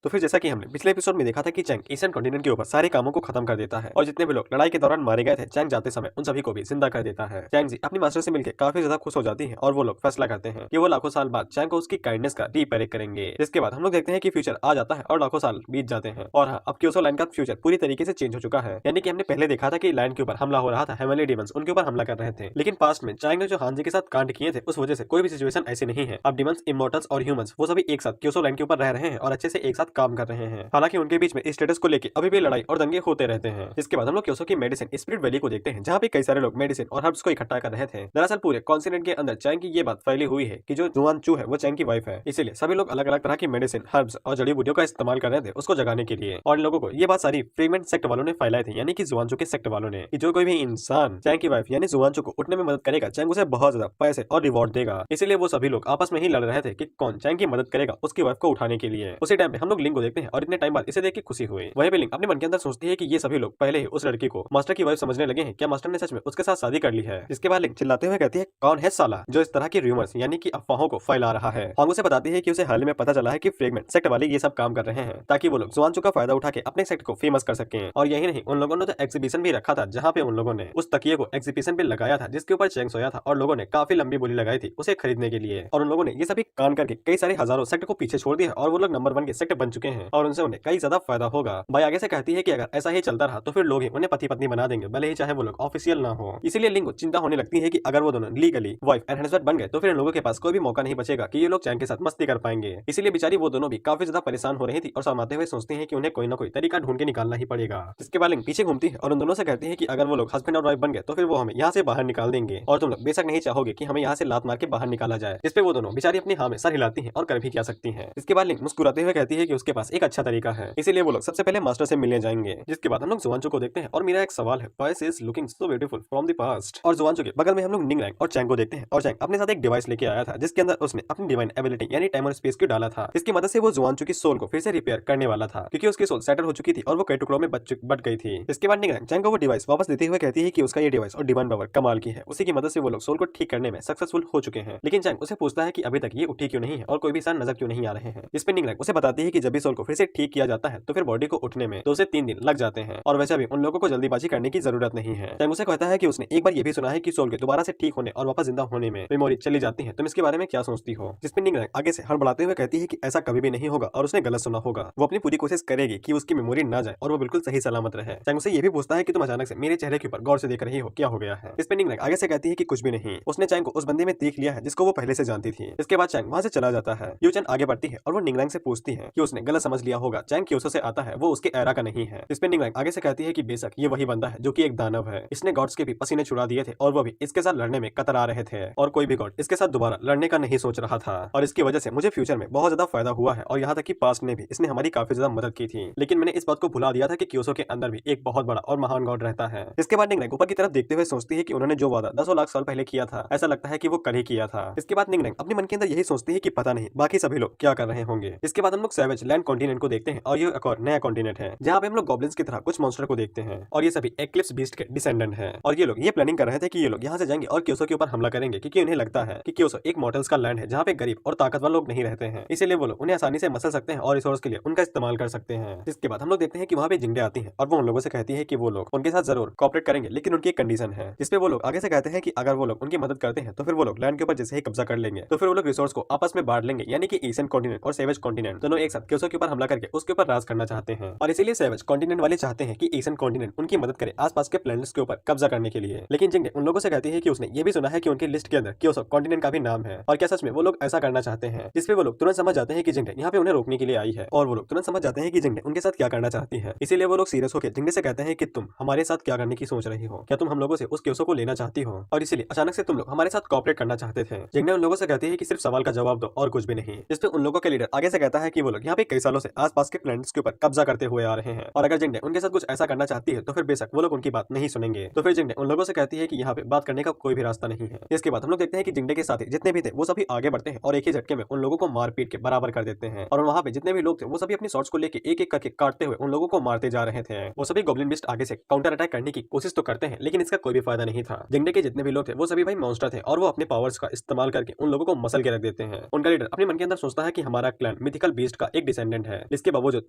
तो फिर जैसा कि हमने पिछले एपिसोड में देखा था कि चैंग ईस्टर्न कॉन्टिनेंट के ऊपर सारे कामों को खत्म कर देता है और जितने भी लोग लड़ाई के दौरान मारे गए थे चैंग जाते समय उन सभी को भी जिंदा कर देता है। चैंग जी अपनी मास्टर से मिलकर काफी ज्यादा खुश हो जाती है और वो लोग फैसला करते हैं कि वो लाखों साल बाद चैंग को उसकी काइंडनेस का रीपेयर करेंगे। जिसके बाद हम लोग देखते हैं कि फ्यूचर आ जाता है और लाखों साल बीत जाते हैं और हाँ, अब क्योसो लाइन का फ्यूचर पूरी तरीके से चेंज हो चुका है। यानी कि हमने पहले देखा था कि लाइन के ऊपर हमला हो रहा था, हेवनली डीमंस उनके ऊपर हमला कर रहे थे, लेकिन पास्ट में चैंग ने जो हांजी के साथ कांड किए थे उस वजह से कोई भी सिचुएशन ऐसी नहीं है। अब डीमंस, इमोर्टल्स और ह्यूमंस वो सभी एक साथ क्योसो लाइन के ऊपर रह रहे हैं और अच्छे से एक साथ काम कर रहे हैं। हालांकि उनके बीच में स्टेटस को लेकर अभी भी लड़ाई और दंगे होते रहते हैं। इसके बाद हम लोग क्योसो की मेडिसिन स्पिरिट वैली को देखते हैं, जहाँ पे कई सारे लोग मेडिसिन और हर्ब्स को इकट्ठा कर रहे थे। दरअसल पूरे कॉन्टिनेंट के अंदर चैंग की ये बात फैली हुई है कि जो जुआन चू है वो चैंग की वाइफ है, इसीलिए सभी लोग अलग अलग तरह की मेडिसिन, हर्ब्स और जड़ी बूटियों का इस्तेमाल कर रहे थे उसको जगाने के लिए। और इन लोगों को ये बात सारी फ्रीमेंट सेक्ट वालों ने फैलाई थी, यानी कि जुआनचू के सेक्ट वालों ने, कि जो कोई भी इंसान चैंग की वाइफ यानी जुआनचू को उठने में मदद करेगा चैंग उसे बहुत ज्यादा पैसे और रिवॉर्ड देगा। इसीलिए वो सभी लोग आपस में ही लड़ रहे थे कि कौन चैंग की मदद करेगा उसकी वाइफ को उठाने के लिए। उसी टाइम पे हम लोग लिंग को देखते हैं और इतने टाइम बाद इसे देख के खुशी हुई। वही भी लिंग अपने मन के अंदर सोचती है कि ये सभी लोग पहले ही उस लड़की को मास्टर की वाइफ समझने लगे हैं, क्या मास्टर ने सच में उसके साथ शादी कर ली है। इसके बाद लिंग चिल्लाते हुए कहती है, कौन है साला जो इस तरह की रूमर्स यानी कि अफवाहों को फैला रहा है। हांगू से बताती है कि उसे हाल ही में पता चला है कि फ्रेगमेंट सेक्ट वाले ये सब काम कर रहे हैं ताकि वो लोग जुआनचू का फायदा उठा के अपने सेक्ट को फेमस कर सकें। और यही नहीं, उन लोगों ने तो एग्जीबिशन भी रखा था जहाँ पे उन लोगों ने उस तकिए को एग्जीबिशन पे लगाया था जिसके ऊपर चैंग सोया था और लोगों ने काफी लंबी बोली लगाई थी उसे खरीदने के लिए। और उन लोगों ने ये सभी कान करके कई सारे हजारों सेक्ट को पीछे छोड़ दिया और वो लोग नंबर 1 के सेक्ट बन चुके हैं और उनसे उन्हें कई ज्यादा फायदा होगा। भाई आगे से कहती है कि अगर ऐसा ही चलता रहा तो फिर लोग ही उन्हें पति पत्नी बना देंगे, भले ही चाहे वो लोग ऑफिशियल ना हो। इसीलिए लिंग को चिंता होने लगती है कि अगर वो दोनों लीगली वाइफ एंड हस्बैंड बन गए तो फिर इन लोगों के पास कोई भी मौका नहीं बचेगा कि ये लोग चैंग के साथ मस्ती कर पाएंगे। इसीलिए बेचारी वो दोनों भी काफी ज्यादा परेशान हो रही थी और शर्माते हुए सोचती है कि उन्हें कोई ना कोई तरीका ढूंढ के निकालना ही पड़ेगा। इसके बाद लिंग पीछे घूमती है और उन दोनों से कहती है कि अगर वो लोग हस्बैंड और वाइफ बन गए तो फिर वो हमें यहाँ से बाहर निकाल देंगे और तुम लोग बेशक नहीं चाहोगे कि हमें यहाँ से लात मार के बाहर निकाला जाए। इस पे वो दोनों बेचारी अपनी हाँ में सर हिलाती है और कर भी क्या सकती है। इसके बाद लिंग मुस्कुराते हुए कहती है कि उसके पास एक अच्छा तरीका है, इसीलिए वो लोग सबसे पहले मास्टर से मिलने जाएंगे। जिसके बाद हम लोग जुआनचू को देखते हैं और मेरा एक सवाल है, why she is looking so beautiful from the past. और जुआनचू के बगल में हम लोग निंग रैंग और चैंग को देखते हैं और चैंग अपने साथ एक डिवाइस लेके आया था जिसके अंदर उसने अपनी डिवाइन एबिलिटी यानी टाइम और स्पेस को डाला था। इसकी मदद से वो जुआनचू की सोल को फिर से रिपेयर करने वाला था क्योंकि उसकी सोल सेटल हो चुकी थी और वो कई टुकड़ों में बट गई थी। इसके बाद निंग रैंग चैंग को वो डिवाइस वापस देते हुए कहती है कि उसका ये डिवाइस और डिवाइन पावर कमाल की है, उसी की मदद से वो लोग सोल को ठीक करने में सक्सेसफुल हो चुके हैं। लेकिन चैंग उसे पूछता है कि अभी तक ये उठी क्यों नहीं है और कोई भी इंसान नजर क्यों नहीं आ रहे हैं। इस पे निंग रैंग उसे बताती है कि जब भी सोल को फिर से ठीक किया जाता है तो फिर बॉडी को उठने में 2 से 3 दिन लग जाते हैं और वैसे भी उन लोगों को जल्दीबाजी करने की जरूरत नहीं है। चैंग उसे कहता है कि उसने एक बार ये भी सुना है कि सोल के दोबारा से ठीक होने और वापस जिंदा होने में मेमोरी चली जाती है, तुम इसके बारे में क्या सोचती हो। जिसपे निंग रैंग आगे से हड़बड़ाते हुए कहती है कि ऐसा कभी भी नहीं होगा और उसने गलत सुना होगा, वो अपनी पूरी कोशिश करेगी कि उसकी मेमोरी ना जाए और वो बिल्कुल सही सलामत रहे। चैंग उसे ये भी पूछता है कि तुम अचानक से मेरे चेहरे के ऊपर गौर से देख रही हो, क्या हो गया है। इस पे निंग रैंग आगे से कहती है कि कुछ भी नहीं, उसने चैंग को उस बंदे में देख लिया है जिसको वो पहले से जानती थी। इसके बाद चैंग वहां से चला जाता है। यू चैन आगे बढ़ती है और वो निंग रैंग से पूछती है कि उसने गलत समझ लिया होगा, चैंग क्योसो से आता है, वो उसके एरा का नहीं है। इस पे निंग रैंग आगे से कहती है कि बेशक ये वही बंदा है जो कि एक दानव है, इसने गॉड्स के भी पसीने छुड़ा दिए थे और वो भी इसके साथ लड़ने में कतरा रहे थे और कोई भी गॉड इसके साथ दोबारा लड़ने का नहीं सोच रहा था और इसकी वजह से मुझे फ्यूचर में बहुत ज्यादा फायदा हुआ है और यहाँ तक कि पास्ट में भी इसने हमारी काफी ज्यादा मदद की थी। लेकिन मैंने इस बात को भुला दिया था कि क्योसो के अंदर भी एक बहुत बड़ा और महान गॉड रहता है। इसके बाद निंग रैंग ऊपर की तरफ देखते हुए सोचती है कि उन्होंने जो वादा 10 लाख साल पहले किया था ऐसा लगता है कि वो कल ही किया था। इसके बाद निंग रैंग अपने मन के अंदर यही सोचती है कि पता नहीं बाकी सभी लोग क्या कर रहे होंगे। इसके बाद हम लोग सैवेज लैंड कॉन्टिनेंट को देखते हैं और ये एक और नया कॉन्टिनेंट है जहाँ पे हम लोग गॉब्लिन्स की तरह कुछ मॉन्स्टर को देखते हैं और ये सभी एक्लिप्स बीस्ट के डिसेंडेंट हैं और ये लोग ये प्लानिंग कर रहे थे कि ये लोग यहाँ से जाएंगे और क्योसो के ऊपर हमला करेंगे क्योंकि उन्हें लगता है कि क्योसो एक मॉर्टल्स का लैंड है जहाँ पे गरीब और ताकतवर लोग नहीं रहते हैं, इसीलिए वो लोग उन्हें आसानी से मसल सकते हैं और रिसोर्स के लिए उनका इस्तेमाल कर सकते हैं। इसके बाद हम लोग देखते हैं कि वहाँ पे जिंगडे आती हैं और वो उन लोगों से कहती है कि वो लोग उनके साथ जरूर कॉपरेट करेंगे लेकिन उनकी एक कंडीशन है, जिसपे वो लोग आगे से कहते हैं कि अगर वो लोग उनकी मदद करते हैं तो फिर वो लोग लैंड के ऊपर जैसे ही कब्जा कर लेंगे तो फिर वो लोग रिसोर्स को आपस में बांट लेंगे, यानी कि ईस्टर्न कॉन्टिनेंट और सेवेज कॉन्टिनेंट दोनों एक साथ क्योसो के ऊपर हमला करके उसके ऊपर राज करना चाहते हैं। और इसीलिए सेवेज कॉन्टिनेंट वाले चाहते हैं कि ईस्टर्न कॉन्टिनेंट उनकी मदद करे आसपास के प्लैनेट्स के ऊपर कब्जा करने के लिए। लेकिन जिंगडे उन लोगों से कहती है कि उसने ये भी सुना है कि उनकी लिस्ट के अंदर क्योसो कॉन्टिनेंट का भी नाम है और क्या सच में वो लोग ऐसा करना चाहते हैं। जिसपे वो लोग तुरंत समझ जाते हैं कि जिंगडे यहाँ पे उन्हें रोकने के लिए आई है और वो लोग तुरंत समझ जाते हैं कि जिंगडे उनके साथ क्या करना चाहती है। इसीलिए वो लोग सीरियस होकर जिंगडे से कहते हैं कि तुम हमारे साथ क्या करने की सोच रही हो, क्या तुम हम लोगों से उस क्योसो को लेना चाहती हो और इसीलिए अचानक से तुम लोग हमारे साथ कॉपरेट करना चाहते थे। जिंगडे उन लोगों से कहती है कि सिर्फ सवाल का जवाब दो और कुछ भी नहीं। जिसपे उन लोगों के लीडर आगे से कहता है कि वो लोग यहाँ पे कई सालों से आसपास के प्लैनेट्स के ऊपर कब्जा करते हुए आ रहे हैं और अगर जिंगडे उनके साथ कुछ ऐसा करना चाहती है तो फिर बेशक वो लोग उनकी बात नहीं सुनेंगे। तो फिर जिंगडे उन लोगों से कहती है कि यहाँ पे बात करने का कोई भी रास्ता नहीं है। इसके बाद हम लोग देखते हैं कि जिंगडे के साथ जितने भी थे वो सभी आगे बढ़ते हैं और एक ही झटके में उन लोगों को मार पीट के बराबर कर देते हैं और वहाँ पे जितने भी लोग थे वो सभी अपनी शॉट्स को लेके एक एक करके काटते हुए उन लोगों को मारते जा रहे थे। वो सभी गॉब्लिन बिस्ट आगे से काउंटर अटैक करने की कोशिश तो करते हैं लेकिन इसका कोई भी फायदा नहीं था। जिंगडे के जितने भी लोग थे वो सभी भाई मॉन्स्टर थे और वो अपने पावर्स का इस्तेमाल करके उन लोगों को मसल के रख देते हैं। उनका लीडर अपने मन के अंदर सोचता है कि हमारा क्लैन मिथिकल बीस्ट का एक डिसेंडेंट है। इसके बावजूद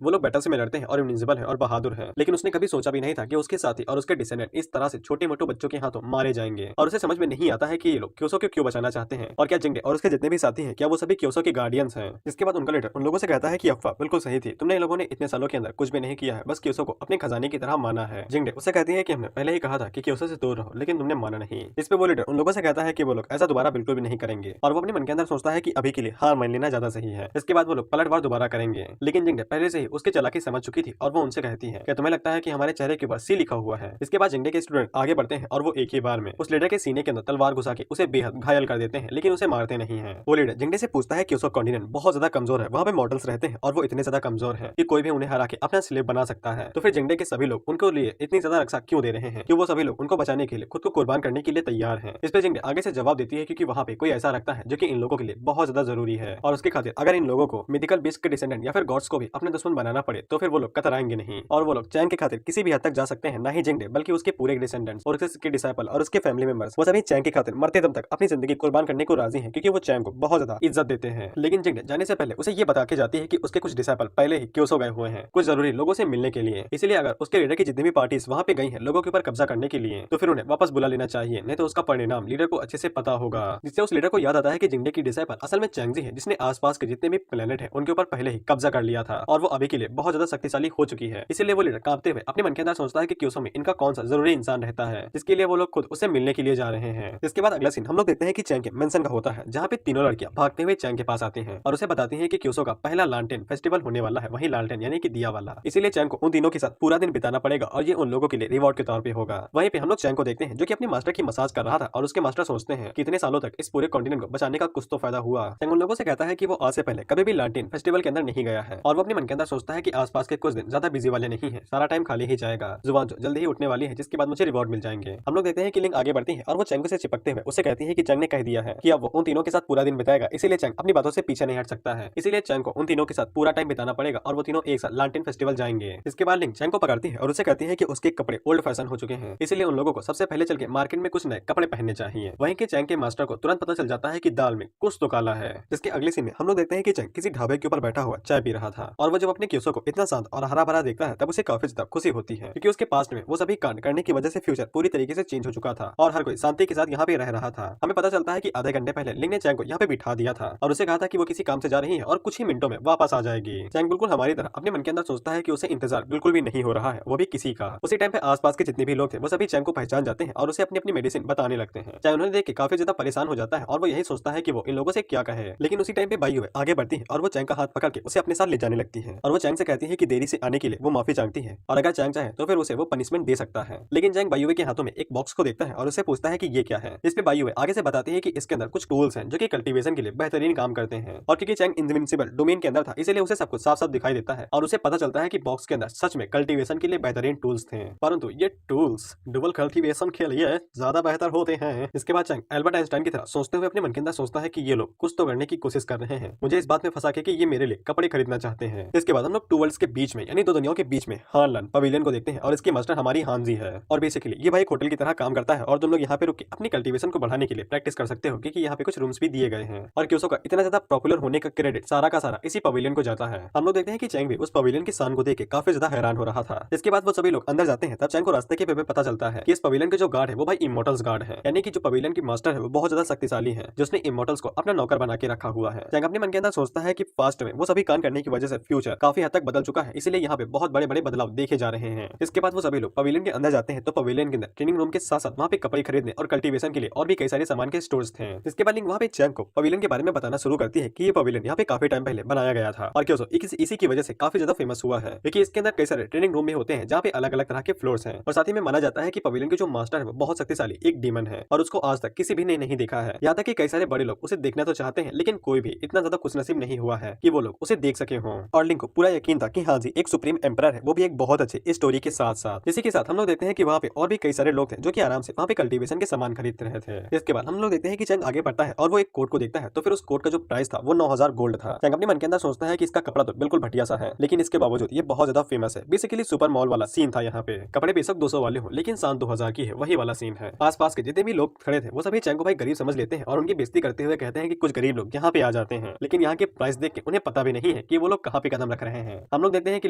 वो लोग बैटल्स में लड़ते हैं और इनविजिबल हैं और बहादुर हैं। लेकिन उसने कभी सोचा भी नहीं था कि उसके साथी और उसके डिसेंडेंट इस तरह से छोटे मोटे बच्चों के हाथों मारे जाएंगे। और उसे समझ में नहीं आता है कि ये लोग क्योसो को क्यों बचाना चाहते हैं और क्या जिंगडे और उसके जितने भी साथी हैं क्या वो सभी क्योसो के गार्डियंस हैं। जिसके बाद उनका लीडर उन लोगों से कहता है कि अफवाह बिल्कुल सही थी, तुमने इन लोगों ने इतने सालों के अंदर कुछ भी नहीं किया है, बस क्योसो को अपने खजाने की तरह माना है। जिंगडे उससे कहती है कि हमने पहले ही कहा था कि क्योसो से दूर रहो, लेकिन तुमने माना नहीं। इस पे वो लीडर उन लोगों से कहता है कि वो लोग ऐसा दोबारा बिल्कुल भी नहीं करेंगे और वो अपने मन के अंदर सोचता है कि अभी के लिए हार मान लेना ज्यादा सही है। इसके बाद वो लोग पलटवार दोबारा करेंगे, लेकिन जिंगडे पहले से ही उसके चालाकी समझ चुकी थी और वो उनसे कहती है कि तुम्हें लगता है कि हमारे चेहरे के ऊपर सी लिखा हुआ है। इसके बाद जिंगडे के स्टूडेंट आगे बढ़ते हैं और वो एक ही बार में उस लीडर के सीने के अंदर तलवार घुसा के उसे बेहद घायल कर देते हैं, लेकिन उसे मारते नहीं है। वो लीडर जिंगडे से पूछता है कि उसका कॉन्टिनेंट बहुत ज्यादा कमजोर है, वहाँ पे मॉडल्स रहते हैं और वो इतने ज्यादा कमजोर है कि कोई भी उन्हें हरा के अपना स्लेव बना सकता है। तो फिर जिंगडे के सभी लोग उनको लिए इतनी ज्यादा रक्षा क्यों दे रहे हैं कि वो सभी लोग उनको बचाने के लिए खुद को कुर्बान करने के लिए तैयार हैं। इस पे जिंगडे आगे से जवाब देती है क्योंकि वहाँ पे कोई ऐसा रखता है जो कि इन लोगों के लिए बहुत ज्यादा जरूरी है और उसके खातिर अगर इन लोगों को मिथिकल बीस्ट के डिसेंडेंट या फिर गॉड्स को भी अपने दुश्मन बनाना पड़े तो फिर वो लोग कतराएंगे नहीं और वो लोग चैंग के खातिर किसी भी हद तक जा सकते हैं। ना ही जिंगडे बल्कि उसके पूरे डिसेंडेंट्स और उसके डिसाइपल और उसके फैमिली मेंबर्स वो सभी चैंग के खातिर मरते दम तक अपनी जिंदगी कुर्बान करने को राजी हैं क्योंकि वो चैंग को बहुत ज्यादा इज्जत देते हैं। लेकिन जिंगडे जाने से पहले उसे ये बता के जाती है कि उसके कुछ डिसाइपल पहले ही क्योसो गए हुए हैं कुछ जरूरी लोगों से मिलने के लिए, इसलिए अगर उसके लीडर की जितनी भी पार्टीज वहाँ पे गई हैं लोगों के ऊपर कब्जा करने के लिए तो फिर उन्हें वापस बुला लेना चाहिए, नहीं तो उसका परिणाम लीडर को अच्छे से पता होगा। जिससे उस लीडर को याद आता है कि जिंगडे की डिसाइपल असल में चैंगजी है जिसने आसपास के जितने भी प्लेनेट है उनके ऊपर पहले ही कब्जा कर लिया था और वो अभी के लिए बहुत ज्यादा शक्तिशाली हो चुकी है। इसलिए वो लीडर कांपते हुए अपने मन के अंदर सोचता है कि क्योसो में इनका कौन सा जरूरी इंसान रहता है जिसके लिए वो लोग खुद उससे मिलने के लिए जा रहे हैं। इसके बाद अगला सीन हम लोग देखते हैं कि चैंग के मेंशन का होता है जहाँ पे तीनों लड़कियां भागते हुए चैंग के पास आती हैं और उसे बताती हैं कि क्योसो का पहला लालटेन फेस्टिवल होने वाला है, वही लालटेन यानी कि दिया वाला। इसीलिए चैंग को उन तीनों के साथ पूरा दिन बिताना पड़ेगा और ये उन लोगों के लिए रिवॉर्ड के तौर पे होगा। वहीं पे हम लोग चैंग को देखते हैं जो कि अपने मास्टर की मसाज कर रहा था और उसके मास्टर सोचते हैं कि इतने सालों तक इस पूरे कॉन्टिनेंट को बचाने का कुछ तो फायदा हुआ। चैंग उन लोगों से कहता है कि वो आज से पहले कभी भी लालटेन फेस्टिवल के अंदर नहीं गया है और वो अपने मन के अंदर सोचता है कि आसपास के कुछ दिन ज्यादा बिजी वाले नहीं है, सारा टाइम खाली ही जाएगा, जुबान जो जल्दी ही उठने वाली है जिसके बाद मुझे रिवॉर्ड मिल जाएंगे। हम लोग देखते हैं कि लिंग आगे बढ़ती है और वो चैंग से चिपकते हुए उससे कहती है कि चैंग ने कह दिया है कि अब वो उन तीनों के साथ पूरा दिन बिताएगा, इसीलिए चैंग अपनी बातों से पीछे नहीं हट सकता है। इसीलिए चैंग को उन तीनों के साथ पूरा टाइम बिताना पड़ेगा और वो तीनों एक साथ लालटेन फेस्टिवल जाएंगे। इसके बाद लिंग चैंग को पकड़ती है और उसे कहती है कि उसके कपड़े ओल्ड फैशन हो चुके हैं, इसीलिए उन लोगों को सबसे पहले चल के मार्केट में कुछ नए कपड़े पहनने चाहिए। वहीं के चैंग के मास्टर को तुरंत पता चल जाता है कि दाल में कुछ तो काला है। जिसके अगले सीन में हम लोग देखते हैं कि चैंग किसी ढाबे के ऊपर बैठा हुआ चाय पी रहा था और वो जब अपने क्योसो को इतना शांत और हरा भरा देखता है तब उसे काफी ज्यादा खुशी होती है क्योंकि उसके पास्ट में वो सभी कांड करने की वजह से फ्यूचर पूरी तरीके से चेंज हो चुका था और हर कोई शांति के साथ यहाँ पे रह रहा था। हमें पता चलता है कि आधे घंटे पहले लिंग ने चैंग को यहाँ पे बिठा दिया था और उसे कहा था कि वो किसी काम से जा रही है और कुछ ही मिनटों में वापस आ जाएगी। चैंग बिल्कुल हमारी तरह अपने मन के अंदर सोचता है कि उसे इंतजार बिल्कुल भी नहीं हो रहा है, वो भी किसी का। उसी टाइम पे आसपास के जितने भी लोग थे वो सभी चैंग को पहचान जाते हैं और उसे अपनी अपनी मेडिसिन बताने लगते हैं। चैंग उन्हें देख के काफी ज्यादा परेशान हो जाता है और वो यही सोचता है कि वो इन लोगों से क्या कहे। लेकिन उसी टाइम पे बाई आगे बढ़ती है और वो चैंग का हाथ पकड़ के उसे अपने साथ ले जाने लगती है और वो चैंग से कहती है कि देरी से आने के लिए वो माफी चाहती है और अगर चैंग चाहे तो फिर उसे वो पनिशमेंट दे सकता है। लेकिन चैंग बाई के हाथों में एक बॉक्स को देखता है और उसे पूछता है कि ये क्या है। इस पे बाई आगे से बताती है कि इसके अंदर कुछ टूल्स हैं जो कि कल्टीवेशन के लिए बेहतरीन काम करते हैं और क्योंकि चैंग इनविंसिबल डोमेन के अंदर था इसलिए उसे सब कुछ साफ साफ दिखाई देता है और उसे पता चलता है कि बॉक्स के अंदर सच में कल्टीवेशन के लिए बेहतरीन टूल्स थे, परंतु ये टूल्स डबल कल्टीवेशन के लिए ज्यादा बेहतर होते हैं। इसके बाद चैंग एल्बर्ट आइंस्टाइन की तरह सोचते हुए अपने मन के अंदर सोचता है कि ये लोग कुछ तो करने की कोशिश कर रहे हैं, मुझे इस बात में फंसा के कि ये मेरे लिए कपड़े खरीदना चाहते हैं। इसके बाद हम लोग टू वर्ल्ड्स के बीच में यानी दो दुनियाओं के बीच में हानलन पवेलियन को देखते हैं और इसके मास्टर हमारी हानजी है और बेसिकली ये भाई होटल की तरह काम करता है और तुम लोग यहाँ पे रुक के अपनी कल्टीवेशन को बढ़ाने के लिए प्रैक्टिस कर सकते हो क्योंकि यहाँ पे कुछ रूम्स भी दिए गए हैं और क्योसो का इतना ज्यादा पॉपुलर होने का क्रेडिट सारा का सारा इसी पवेलियन को जाता है। हम लोग देखते हैं कि चैंग भी उस पवेलियन की शान को देख के काफी ज्यादा हैरान हो रहा था। इसके बाद वो सभी लोग अंदर जाते हैं तब चैंग को रास्ते के पे पता चलता है कि इस पवेलियन के जो गार्ड है वो भाई इमोर्टल्स गार्ड है, यानी कि जो पवेलियन की मास्टर है वो बहुत ज्यादा शक्तिशाली है जिसने इमोर्टल्स को अपना नौकर बना के रखा हुआ है। चैंग अपने मन के अंदर सोचता है कि पास्ट में वो सभी कांड करने की वजह से फ्यूचर काफी हद तक बदल चुका है, इसलिए यहाँ पे बहुत बड़े बड़े बदलाव देखे जा रहे हैं। इसके बाद वो सभी लोग पवेलियन के अंदर जाते हैं तो पवेलियन के अंदर ट्रेनिंग रूम के साथ साथ वहाँ पे कपड़े खरीदने और कल्टीवेशन के लिए और भी कई सारे सामान के स्टोर्स थे। इसके बाद लिंग वहाँ पे चैंग को पवेलियन के बारे में बताना शुरू करती है कि ये पवेलियन यहाँ पे काफी टाइम पहले बनाया गया था और क्यों इसी की वजह से काफी ज्यादा फेमस हुआ है क्योंकि इसके अंदर कई सारे ट्रेनिंग रूम में होते हैं जहाँ पे अलग अलग तरह के फ्लोर्स हैं और साथ ही में माना जाता है कि पवेलियन के जो मास्टर है वो बहुत शक्तिशाली एक डीमन है और उसको आज तक किसी भी ने नहीं देखा है। यहाँ तक कि कई सारे बड़े लोग उसे देखना तो चाहते हैं लेकिन कोई भी इतना ज्यादा खुशनसीब नहीं हुआ है कि वो लोग उसे देख सके हों। और लिंग को पूरा यकीन था कि हाँ जी एक सुप्रीम एम्परर है, वो भी एक बहुत अच्छे स्टोरी के साथ साथ। इसी के साथ हम लोग देखते हैं कि वहाँ पे और भी कई सारे लोग थे जो कि आराम से वहाँ पे कल्टीवेशन के सामान खरीदते रहे थे। इसके बाद हम लोग देखते हैं कि चैंग आगे बढ़ता है और वो एक कोट को देखता है तो फिर उस कोट का जो प्राइस था वो 9000 गोल्ड था। चैंग अपने मन के अंदर सोचता है कि इसका कपड़ा तो बिल्कुल घटिया सा है लेकिन इसके बावजूद ये बहुत ज्यादा फेमस है। बेसिकली सुपर मॉल वाला सीन था, यहाँ पे कपड़े बेशक 200 वाले हो लेकिन शान 2000 की है, वही वाला सीन है। आसपास के जितने भी लोग खड़े थे वो सभी चैंग को भाई गरीब समझ लेते हैं और उनकी बेइज्जती करते हुए कहते हैं कि कुछ गरीब लोग यहाँ पे आ जाते हैं, लेकिन यहाँ के प्राइस देख के उन्हें पता भी नहीं नहीं है कि वो लोग कहाँ पे कदम रख रहे हैं। हम लोग देखते हैं कि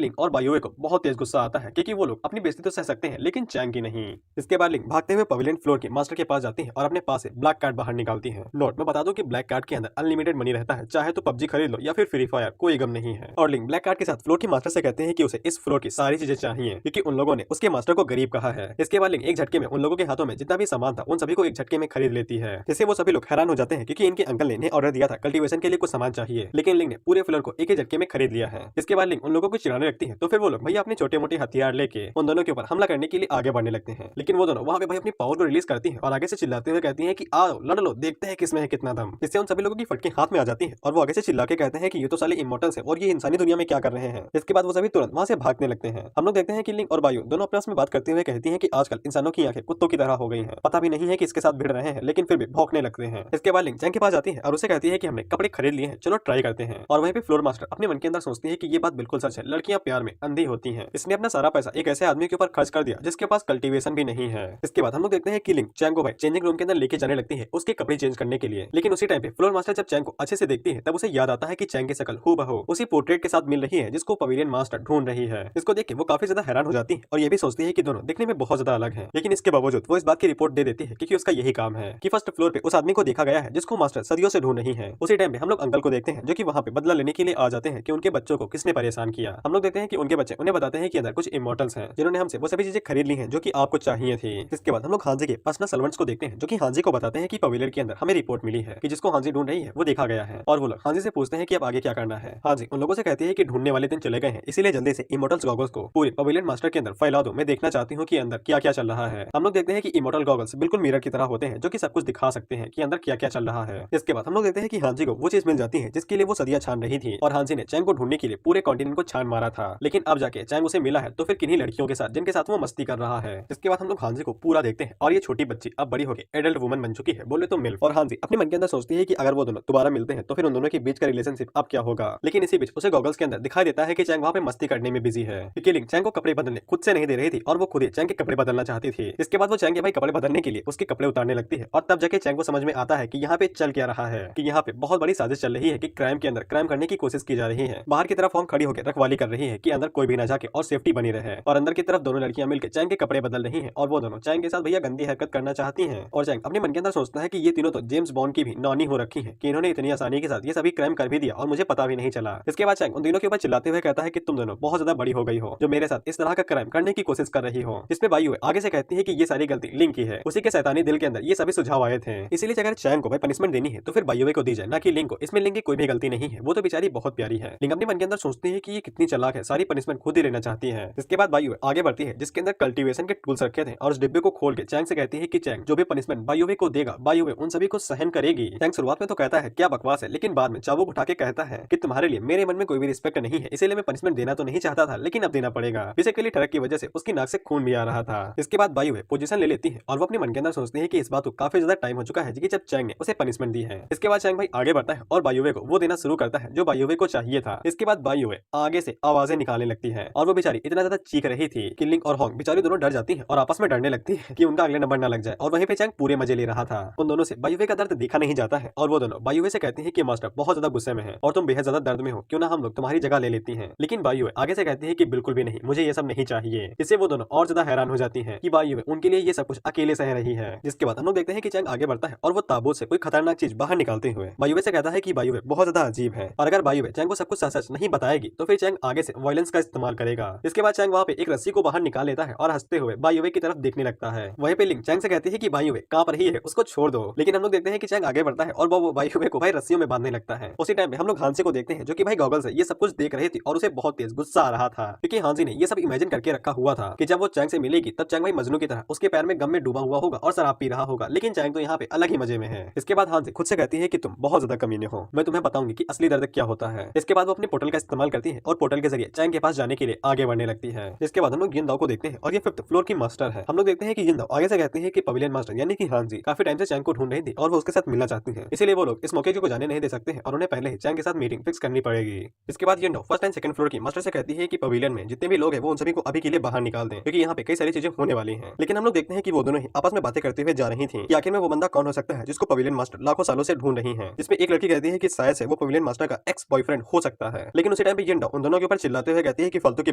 लिंक और बायुए को बहुत तेज गुस्सा आता है क्योंकि वो लोग अपनी बेइज्जती तो सह सकते हैं लेकिन चैंग की नहीं। इसके बाद लिंक भागते हुए पवेलियन फ्लोर के मास्टर के पास जाती है और अपने पास से ब्लैक कार्ड बाहर निकालती है। नोट मैं बता दूं कि ब्लैक कार्ड के अंदर अनलिमिटेड मनी रहता है, चाहे तो पबजी खरीद लो या फिर फ्री फायर, कोई गम नहीं है। और लिंक ब्लैक कार्ड के साथ फ्लोर के मास्टर से कहते हैं कि उसे इस फ्लोर की सारी चीजें चाहिए क्योंकि उन लोगों ने उसके मास्टर को गरीब कहा है। इसके बाद लिंक एक झटके में उन लोगों के हाथों में जितना भी सामान था उन सभी को एक झटके में खरीद लेती है, जिससे वो सभी लोग हैरान हो जाते हैं क्योंकि इनके अंकल ने इन्हें ऑर्डर दिया था कल्टीवेशन के लिए कुछ सामान चाहिए, लेकिन लिंक ने पूरे फ्लोर को एक ही झटके में खरीद लिया है। इसके बाद लिंक उन लोगों को चिढ़ाने लगती है तो फिर वो लोग भैया अपने छोटे मोटे हथियार लेके उन दोनों के ऊपर हमला करने के लिए आगे बढ़ने लगते हैं, लेकिन वो दोनों वहाँ पे भाई अपनी पावर को रिलीज करती है और आगे से चिल्लाते हुए कहती है कि आओ लड़ लो, देखते हैं किसमें है कितना दम। इससे उन सभी लोगों की फटके हाथ में आ जाती है और वो आगे से चिल्ला के कहते हैं कि ये तो साले इमोर्टल्स है और ये इंसानी दुनिया में क्या कर रहे हैं। इसके बाद वो सभी तुरंत वहाँ से भागने लगते हैं। हम लोग देखते हैं कि लिंक और बायु दोनों आपस में बात करते हुए कहती है कि आजकल इंसानों की आंखें कुत्तों की तरह हो गई हैं, पता भी नहीं है कि इसके साथ भिड़ रहे हैं लेकिन फिर भी भौंकने लगते हैं। इसके बाद लिंक चैंग के पास जाती है और उसे कहती है कि हमने कपड़े खरीद लिए हैं, चलो ट्राई करते हैं। और वहीं पे फ्लोर मास्टर अपने मन के अंदर सोचती है कि ये बात बिल्कुल सच है, लड़कियां प्यार में अंधी होती हैं। इसने अपना सारा पैसा एक ऐसे आदमी के ऊपर खर्च कर दिया जिसके पास कल्टीवेशन भी नहीं है। इसके बाद हम लोग देखते हैं कि लिंक चैंग को भाई चेंजिंग रूम के अंदर लेके जाने लगती है उसके कपड़े चेंज करने के लिए, लेकिन उसी टाइम पे फ्लोर मास्टर जब चैंग को अच्छे से देखती है तब उसे याद आता है कि चैंग की शक्ल हूबहू उसी पोर्ट्रेट के साथ मिल रही है जिसको पवेलियन मास्टर ढूंढ रही है। इसको देख के वो काफी ज्यादा हैरान हो जाती है और ये भी सोचती है कि दोनों दिखने में बहुत ज्यादा अलग हैं, लेकिन इसके बावजूद वो इस बात की रिपोर्ट दे देती है क्योंकि उसका यही काम है कि फर्स्ट फ्लोर पे उस आदमी को देखा गया है जिसको मास्टर सदियों से ढूंढ रही है। उसी टाइम पे हम लोग अंकल को देखते हैं जो कि वहाँ पे बदला लेने के लिए आ जाते हैं कि उनके बच्चों को किसने परेशान किया। हम लोग देखते हैं कि उनके बच्चे उन्हें बताते हैं कि अंदर कुछ इमोर्टल्स हैं जिन्होंने हमसे वो सभी चीजें खरीद ली हैं जो कि आपको चाहिए थी। इसके बाद हम लोग हांजी के पर्सनल सर्वेंट्स को देखते हैं जो कि हांजी को बताते हैं कि पवेलियन के अंदर हमें रिपोर्ट मिली है कि जिसको हांजी ढूंढ रही है वो देखा गया है। और वो लोग हांजी से पूछते हैं कि अब आगे क्या करना है। हांजी उन लोगों से कहती है कि ढूंढने वाले दिन चले गए हैं, इसीलिए जल्दी से इमोर्टल्स गॉगल्स को पूरे पवेलियन मास्टर के अंदर फैला दो, मैं देखना चाहती हूँ कि अंदर क्या क्या चल रहा है। हम लोग देखते हैं कि इमोर्टल गॉगल्स बिल्कुल मिरर की तरह होते हैं जो कि सब कुछ दिखा सकते हैं कि अंदर क्या क्या चल रहा है। इसके बाद हम लोग देखते हैं कि हांजी को वो चीज मिल जाती है जिसके लिए वो सदियां छान रही थी और हांजी ने चैंग को ढूंढने के लिए पूरे कॉन्टिनेंट को छान मारा था, लेकिन अब जाके चैंग उसे मिला है तो फिर किन्हीं लड़कियों के साथ जिनके साथ वो मस्ती कर रहा है। इसके बाद हम लोग हांजी को पूरा देखते हैं और ये छोटी बच्ची अब बड़ी होकर एडल्ट वुमन बन चुकी है, बोले तो मिल्फ। और हांजी अपने मन के अंदर सोचती है कि अगर वो दोनों दोबारा मिलते हैं तो फिर उन दोनों के बीच का रिलेशनशिप अब क्या होगा, लेकिन इसी बीच उसे गॉगल्स के अंदर दिखाई देता है कि चैंग वहाँ पे मस्ती करने में बिजी है क्योंकि लिंक चैंग को कपड़े बदलने खुद से नहीं दे रही थी और वो खुद ही चैंग के कपड़े बदलना चाहती थी। इसके बाद वो चैंग के भाई कपड़े बदलने के लिए उसके कपड़े उतारने लगती है और तब जाके चैंग को समझ में आता है कि यहाँ पे चल क्या रहा है, कि यहाँ पे बहुत बड़ी साजिश चल रही है कि क्राइम के अंदर क्राइम करने की कोशिश की जा रही है। बाहर की तरफ हम खड़ी होकर रखवाली कर रही है कि अंदर कोई भी ना जाके और सेफ्टी बनी रहे, और अंदर की तरफ दोनों लड़कियां मिलकर चैंग के कपड़े बदल रही हैं और वो दोनों चैंग के साथ भैया गंदी हरकत करना चाहती हैं। और चैंग अपने मन के अंदर सोचता है कि ये तीनों तो जेम्स बॉन्ड की भी नौनी हो रखी है कि इन्होंने इतनी आसानी के साथ ये सभी क्राइम कर भी दिया और मुझे पता भी नहीं चला। इसके बाद चैंग उन तीनों के ऊपर चिल्लाते हुए कहता है कि तुम दोनों बहुत ज्यादा बड़ी हो गई हो जो मेरे साथ इस तरह का क्राइम करने की कोशिश कर रही हो। इसमें बायू आगे से कहती है कि ये सारी गलती लिंक की है, उसी के शैतानी दिल के अंदर ये सभी सुझाव आए थे, इसीलिए अगर चैंग को भाई पनिशमेंट देनी है तो फिर बायू को दी जाए, ना कि लिंक को। इसमें लिंक की कोई भी गलती नहीं है, वो तो बेचारी बहुत प्यारी है। लिंक अपने मन के अंदर सोचती है कि ये कितनी चालाक है, सारी पनिशमेंट खुद ही लेना चाहती है। इसके बाद बायू आगे बढ़ती है जिसके अंदर कल्टीवेशन के टूल्स रखे थे और उस डिब्बे को खोल के चैंग से कहती है कि चैंग जो भी पनिशमेंट बायू को देगा बायू उन सभी को सहन करेगी। चैंग शुरुआत में तो कहता है क्या बकवास है, लेकिन बाद में चाबुक उठा के कहता है कि तुम्हारे लिए मेरे मन में कोई भी रिस्पेक्ट नहीं है, इसीलिए मैं पनिशमेंट देना तो नहीं चाहता था लेकिन अब देना पड़ेगा। बेसिकली ट्रक की वजह से उसकी नाक से खून भी आ रहा था। इसके बाद बायू पोजीशन ले लेती है और वो अपने मन के अंदर सोचती है कि इस बात को काफी ज्यादा टाइम हो चुका है कि जब चैंग ने उसे पनिशमेंट दी है। इसके बाद चैंग भाई आगे बढ़ता है और बायू को वो देना शुरू करता है जो बायू को चाहिए था। इसके बाद बायू आगे से आवाजें निकालने लगती है और वो बेचारी इतना ज्यादा चीख रही थी कि लिंक और होंग बेचारी दोनों डर जाती है और आपस में डरने लगती है कि उनका अगले नंबर ना लग जाए। और वहीं पे चैंग पूरे मजे ले रहा था। उन दोनों से बायू का दर्द देखा नहीं जाता है और वो दोनों बायू से कहती है कि मास्टर बहुत ज्यादा गुस्से में है और तुम बेहद ज्यादा दर्द में हो, क्यों ना हम लोग तुम्हारी जगह ले लेती हैं। लेकिन बायू आगे से कहती है कि बिल्कुल भी नहीं, मुझे ये सब नहीं चाहिए। इससे वो दोनों और ज्यादा हैरान हो जाती हैं कि बायू उनके लिए ये सब कुछ अकेले सह रही है। जिसके बाद हम लोग देखते हैं कि चैंग आगे बढ़ता है और वो ताबूत से कोई खतरनाक चीज बाहर निकालते हुए बायू से कहता है कि बायू बहुत ज्यादा अजीब है और अगर बायू चैंग को सब कुछ सच नहीं बताएगी तो फिर चैंग आगे से वायलेंस का इस्तेमाल करेगा। इसके बाद चैंग वहाँ पे एक रस्सी को बाहर निकाल लेता है और हंसते हुए बायू की तरफ देखने लगता है। वहीं पे लिंक चैंग से कहती है कि बायू कांप रही है, उसको छोड़ दो। लेकिन हम लोग देखते हैं कि चैंग आगे बढ़ता है और वो बायू को भाई रस्सियों में बांधने लगता है। उसी टाइम में हम लोग हांसी को देखते हैं जो कि भाई गॉगल से ये सब कुछ देख रही थी और उसे बहुत तेज गुस्सा आ रहा था क्योंकि हांसी ने ये सब इमेजिन करके रखा हुआ था कि जब वो चैंग से मिलेगी तब चैंग भाई मजनू की तरह उसके पैर में गम में डूबा हुआ होगा और शराब पी रहा होगा, लेकिन चैंग तो यहाँ पे अलग ही मजे में है। इसके बाद हांसी खुद से कहती है कि तुम बहुत ज्यादा कमीने हो, मैं तुम्हें बताऊंगी कि असली दर्द क्या होता है। इसके बाद वो अपने पोर्टल का इस्तेमाल करती है और पोर्टल के जरिए चैंग के पास जाने के लिए आगे बढ़ने लगती है। इसके बाद हम लोग यिन दाओ को देखते हैं और ये 5th फ्लोर की मास्टर है। हम लोग देखते हैं कि यिन दाओ आगे से कहती है कि पवेलियन मास्टर यानी कि हांजी काफी टाइम से चैंग को ढूंढ रही थी और वो उसके साथ मिलना चाहती है, इसीलिए वो लोग इस मौके को जाने नहीं दे सकते हैं और उन्हें पहले ही चैंग के साथ मीटिंग फिक्स करनी पड़ेगी। इसके बाद यिन दाओ 1st एंड 2nd फ्लोर की मास्टर से कहती है कि पवेलियन में जितने भी लोग हैं वो उन सभी को अभी के लिए बाहर निकाल दें क्योंकि यहाँ पे कई सारी चीजें होने वाली हैं। लेकिन हम लोग देखते हैं कि वो दोनों ही आपस में बातें करते हुए जा रही थी कि आखिर में वो बंदा कौन हो सकता है जिसको पवेलियन मास्टर लाखों सालों से ढूंढ रही है। जिसमें एक लड़की कहती है कि शायद से वो पवेलियन मास्टर का एक्स बॉयफ्रेंड बॉयफ्रेंड हो सकता है। लेकिन उसी टाइम पे यिंडो उन दोनों के ऊपर चिल्लाते हुए कहती है कि फालतू की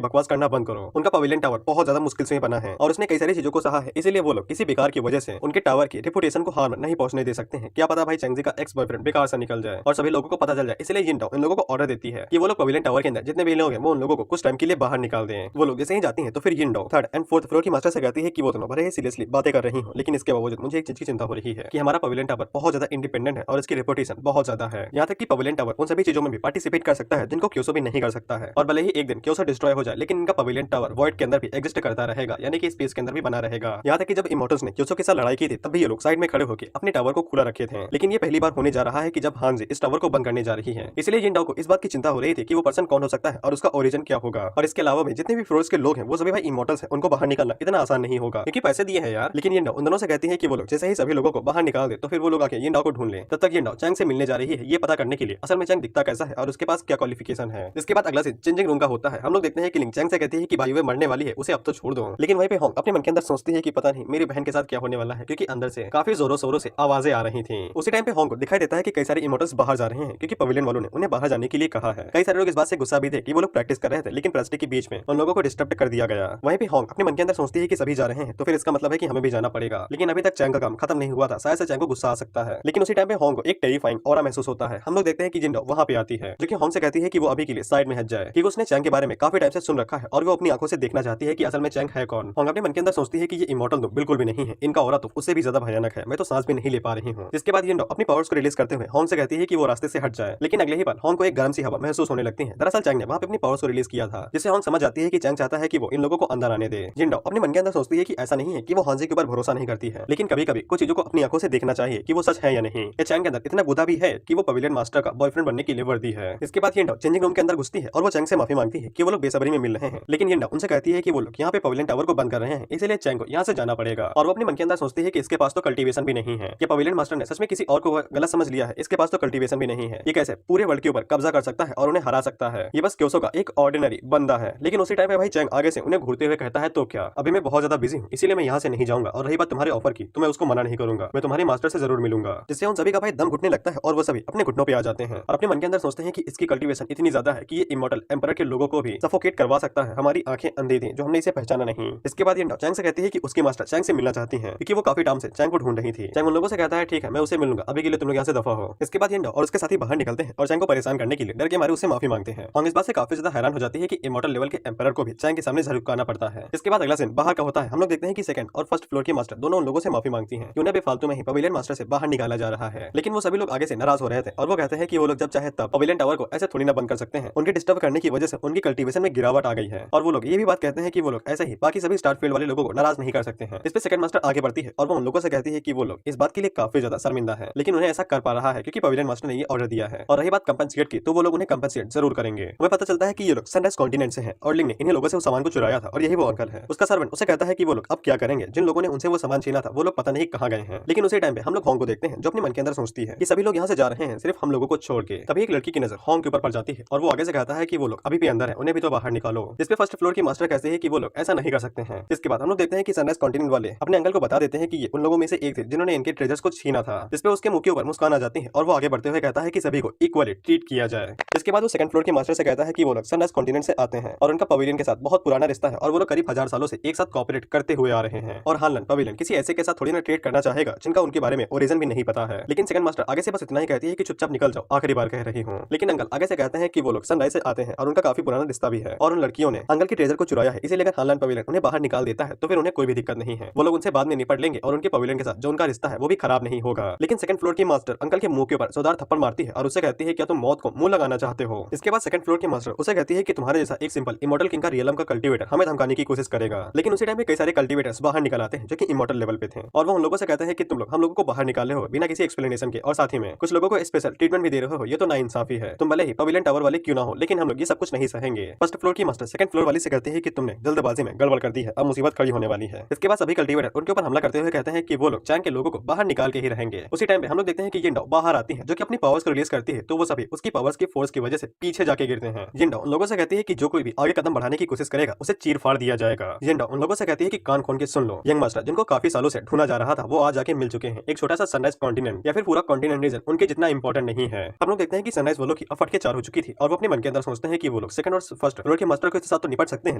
बकवास करना बंद करो। उनका पवेलियन टावर बहुत ज्यादा मुश्किल से बना है और उसने कई सारी चीजों को सहा है, इसीलिए वो लोग किसी बेकार की वजह से उनके टावर की रेपुटेशन को हार्म नहीं पहुंचने दे सकते हैं। क्या पता भाई चैंगजी का एक्स बॉयफ्रेंड बेकार से निकल जाए और सभी लोगों को पता चल जाए। इसलिए यिंडो इन लोगों को ऑर्डर देती है कि वो लोग पवेलियन टावर के अंदर जितने भी लोग हैं वो उन लोगों को कुछ टाइम के लिए बाहर निकाल दें। वो लोग जैसे ही जाती हैं तो फिर यिंडो थर्ड एंड फोर्थ फ्लोर की मास्टर से कहती है कि वो दोनों बड़े ही सीरियसली बातें कर रही हूँ, लेकिन इसके बावजूद मुझे एक चीज की चिंता हो रही है कि हमारा पवेलियन टावर बहुत ज्यादा इंडिपेंडेंट है और इसकी रेपुटेशन बहुत ज्यादा है। यहाँ तक कि पवेलियन टावर उन सभी चीजों में भी पार्टिसिपेट कर सकता है जिनको क्योसो भी नहीं कर सकता है। और भले ही एक दिन क्योसो डिस्ट्रॉय हो जाए लेकिन इनका पवेलियन टावर वॉइड के अंदर भी एग्जिस्ट करता रहेगा, यानी कि स्पेस के अंदर भी बना रहेगा। यहाँ तक कि जब इमोर्टल्स ने क्योसो के साथ लड़ाई की थी तब भी ये लोग साइड में खड़े होकर अपने टावर को खुला रखे थे, लेकिन ये पहली बार होने जा रहा है कि जब हानजी इस टावर को बंद करने जा रही है। इसलिए यिंडो को इस बात की चिंता हो रही थी कि वो पर्सन कौन हो सकता है और उसका ओरिजिन क्या होगा। और इसके अलावा भी जितने भी फ्लोर्स के लोग हैं वो सभी भाई इमोर्टल्स हैं, उनको बाहर निकालना इतना आसान नहीं होगा क्योंकि पैसे दिए हैं यार। लेकिन यिंडो उन दोनों से कहती है कि वो लोग जैसे ही सभी लोगों को बाहर निकाल दे तो फिर वो लोग आके यिंडो को ढूंढ ले। तब तक यिंडो चैंग से मिलने जा रही है ये पता करने के लिए असल में चैंग दिखता कैसा है और उसके पास क्या क्वालिफिकेशन है। इसके बाद अगला सीन चेंजिंग रूम का होता है। हम लोग देखते हैं कि लिंग चैंग से कहती है कि भाई वे मरने वाली है, उसे अब तो छोड़ दो। लेकिन वहीं पे होंग अपने मन के अंदर सोचती है कि पता नहीं मेरी बहन के साथ क्या होने वाला है, क्योंकि अंदर से काफी जोरों शोरों से आवाजें आ रही थी। उसी टाइम पे होंग को दिखाई देता है कि कई सारे इमोर्टल्स बाहर जा रहे हैं क्योंकि पवेलियन वालों ने उन्हें बाहर जाने के लिए कहा है। कई सारे लोग इस बात से गुस्सा भी थे कि वो लोग प्रैक्टिस कर रहे थे लेकिन प्लास्टिक के बीच में उन लोगों को डिस्टर्ब कर दिया गया। वहीं पे होंग अपने मन के अंदर सोचती है कि सभी जा रहे हैं तो फिर इसका मतलब है कि हमें भी जाना पड़ेगा, लेकिन अभी तक चैंग का काम खत्म नहीं हुआ था, शायद से चैंग को गुस्सा आ सकता है। लेकिन उसी टाइम पे होंग को एक टेरिफाइंग ऑरा महसूस होता है। हम लोग देखते हैं कि जिंडो वहां पे आती है जो कि होंग से कहती है कि वो अभी के लिए साइड में हट जाए क्योंकि उसने चैंग के बारे में काफी टाइम से सुन रखा है और वो अपनी आंखों से देखना चाहती है कि असल में चैंग है कौन। होंग अपने मन के अंदर सोचती है कि ये इमोर्टल तो बिल्कुल भी नहीं है, इनका ऑरा तो उससे भी ज्यादा भयानक है, मैं तो सांस भी नहीं ले पा रही हूँ। जिसके बाद जिंडो अपनी पावर्स को रिलीज करते हुए होंग से कहती है कि वो रास्ते से हट जाए, लेकिन अगले ही पल होंग को एक गर्म सी हवा महसूस होने लगती है। दरअसल चैंग ने वहां पे अपनी पावर्स को रिलीज किया था, जिससे होंग समझ जाती है कि चैंग चाहता है कि वो इन लोगों को अंदर आने दे। जिंडो अपने मन के अंदर सोचती है कि ऐसा नहीं है कि वो हांजी के ऊपर भरोसा नहीं करती है, लेकिन कभी कभी कुछ चीजों को अपनी आंखों से देखना चाहिए कि वो सच है या नहीं। ये चैंग के अंदर इतना गुदा भी है कि वो पवेलियन मास्टर का बॉयफ्रेंड बनने के लिए वर्दी है। इसके बाद जिंडो चेंजिंग रूम के अंदर घुसती है और वो चैंग से माफी मांगती है कि वो लोग बेसब्री में मिल रहे हैं, लेकिन जिंडो उनसे कहती है कि वो लोग यहाँ पे पवेलियन टावर को बंद कर रहे हैं, इसलिए चैंग को यहाँ से जाना पड़ेगा। और वो अपने मन के अंदर सोचती है कि इसके पास तो कल्टीवेशन भी नहीं है, ये पवेलियन मास्टर ने सच में किसी और को गलत समझ लिया है, इसके पास तो कल्टीवेशन भी नहीं है, ये कैसे पूरे वर्ल्ड के ऊपर कब्जा कर सकता है और उन्हें हरा सकता है, ये बस क्योसो का एक ऑर्डिनरी बंदा है। लेकिन उसी टाइम पे भाई चैंग आगे से उन्हें घूरते हुए कहता है तो क्या, अभी मैं बहुत ज्यादा बिजी हूँ इसीलिए मैं यहाँ से नहीं जाऊंगा, और रही बात तुम्हारे ऑफर की तो मैं उसको मना नहीं करूंगा, मैं तुम्हारे मास्टर से जरूर मिलूंगा। जिससे उन सभी का भाई दम घुटने लगता है और वो सभी अपने घुटनों पे आ जाते हैं और अपने मन के अंदर सोचते हैं कि इसकी कल्टीवेशन इतनी ज्यादा है कि ये इमोर्टल एम्परर के लोगों को भी सफोकेट करवा सकता है, हमारी आंखें अंधी थी जो हमने इसे पहचाना नहीं। इसके बाद ये चैंग से कहती है कि उसकी मास्टर चैंग से मिलना चाहती है क्योंकि वो काफी टाइम से चैंग को ढूंढ रही थी। चैंग उन लोगों से कहता है ठीक है मैं उसे मिलूंगा, अभी के लिए तुम लोग यहाँ से दफा हो। इसके बाद ये और उसके साथी बाहर निकलते हैं और चैंग को परेशान करने के लिए डर के मारे उससे माफी मांगते हैं। हम इस बात से काफी ज्यादा हैरान हो जाती है कि इमोर्टल लेवल के एम्परर को भी चैंग के सामने झुकाना पड़ता है। इसके बाद अगला सीन बाहर का होता है। हम लोग देखते हैं कि सेकंड और फर्स्ट फ्लोर की मास्टर दोनों उन लोगों से माफी मांगती हैं कि उन्हें बेफालतू में ही पवेलियन मास्टर से बाहर निकाला जा रहा है, लेकिन वो सभी लोग आगे से नाराज हो रहे थे और वो कहते हैं कि वो लोग जब चाहे तब पवेलियन टावर को ऐसे थोड़ी ना बंद कर सकते हैं, उनके डिस्टर्ब करने की वजह से उनकी कल्टीवेशन में गिरावट आ गई है। और वो लोग ये भी बात कहते हैं कि वो लोग ऐसे ही बाकी सभी स्टारफील्ड वाले लोगों को नाराज नहीं कर सकते हैं। इस पे सेकंड मास्टर आगे बढ़ती है और वो उन लोगों से कहती है कि वो लोग इस बात के लिए काफी ज्यादा शर्मिंदा है, लेकिन उन्हें ऐसा कर पा रहा है क्योंकि पवेलियन मास्टर ने ये ऑर्डर दिया है। और रही बात कंपनसेट की तो वो लोग उन्हें कंपनसेट जरूर करेंगे। हमें पता चलता है कि ये लोग सनराइज कॉन्टिनेंट से हैं और लिंग ने इन्हीं लोगों से उस सामान को चुराया था और यही वो अंकल है। उसका सर्वेंट उसे कहता है कि वो लोग अब क्या करेंगे, जिन लोगों ने उनसे वो सामान छीना था वो लोग पता नहीं कहाँ गए हैं। लेकिन उसी टाइम पे हम लोग होंग को देखते हैं जो अपने मन के अंदर सोचती है कि सभी लोग यहाँ से जा रहे हैं सिर्फ हम लोगों को छोड़ के। तभी एक लड़की की नजर होंग के ऊपर पड़ जाती है और वो आगे से कहता है कि वो लोग अभी भी अंदर है, उन्हें भी तो बाहर निकालो। इस पे फर्स्ट फ्लोर की मास्टर कहते हैं कि वो लोग ऐसा नहीं कर सकते हैं। इसके बाद हम लोग देखते हैं कि सनराइज कॉन्टिनेंट वाले अपने अंकल को बता देते हैं कि ये उन लोगों में से एक थे जिन्होंने इनके ट्रेजर्स को छीना था। जिस पे उसके मुंह के ऊपर मुस्कान आ जाती है और वो आगे बढ़ते हुए कहता है कि सभी को इक्वली ट्रीट किया जाए। इसके बाद वो सेकंड फ्लोर के मास्टर से कहता है कि वो लोग सनराइज कॉन्टिनेंट से आते हैं और उनका पवेलियन के साथ बहुत पुराना रिश्ता है और वो लोग करीब 1000 सालों से एक साथ कॉपरेट करते हुए आ रहे हैं। और हालन पवेलियन किसी ऐसे के साथ थोड़ी ना ट्रेड करना चाहेगा जिनका उनके बारे में ओरिजिन भी नहीं पता है। लेकिन सेकंड मास्टर आगे से बस इतना ही कहती है कि चुपचाप निकल जाओ, आखिरी बार कह रही हूँ। लेकिन अंकल आगे से कहते हैं कि वो लोग सनराइज से आते हैं और उनका काफी पुराना रिश्ता भी है और उन लड़कियों ने अंकल की ट्रेजर को चुराया है, इसीलिए अगर हालन पवेलियन उन्हें बाहर निकाल देता है तो फिर उन्हें कोई भी दिक्कत नहीं है, वो लोग उनसे बाद में निपट लेंगे और उनके पवेलियन के साथ जो उनका रिश्ता है वो भी खराब नहीं होगा। लेकिन सेकंड फ्लोर की मास्टर अंकल के मुंह के ऊपर जोरदार थप्पड़ मारती है और उससे कहती है क्या तुम मौत को मुंह लगाना चाहते हो। इसके बाद सेकंड फ्लोर की मास्टर उसे कहती है कि तुम्हारे जैसा एक सिंपल इमोर्टल किंग का रियलम का कल्टीवेटर हमें धमकाने की कोशिश करेगा। लेकिन उसी टाइम पे कई सारे कल्टीवेटर्स बाहर निकल आते हैं जो कि इमोर्टल लेवल पे थे और वो उन लोगों से कहते हैं कि तुम लोग हम लोगों को बाहर निकाले हो बिना किसी एक्सप्लेनेशन के और साथ ही में कुछ लोगों को स्पेशल ट्रीटमेंट भी दे रहे हो, ये तो नाइंसाफी है। तुम भले ही पवेलियन टावर वाले क्यों ना हो लेकिन हम लोग ये सब कुछ नहीं सहेंगे। फर्स्ट फ्लोर की मास्टर सेकंड फ्लोर वाली से कहते हैं कि तुमने जल्दबाजी में गड़बड़ कर दी है, अब मुसीबत खड़ी होने वाली है। इसके बाद सभी कल्टीवेटर उनके ऊपर हमला करते हुए कहते हैं कि वो लोग चैंग के लोगों को बाहर निकाल के ही रहेंगे। उसी टाइम पे हम लोग देखते हैं कि जिंडो बाहर आती है जो कि अपनी पावर्स को रिलीज करती है, तो वो सभी उसकी पावर्स की फोर्स की वजह से पीछे जाके गिरते हैं। जिंडो उन लोगों से कहती है कि जो कोई भी आगे कदम बढ़ाने की कोशिश करेगा उसे चीर फाड़ दिया जाएगा। जिंडो उन लोगों से कहती है कि कान खोल के सुन लो, यंग मास्टर जिनको काफी सालों से ढूंढा जा रहा था वो आज जाके मिल चुके हैं। एक छोटा सा सनराइज कॉन्टिनेंट या फिर पूरा कॉन्टिनेंट रीजन उनके जितना इंपॉर्टेंट नहीं है। हम लोग देखते हैं कि सनराइज वालों की अब फट के 4 हो चुकी थी और वो अपने मन के अंदर सोचते हैं कि वो लोग सेकंड और फर्स्ट फ्लोर के मास्टर के साथ तो निपट सकते हैं,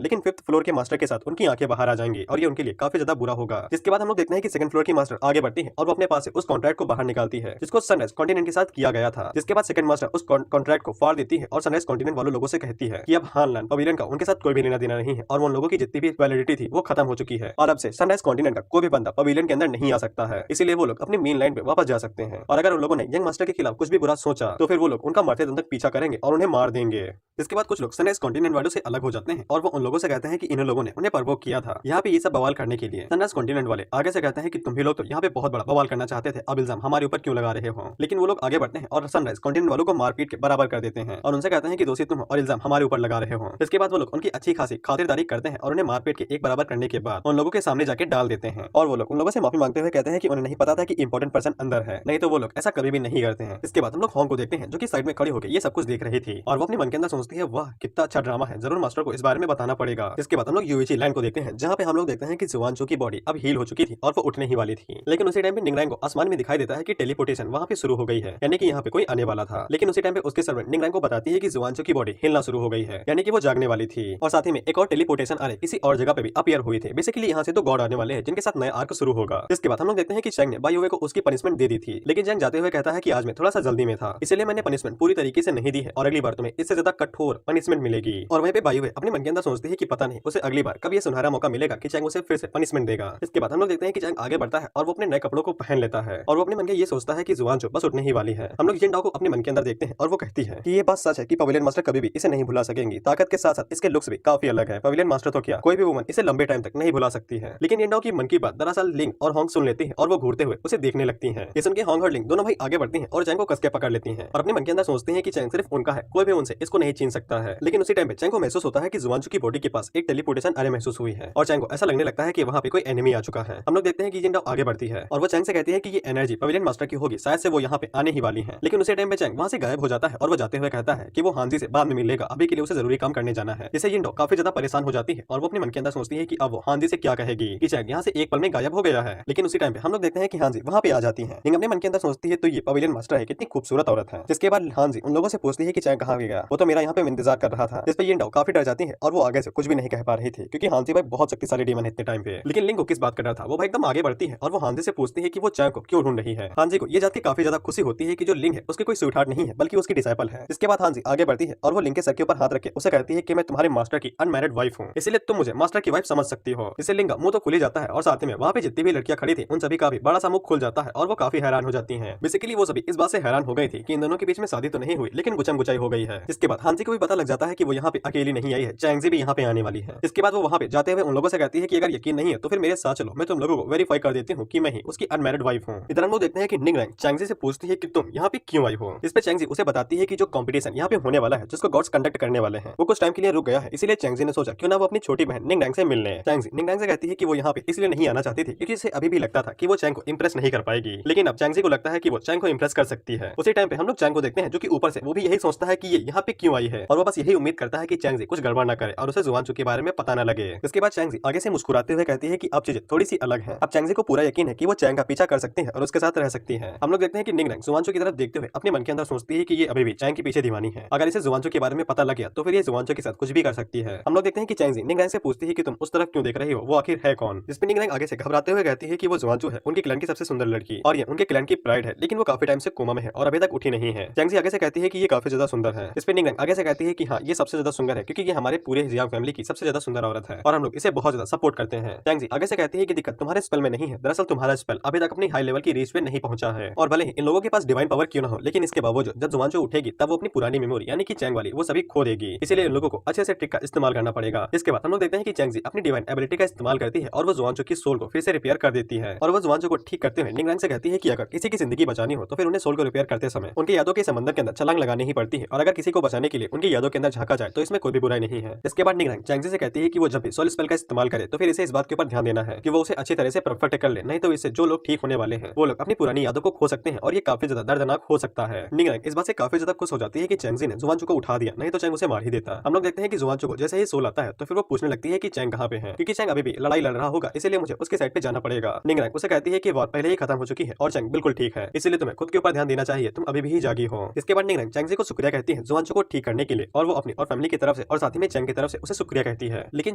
लेकिन फिफ्थ फ्लोर के मास्टर के साथ उनकी आंखें बाहर आ जाएंगी और ये उनके लिए काफी ज्यादा बुरा होगा। जिसके बाद हम लोग देखते हैं कि सेकंड फ्लोर की मास्टर आगे बढ़ती है और वो अपने पास से उस कॉन्ट्रैक्ट को बाहर निकालती है जिसको सनराइज कॉन्टिनेंट के साथ किया गया था। जिसके बाद सेकंड मास्टर उस कॉन्ट्रैक्ट को फाड़ देती है और सनराइज कॉन्टिनेंट वालों लोगों से कहती है कि अब हानलैंड पवेलियन का उनके साथ कोई भी लेना देना नहीं है और उन लोगों की जितनी भी वैलिडिटी थी वो खत्म हो चुकी है और अब से सनराइज कॉन्टिनेंट का कोई भी बंदा पवेलियन के अंदर नहीं आ सकता है। इसीलिए वो लोग अपनी मेन लाइन पे वापस जा सकते हैं और अगर उन लोगों ने यंग मास्टर के खिलाफ कुछ भी बुरा सोचा तो फिर वो लोग उनका मरते दम तक पीछा करेंगे और उन्हें मार देंगे। इसके बाद कुछ लोग सनराइज कॉन्टिनेंट वालों से अलग हो जाते हैं और वो उन लोगों से कहते हैं कि इन लोगों ने उन्हें प्रवोक किया था यहाँ पे ये सब बवाल करने के लिए। सनराइज कॉन्टिनेंट वाले आगे से कहते हैं कि तुम भी लोग तो यहाँ पे बहुत बड़ा बवाल करना चाहते थे, अब इल्जाम हमारे ऊपर क्यों लगा रहे हो। लेकिन वो लोग आगे बढ़ते हैं और सनराइज कॉन्टिनेंट वालों को मारपीट के बराबर कर देते हैं और उनसे कहते हैं कि दोषी तुम हो और इल्जाम हमारे ऊपर लगा रहे हो। इसके बाद वो लोग उनकी अच्छी खासी खातिरदारी करते हैं और उन्हें मारपीट के एक बराबर करने के बाद उन लोगों के सामने जाके डाल देते हैं और वो लोग उन लोगों से माफी मांगते हुए कहते हैं कि उन्हें नहीं पता था कि इंपॉर्टेंट पर्सन अंदर है, नहीं तो वो लोग ऐसा कभी भी नहीं करते हैं। इसके बाद हम लोग होंग को देखते हैं जो कि साइड में खड़ी होकर ये सब कुछ देख रही थी और वो अपने मन के अंदर सोचती है वाह कितना अच्छा ड्रामा है, जरूर मास्टर को इस बारे में बताना पड़ेगा। इसके बाद हम लोग यूएची लैंड को देखते हैं जहाँ पे हम लोग देखते हैं कि जुआनचो की बॉडी अब हील हो चुकी थी और वो उठने ही वाली थी, लेकिन उसी टाइम पे निंगरैंग को आसमान में दिखाई देता है कि टेलीपोर्टेशन वहाँ पे शुरू हो गई है, यानी कि यहाँ पे कोई आने वाला था। लेकिन उसी टाइम पे उसके सर्वेंट निंगरैंग को बताती है कि जुआनचो की बॉडी हिलना शुरू हो गई है, यानी कि वो जागने वाली थी और साथ ही में एक और टेलीपोर्टेशन आ रहे किसी और जगह पे भी अपीयर हुई थे। बेसिकली यहाँ से तो गॉड आने वाले हैं जिनके साथ नया आर्क शुरू होगा। इसके बाद हम लोग देखते हैं कि चैंग ने बाईवे को उसकी पनिशमेंट दे दी थी, लेकिन चैंग जाते हुए कहता है कि आज मैं थोड़ा सा जल्दी में था इसलिए मैंने पनिशमेंट पूरी तरीके से नहीं दी है और अगली बार तुम्हें इससे ज्यादा कठोर पनिशमेंट मिलेगी। और वहीं पे बाईवे अपने मन के अंदर सोचती है कि पता नहीं उसे अगली बार कब ये सुनहरा मौका मिलेगा कि चैंग उसे फिर से पनिशमेंट देगा। इसके बाद हम लोग देखते हैं कि चैंग आगे बढ़ता है और वो अपने नए कपड़ों को पहन लेता है और वो अपने मन के ये सोचता है कि जुआनचो बस उठने ही वाली है। हम लोग जिन डाओ को अपने मन के अंदर देखते हैं और वो कहती है कि ये बात सच है कि पवेलियन मास्टर कभी भी इसे नहीं भुला सकेंगी, ताकत के साथ साथ इसके लुक्स भी काफी अलग है। पवेलियन मास्टर तो क्या कोई भी वुमन इसे लंबे टाइम तक नहीं भुला सकती है। लेकिन येंडाओ की मन की बात दरअसल लिंग और होंग सुन लेती है और वो घूरते हुए उसे देखने लगती है। ये सुन के होंग और लिंग दोनों भाई आगे बढ़ती हैं और चैंग को कसके पकड़ लेती हैं और अपने मन के अंदर सोचती हैं कि चैंग सिर्फ उनका है, कोई भी उनसे इसको नहीं छीन सकता है। लेकिन उसी टाइम पे चैंग को महसूस होता है कि जुआनचो की बॉडी के पास एक टेलीपोर्टेशन अरे महसूस हुई है और चैंग को ऐसा लगने लगता है कि वहाँ पे कोई एनिमी आ चुका है। हम लोग देखते हैं कि येंडाओ आगे बढ़ती है और वो चैंग से कहती है कि ये एनर्जी पवेलियन मास्टर की होगी, शायद से वो यहाँ पे आने ही वाली है। लेकिन उसी टाइम पे चैंग वहाँ से गायब हो जाता है और वो जाते हुए कहता है कि वो हांजी से बाद में मिलेगा, अभी के लिए उसे जरूरी काम करने जाना है। जिससे येंडाओ काफी ज्यादा परेशान हो जाती है और वो अपने मन के अंदर सोचती है कि अब वो हांजी से क्या कहेगी कि चैंग यहाँ से एक पल में गायब हो गया है। लेकिन उसी टाइम पे हम लोग देखते हैं कि हांजी वहाँ पे आ जाती है। लिंग अपने मन के अंदर सोचती है तो ये पवेलियन मास्टर है, कितनी खूबसूरत औरत है। जिसके बाद हांजी उन लोगों से पूछती है कि चैंग कहाँ गया, वो तो मेरा यहाँ पे इंतजार कर रहा था। जिस पे येंडाओ काफी डर जाती है और वो आगे से कुछ भी नहीं कह पा रही थी क्योंकि हांजी भाई बहुत शक्तिशाली डीमन है इतने टाइम पे। लेकिन लिंग को किस बात कर रहा था, वो भाई एकदम आगे बढ़ती है और वो हांजी से पूछती है कि वो चैंग को क्यों ढूंढ रही है। हांजी को ये जान के काफी ज्यादा खुशी होती है कि जो लिंग है उसकी कोई स्वीटहार्ट नहीं है बल्कि उसकी डिसाइपल है। इसके बाद हांजी आगे बढ़ती है और वो लिंग के सर के ऊपर हाथ रख के उसे कहती है कि मैं तुम्हारे मास्टर की अनमैरिड वाइफ हूँ, इसलिए तुम मुझे मास्टर की वाइफ समझ सकती हो। इससे लिंग का मुंह तो खुल ही जाता है और साथ में वहाँ पे जितनी भी लड़कियां खड़ी थी उन सभी का भी बड़ा सा मुंह खुल जाता है और वो काफी हैरान हो जाती हैं। बेसिकली वो सभी इस बात से हैरान हो गई थी कि इन दोनों के बीच में शादी तो नहीं हुई लेकिन गुचम गुचाई हो गई है। इसके बाद हांजी को भी पता लग जाता है कि वो यहाँ पे अकेली नहीं आई है, चैंगजी भी यहाँ पे आने वाली है। इसके बाद वो वहाँ पे जाते हुए उन लोगों से कहती है कि अगर यकीन नहीं है तो फिर मेरे साथ चलो, मैं तुम लोगों को वेरीफाई कर देती हूँ कि मैं ही उसकी अनमैरिड वाइफ हूँ। इधर हम लोग देखते हैं कि निंगरैंग चैंगजी से पूछती है कि तुम यहाँ पे क्यों आई हो। इस पे चैंगजी उसे बताती है कि जो कंपटीशन यहाँ पे होने वाला है जिसको गॉड्स कंडक्ट करने वाले हैं वो कुछ टाइम के लिए रुक गया है, इसलिए चैंगजी ने सोचा क्यों ना वो अपनी छोटी बहन निंगरैंग से मिलने। चैंगजी निंगरैंग से कहती है कि वो यहाँ पे इसलिए नहीं आना चाहती थी क्योंकि इसे अभी भी लगता था कि वो चैंग को इंप्रेस नहीं कर पाएगी, लेकिन अब चैंगजी को लगता है कि वो चैंग को इंप्रेस कर सकती है। उसी टाइम पे हम लोग चैंग को देखते हैं जो कि ऊपर से वो भी यही सोचता है कि ये यहाँ पे क्यों आई है और वो बस यही उम्मीद करता है कि चैंगजी कुछ गड़बड़ ना करे और उसे जुआनचो के बारे में पता न लगे। इसके बाद चैंगजी आगे से मुस्कुराते हुए कहती है कि अब चीजें थोड़ी सी अलग है। अब चैंगजी को पूरा यकीन है कि वो चैंग का पीछा कर सकती है और उसके साथ रह सकती है। हम लोग देखते हैं कि निंगरैंग जुआनचो की तरफ देखते हुए अपने मन के अंदर सोचती है कि ये अभी भी चैंग के पीछे दीवानी है, अगर इसे जुआनचो के बारे में पता लग गया तो फिर ये जुआनचो के साथ कुछ भी कर सकती है। हम लोग देखते हैं कि चैंगजी निंगरैंग से पूछती है कि तुम उस तरफ क्यों देख रही हो, वो आखिर है कौन। जिसपे निंगरैंग आगे से घबराते हुए कहती है कि वो जुआनचो है, उनकी क्लैन की सबसे सुंदर लड़की और ये उनके क्लैन की प्राइड है, लेकिन वो काफी टाइम से कोमा में है और अभी तक उठी नहीं है। चैंगजी आगे से कहती है कि ये काफी ज्यादा सुंदर है। इस पे निंगरैंग आगे से कहती है कि हाँ ये सबसे ज्यादा सुंदर है क्योंकि ये हमारे पूरे जियांग फैमिली की सबसे ज्यादा सुंदर औरत है और हम लोग इसे बहुत ज्यादा सपोर्ट करते हैं। चैंगजी आगे से कहती है कि दिक्कत तुम्हारे स्पेल में नहीं है, दरअसल तुम्हारा स्पेल अभी तक अपनी हाई लेवल की रीच पे नहीं पहुंचा है और भले ही इन लोगों के पास डिवाइन पावर क्यों ना हो, लेकिन इसके बावजूद जब जुआनचो उठेगी तब वो अपनी पुरानी मेमोरी यानी कि चैंग वाली वो सभी खो देगी, इसीलिए इन लोगों को अच्छे से ट्रिक का इस्तेमाल करना पड़ेगा। इसके बाद हम लोग देखते हैं कि चैंगजी अपनी डिवाइन एबिलिटी का इस्तेमाल करती है और वो जुआनचो की सोल को फिर से रिपेयर कर देती है और वो जुआनचो को ठीक करते हुए निंगरैंग से कहती है कि अगर किसी की जिंदगी बचानी हो तो फिर उन्हें सोल को रिपेयर करते समय उनकी यादों के समंदर के अंदर छलांग लगानी ही पड़ती है और अगर किसी को बचाने के लिए उनकी यादों के अंदर झांका जाए तो इसमें कोई भी बुराई नहीं है। इसके बाद निंगरैंग चैंगजी से कहती है कि वो जब भी सोल स्पेल का इस्तेमाल करे तो फिर इसे इस बात के ऊपर ध्यान देना है कि वो उसे अच्छी तरह से परफेक्ट कर ले, नहीं तो इससे जो लोग ठीक होने वाले हैं वो लोग अपनी पुरानी यादों को खो सकते हैं और ये काफी ज्यादा दर्दनाक हो सकता है। निंगरैंग इस बात से काफी ज्यादा खुश हो जाती है कि चैंगजी ने जुआनचू को उठा दिया, नहीं तो चैंग उसे मार ही देता। हम लोग देखते हैं कि जुआनचू को जैसे ही सोल आता है तो फिर वो पूछने लगती है कि चैंग कहाँ पे है, क्योंकि चैंग अभी भी लड़ाई लड़ रहा होगा, इसीलिए मुझे उसके साइड पे जाना पड़ेगा। निंगरैंग उसे कहती है कि वॉर पहले ही खत्म हो चुकी है और चैंग बिल्कुल ठीक है, इसलिए तुम्हें खुद के ऊपर ध्यान देना चाहिए, तुम अभी भी जागी हो। इसके बाद निंगरैंग चैंगजी को शुक्रिया कहती है जुआनचू को ठीक करने के लिए, और वो अपनी और फैमिली की तरफ से और साथ ही में चैंग की तरफ से उसे शुक्रिया कहती है। लेकिन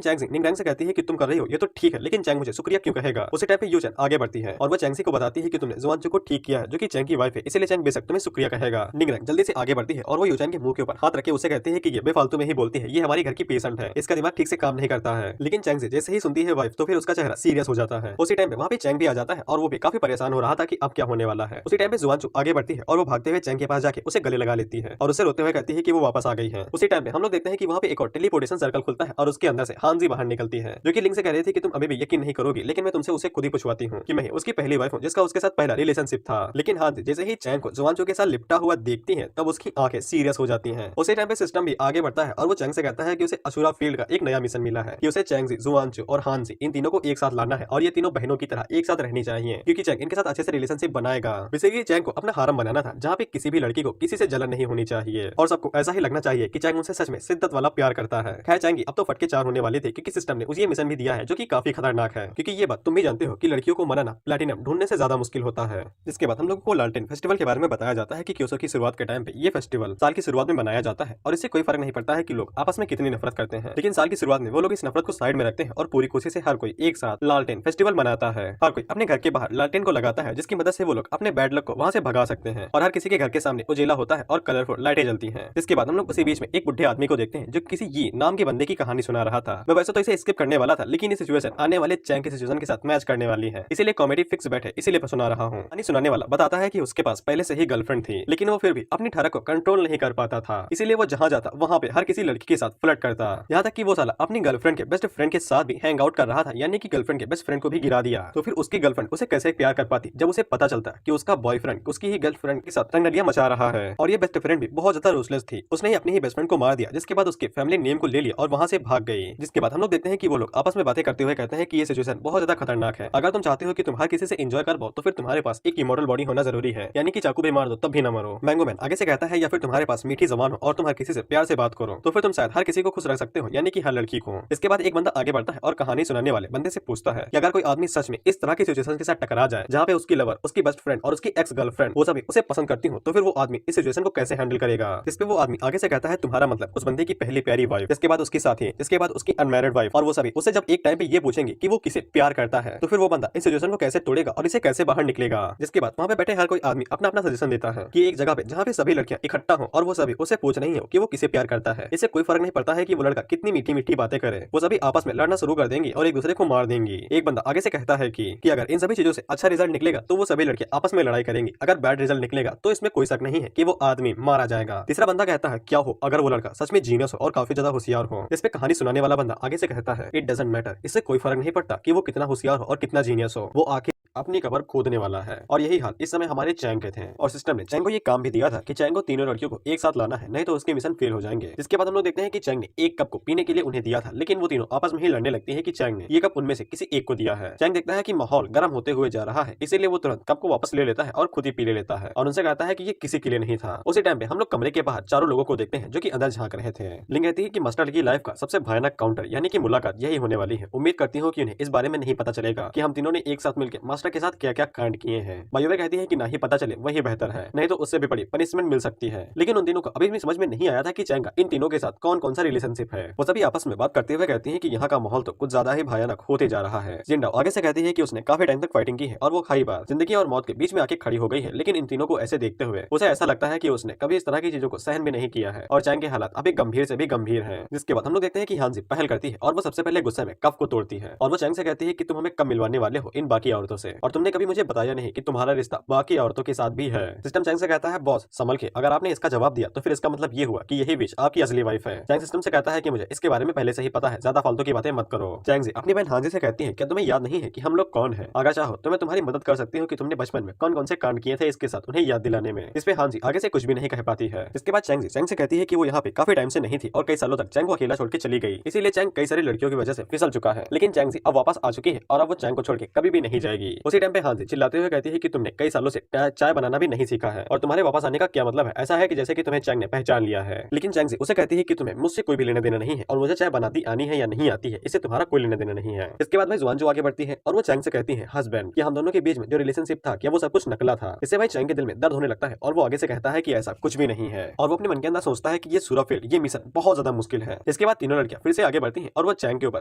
चैंगजी निंगरैंग से कहती है कि तुम कर रही हो ये तो ठीक है, लेकिन चैंग मुझे शुक्रिया क्यों कहेगा। उसी टाइम पे यू चैन आगे बढ़ती है और वो चैंगजी को बताती है कि तुमने जुआनचू को ठीक किया है जो कि चैंग की वाइफ है, इसलिए चैंग बेशक तुम्हें शुक्रिया कहेगा। निंगरैंग जल्दी से आगे बढ़ती है और वो यूचैन के मुंह के ऊपर हाथ रखे उसे कहती है कि ये बेफालतू में ही बोलती है, ये हमारी घर की पेशेंट है, इसका दिमाग ठीक से काम नहीं करता है। लेकिन चैंगजी जैसे ही सुनती है वाइफ तो फिर उसका चेहरा सीरियस हो जाता है। उसी टाइम पे वहाँ पे चैंग भी आ जाता है और वो भी काफी परेशान हो रहा था कि अब क्या होने वाला है। उसी टाइम पे जुआनचू आगे बढ़ती है और वो भागते हुए चैंग के पास जाके उसे गले लगा लेती है और उसे रोते हुए कहती है कि वो वापस आ गई है। उसी टाइम पे हम लोग देखते हैं कि वहाँ पे एक और टेलीपोर्टेशन सर्कल खुलता है और उसके अंदर से हानजी बाहर निकलती है, जो कि लिंग से कह रही थी कि तुम अभी भी यकीन नहीं करोगी, लेकिन मैं तुमसे उसे खुद ही पूछवाती हूँ कि मैं उसकी पहली वाइफ हूँ जिसका उसके साथ पहला रिलेशनशिप था। लेकिन हानजी जैसे ही चैंग को जुआनचू के साथ लिपटा हुआ देखती है तब उसकी आंखें सीरियस हो जाती हैं। उसी टाइम पे सिस्टम भी आगे बढ़ता है और वो चैंग से कहता है कि उसे अशुरा फील्ड का एक नया मिशन मिला है कि उसे चैंगजी, जुआनचू और हानजी इन तीनों को एक साथ लाना है और ये तीनों बहनों की तरह एक साथ रहनी चाहिए, क्योंकि चैंग इनके साथ अच्छे से रिलेशनशिप बनाएगा। बेसिकली चैंग को अपना हारम बनाना था जहाँ पे किसी भी लड़की को किसी से जलन नहीं होनी चाहिए और सबको ऐसा ही लगना चाहिए कि चैंग उनसे सच में शिद्दत वाला प्यार करता है। खैर चैंग अब तो फटके चार होने वाले थे क्योंकि सिस्टम ने उसे ये मिशन भी दिया है जो कि काफी खतरनाक है, क्योंकि ये बात तुम भी जानते हो कि लड़कियों को मनाना प्लैटिनम ढूंढने से ज्यादा मुश्किल होता है। इसके बाद हम लोगों को लालटेन फेस्टिवल के बारे में बताया जाता है कि क्योसो की शुरुआत के टाइम पे ये फेस्टिवल साल की शुरुआत में मनाया जाता है और इससे कोई फर्क नहीं पड़ता है कि लोग आपस में कितनी नफरत करते हैं, लेकिन साल की शुरुआत में वो लोग इस नफरत को साइड में रखते हैं और पूरी खुशी से हर कोई एक साथ लालटेन फेस्टिवल मनाता है। हर कोई अपने घर के बाहर लालटेन को लगाता है जिसकी मदद से वो लोग अपने बैड लक को वहाँ से भगा सकते हैं और हर किसी के घर के सामने उजेला होता है और कलरफुल लाइटें जलती हैं। इसके बाद हम लोग उसी बीच में एक बुढ़े आदमी को देखते हैं जो किसी ये नाम के बंदे की कहानी सुना रहा था। मैं वैसे तो इसे स्किप करने वाला था, लेकिन ये सिचुएशन आने वाले चैंग की सिचुएशन के साथ मैच करने वाली है, इसीलिए कॉमेडी फिक्स बैठे इसीलिए मैं सुना रहा हूँ। कहानी सुनाने वाला बताता है कि उसके पास पहले से ही गर्लफ्रेंड थी, लेकिन वो फिर भी अपनी ठरक को कंट्रोल नहीं कर पाता था, इसीलिए वो जहाँ जाता वहाँ पे हर किसी लड़की के साथ फ्लर्ट करता, यहाँ तक कि वो साला अपनी गर्लफ्रेंड के बेस्ट फ्रेंड के साथ भी हैंग आउट कर रहा था, यानी कि गर्लफ्रेंड के बेस्ट फ्रेंड को भी गिरा दिया। तो फिर उसकी गर्लफ्रेंड उसे कैसे प्यार कर पाती जब उसे पता चलता कि उसका बॉयफ्रेंड उसकी ही गर्लफ्रेंड के साथ रंगरियां मचा रहा है। और ये बेस्ट फ्रेंड भी बहुत ज्यादा रूसलेस थी, उसने ही अपनी ही बेस्ट फ्रेंड को मार दिया, जिसके बाद उसके फैमिली नेम को ले लिया और वहाँ से भाग गई। जिसके बाद हम लोग देखते हैं कि वो लोग आपस में बातें करते हुए कहते हैं कि ये सिचुएशन बहुत ज्यादा खतरनाक है, अगर तुम चाहते हो कि तुम हर किसी से एंजॉय कर पाओ तो फिर तुम्हारे पास एक इमॉर्टल बॉडी होना जरूरी है, यानी कि चाकू भी मार दो तब भी न मरो। मैंगो मैन आगे से कहता है या फिर तुम्हारे पास मीठी जबान हो और तुम हर किसी से प्यार से बात करो तो फिर तुम शायद हर किसी को खुश रख सकते हो, यानी कि हर लड़की को। इसके बाद एक बंदा आगे बढ़ता है और कहानी सुनाने वाले बंदे से पूछता है कि अगर कोई आदमी सच में इस तरह की सिचुएशन के साथ टकरा जाए जहाँ पे उसकी लवर, उसकी बेस्ट फ्रेंड और उसकी एक्स गर्लफ्रेंड वो सभी उसे पसंद करती हो तो फिर वो आदमी इस सिचुएशन को कैसे हैंडल करेगा। इस पे वो आदमी आगे से कहता है तुम्हारा मतलब उस बंदे की पहली प्यारी वाइफ, इसके बाद उसकी साथी, इसके बाद उसकी अनमैरिड वाइफ, और वो सभी उससे जब एक टाइम पे ये पूछेंगे कि वो किसे प्यार करता है तो फिर वो बंदा इस सिचुएशन को कैसे तोड़ेगा और इसे कैसे बाहर निकलेगा। जिसके बाद वहाँ पे बैठे हर कोई आदमी अपना अपना सजेशन देता है कि एक जगह पे जहाँ पे सभी लड़कियां इकट्ठा हो और वो सभी उसे पूछ रही हो कि वो किसे प्यार करता है, इससे कोई फर्क नहीं पड़ता है कि वो लड़का कितनी मीठी मीठी बातें करे, वो सभी आपस में लड़ना शुरू कर देंगी और एक दूसरे को मार देंगी। एक बंदा आगे से कहता है कि अगर इन सभी चीजों से अच्छा रिजल्ट निकलेगा तो वो सभी लड़कियां आपस में लड़ाई करेंगी, अगर बैड रिजल्ट निकलेगा तो इसमें कोई शक नहीं है कि वो आदमी मारा जाएगा। तीसरा बंदा कहता है क्या हो अगर वो लड़का सच में जीनियस हो और काफी ज्यादा होशियार हो। इस पे कहानी सुनाने वाला बंदा आगे से कहता है इट डजंट मैटर, इससे कोई फर्क नहीं पड़ता कि वो कितना होशियार हो और कितना जीनियस हो, वो आके अपनी कबर खोदने वाला है। और यही हाल इस समय हमारे चैंग के थे और सिस्टम ने चैंग को ये काम भी दिया था कि चैंग को तीनों लड़कियों को एक साथ लाना है, नहीं तो उसके मिशन फेल हो जाएंगे। जिसके बाद हम लोग देखते हैं कि चैंग ने एक कप को पीने के लिए उन्हें दिया था, लेकिन वो तीनों आपस में ही लड़ने लगती है कि चैंग ने ये कप उनमें से किसी एक को दिया है। चैंग देखता है कि माहौल गर्म होते हुए जा रहा है, इसीलिए वो तुरंत कप को वापस ले लेता है और खुद ही पी लेता है और उनसे कहता है कि ये किसी के लिए नहीं था। उसी टाइम पे हम लोग कमरे के बाहर चारों लोगों को देखते हैं जो कि अंदर झांक रहे थे। लिंग कहती है कि मास्टर की लाइफ का सबसे भयानक काउंटर यानी कि मुलाकात यही होने वाली है। उम्मीद करती हूँ कि उन्हें इस बारे में नहीं पता चलेगा कि हम तीनों ने एक साथ मिलकर मास्टर के साथ क्या क्या कांड किए हैं। मायूवे कहती है कि ना ही पता चले वही बेहतर है, नहीं तो उससे भी बड़ी पनिशमेंट मिल सकती है। लेकिन उन तीनों को अभी भी समझ में नहीं आया था कि चैंग का इन तीनों के साथ कौन कौन सा रिलेशनशिप है। वो सभी आपस में बात करते हुए कहती है कि यहाँ का माहौल तो कुछ ज्यादा ही भयानक होते जा रहा है। जिंडा आगे से कहती है कि उसने काफी टाइम तक फाइटिंग की है और वो कई बार जिंदगी और मौत के बीच में आके खड़ी हो गई है, लेकिन इन तीनों को ऐसे देखते हुए उसे ऐसा लगता है कि उसने कभी इस तरह की चीजों को सहन भी नहीं किया है और चैंग के हालात अभी गंभीर से भी गंभीर है। जिसके बाद हम लोग देखते हैं कि हानजी पहल करती है और वो सबसे पहले गुस्से में कप को तोड़ती है और वो चैंग से कहती है कि तुम हमें कब मिलवाने वाले हो इन बाकी औरतों से। और तुमने कभी मुझे बताया नहीं कि तुम्हारा रिश्ता बाकी औरतों के साथ भी है। सिस्टम चैंग से कहता है बॉस संभल के, अगर आपने इसका जवाब दिया तो फिर इसका मतलब ये हुआ कि यही विच आपकी असली वाइफ है। चैंग सिस्टम से कहता है कि मुझे इसके बारे में पहले से ही पता है, ज्यादा फालतू की बातें मत करो। चैंग जी अपनी बहन हांजी से कहती है क्या तुम्हें याद नहीं है कि हम लोग कौन है? अगर चाहो तो मैं तुम्हारी मदद कर सकती हूँ कि तुमने बचपन में कौन कौन से कांड किए थे इसके साथ उन्हें याद दिलाने में। इस पे हांजी आगे से कुछ भी नहीं कह पाती है। इसके बाद चैंग से कहती है कि वो यहाँ पे काफी टाइम से नहीं थी और कई सालों तक चैंग को अकेला छोड़ के चली गई, इसीलिए चैंग कई सारी लड़कियों की वजह से फिसल चुका है। लेकिन चैंग जी अब वापस आ चुकी है और अब वो चैंग को छोड़ के कभी भी नहीं जाएगी। उसी टाइम पे हांजी चिल्लाते हुए कहती है कि तुमने कई सालों से चाय बनाना भी नहीं सीखा है और तुम्हारे वापस आने का क्या मतलब है? ऐसा है कि जैसे कि तुम्हें चैंग ने पहचान लिया है। लेकिन चैंग जी उसे कहती है कि तुम्हें मुझसे कोई भी लेना देना नहीं है और मुझे चाय बनाती आनी है या नहीं आती है इससे तुम्हारा कोई लेना देना नहीं है। इसके बाद भाई जुआन जो आगे बढ़ती है और वो चैंग से कहती है हस्बैंड कि हम दोनों के बीच में जो रिलेशनशिप था क्या वो सब कुछ नकला था। इससे भाई चैंग के दिल में दर्द होने लगता है और वो आगे से कहता है कि ऐसा कुछ भी नहीं है और वो अपने मन के अंदर सोचता है कि ये सूरा फील्ड ये मिशन बहुत ज्यादा मुश्किल है। इसके बाद तीनों लड़कियां फिर से आगे बढ़ती हैं और वो चैंग के ऊपर